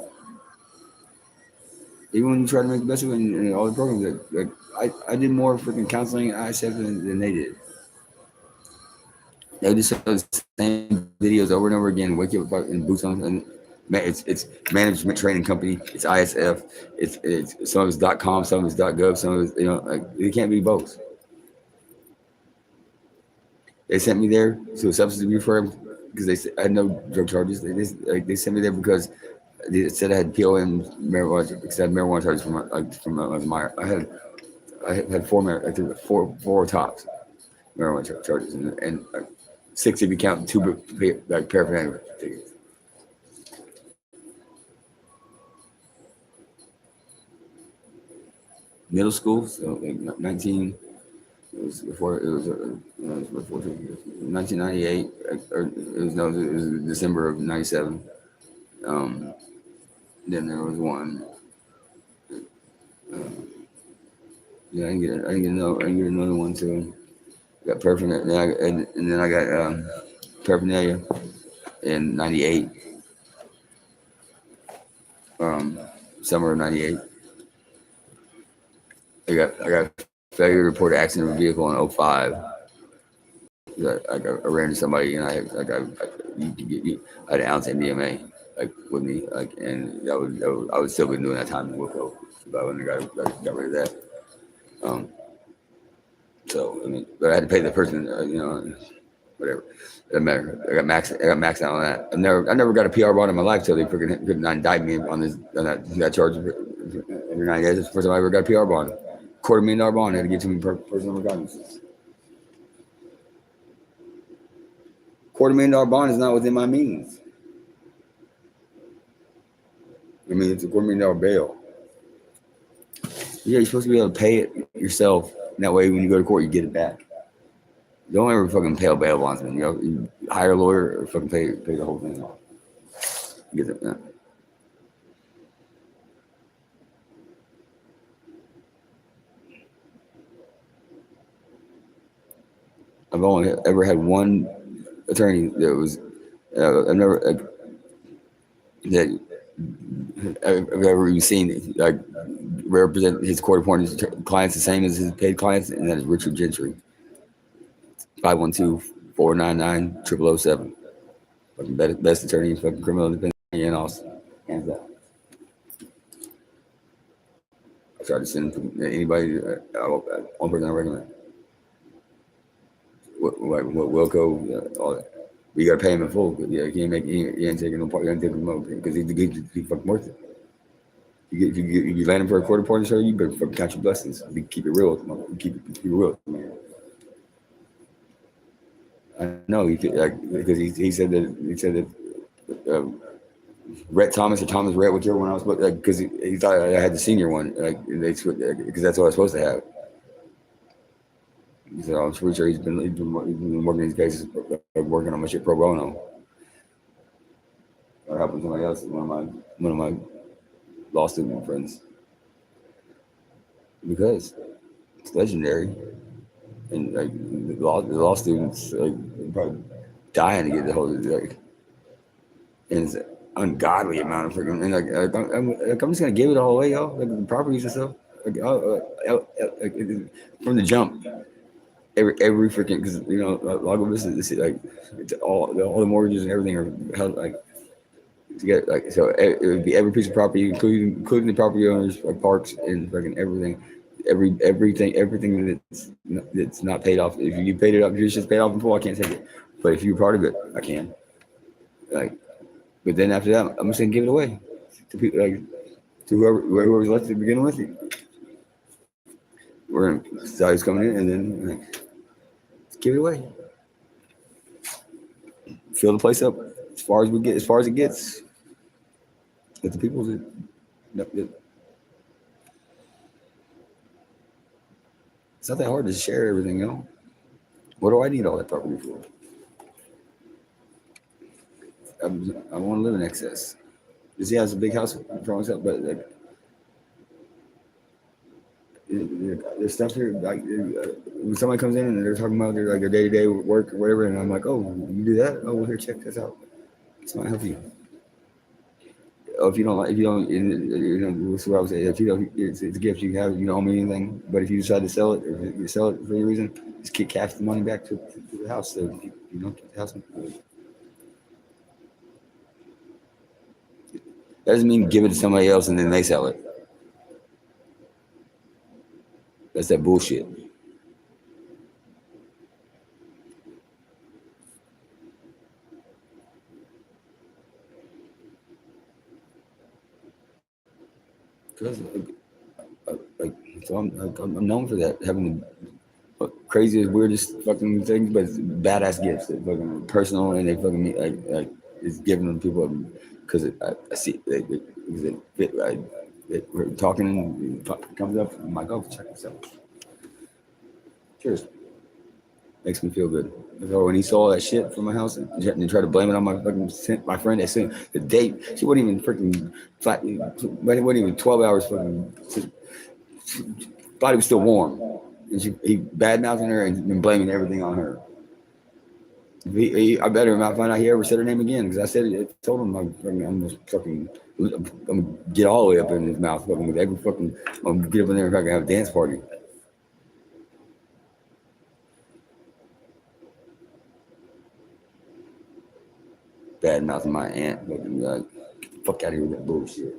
Even when you try to make the best of it and all the programs, I did more freaking counseling at ISF than they did. They just show the same videos over and over again. Wake up in boots on, and it's management training company. It's ISF. It's some of it's .com, some of it's .gov, some of it's like it can't be both. They sent me there to a substance abuse firm because I had no drug charges. They sent me there because they said I had POM marijuana because I had marijuana charges from I was Meyer. I had four tops marijuana charges and 6 if you count 2 like paraphernalia tickets. Middle school, so like 19. It was before 1998, or it was December of '97. Then there was one. Yeah, I didn't get another one too. Got paraphernalia, and then I got paraphernalia in '98. Summer of '98. I got failure to report accident of a vehicle in '05. I ran into somebody and I had an ounce MDMA like with me, like, and I would still been doing that time in Wilco, but I wouldn't have got rid of that. So I mean, but I had to pay the person, whatever. It doesn't matter. I got maxed out on that. I never got a PR bond in my life till they couldn't indict me on that charge, and Every 90 days, that's the first time I ever got a PR bond. $250,000 bond I had to get to me per personal recognizance. $250,000 bond is not within my means. I mean, it's a $250,000 bail. Yeah, you're supposed to be able to pay it yourself. And that way, when you go to court, you get it back. Don't ever fucking pay a bail bondsman. You know, you hire a lawyer or fucking pay the whole thing off. You get it, man. I've only ever had one attorney that was, I've never, that I've ever even seen, like, represent his court appointed clients the same as his paid clients, and that is Richard Gentry. 512-499-0007. Fucking best attorney in fucking criminal defense in Austin. Hands down. I tried to send him to anybody, one person I recommend. What Wilco, all that. But you gotta pay him in full. Yeah, he ain't taking no part. You ain't taking no because he fucking worth it. If you land him for a court appointed show, you better fucking count your blessings. Keep it real. Keep it real, man. I know because he said that Rhett Thomas or Thomas Rhett, whichever one I was supposed, because he thought I had the senior one, because that's what I was supposed to have. He said, I'm pretty sure he's been working these cases, working on my shit pro bono. Or helping somebody else, one of my law student friends, because it's legendary, and like the law students probably dying to get the whole and it's an ungodly amount of freaking, and I'm just gonna give it all away, y'all, like the properties and stuff, from the jump. Every freaking, because you know a lot of this is like all the mortgages and everything are held like together, like so it would be every piece of property, including the property owners, like parks and fucking everything, everything that's not paid off. If you paid it up, if it's just paid off in full, I can't take it. But if you're part of it, I can. Like, but then after that, I'm just gonna give it away to people, like to whoever's left to begin with. We're gonna decide who's coming in, and then like, give it away. Fill the place up as far as it gets. With the people that it's not that hard to share everything, you know. What do I need all that property for? I want to live in excess. Because he has a big house for himself, but like there's stuff here. Like when somebody comes in and they're talking about their day-to-day work or whatever, and I'm like, oh, you do that? Oh, well, here, check this out. It's not help you. If you don't, you know, that's what I would say. If you don't, it's a gift you have. You don't owe me anything. But if you decide to sell it, or if you sell it for any reason, just cash the money back to the house. So you don't get the house. That doesn't mean give it to somebody else and then they sell it. That's that bullshit. Because so I'm known for that, having the craziest, weirdest fucking things, but badass gifts that fucking personal, and they fucking like it's giving them people because I see we're talking and it comes up. I'm like, oh, check this out. Cheers. Makes me feel good. So when he saw that shit from my house and tried to blame it on my friend that sent the date, she wasn't even freaking flat. It wasn't even 12 hours fucking. Body was still warm, and he bad mouthing her and been blaming everything on her. I better not find out he ever said her name again, because I said it. I told him I'm gonna get all the way up in his mouth, fucking with every fucking. I'm gonna get up in there and fucking have a dance party. Bad mouthing my aunt, fucking like, fuck out of here with that bullshit.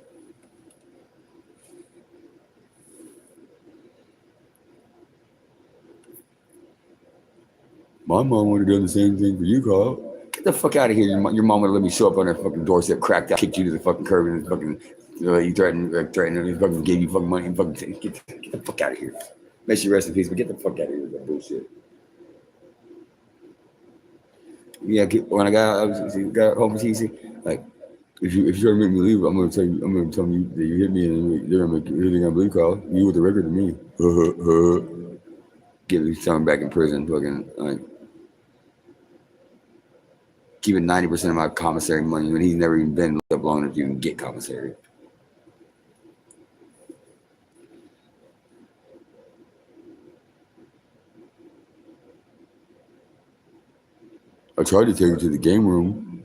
My mom would have done the same thing for you, Carl. Get the fuck out of here. Your mom would have let me show up on her fucking doorstep, cracked out, kicked you to the fucking curb, and fucking You threaten, he fucking gave you fucking money, and fucking get the fuck out of here. May she rest in peace, but get the fuck out of here with that bullshit. Yeah, when I got home from TC, like if you try to make me leave, I'm gonna tell you that you hit me, and they're gonna make everything I believe call you with the record to me. Get me someone back in prison, fucking like keeping 90% of my commissary money when he's never even been looked up long enough to even get commissary. I tried to take her to the game room.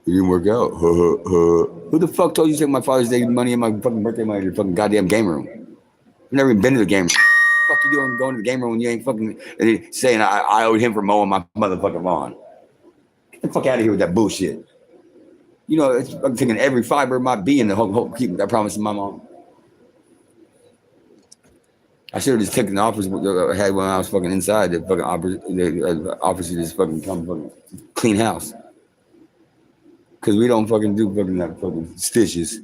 It didn't work out. Who the fuck told you to take my Father's Day money and my fucking birthday money to the fucking goddamn game room? I've never even been to the game room. Fuck you doing going to the game room when you ain't fucking saying I owed him for mowing my motherfucking lawn. Get the fuck out of here with that bullshit. You know, I'm taking every fiber of my being to hope keep that promise to my mom. I should have just taken the offers I had when I was fucking inside. The fucking officer just fucking come fucking clean house. Cause we don't fucking do fucking that fucking stitches.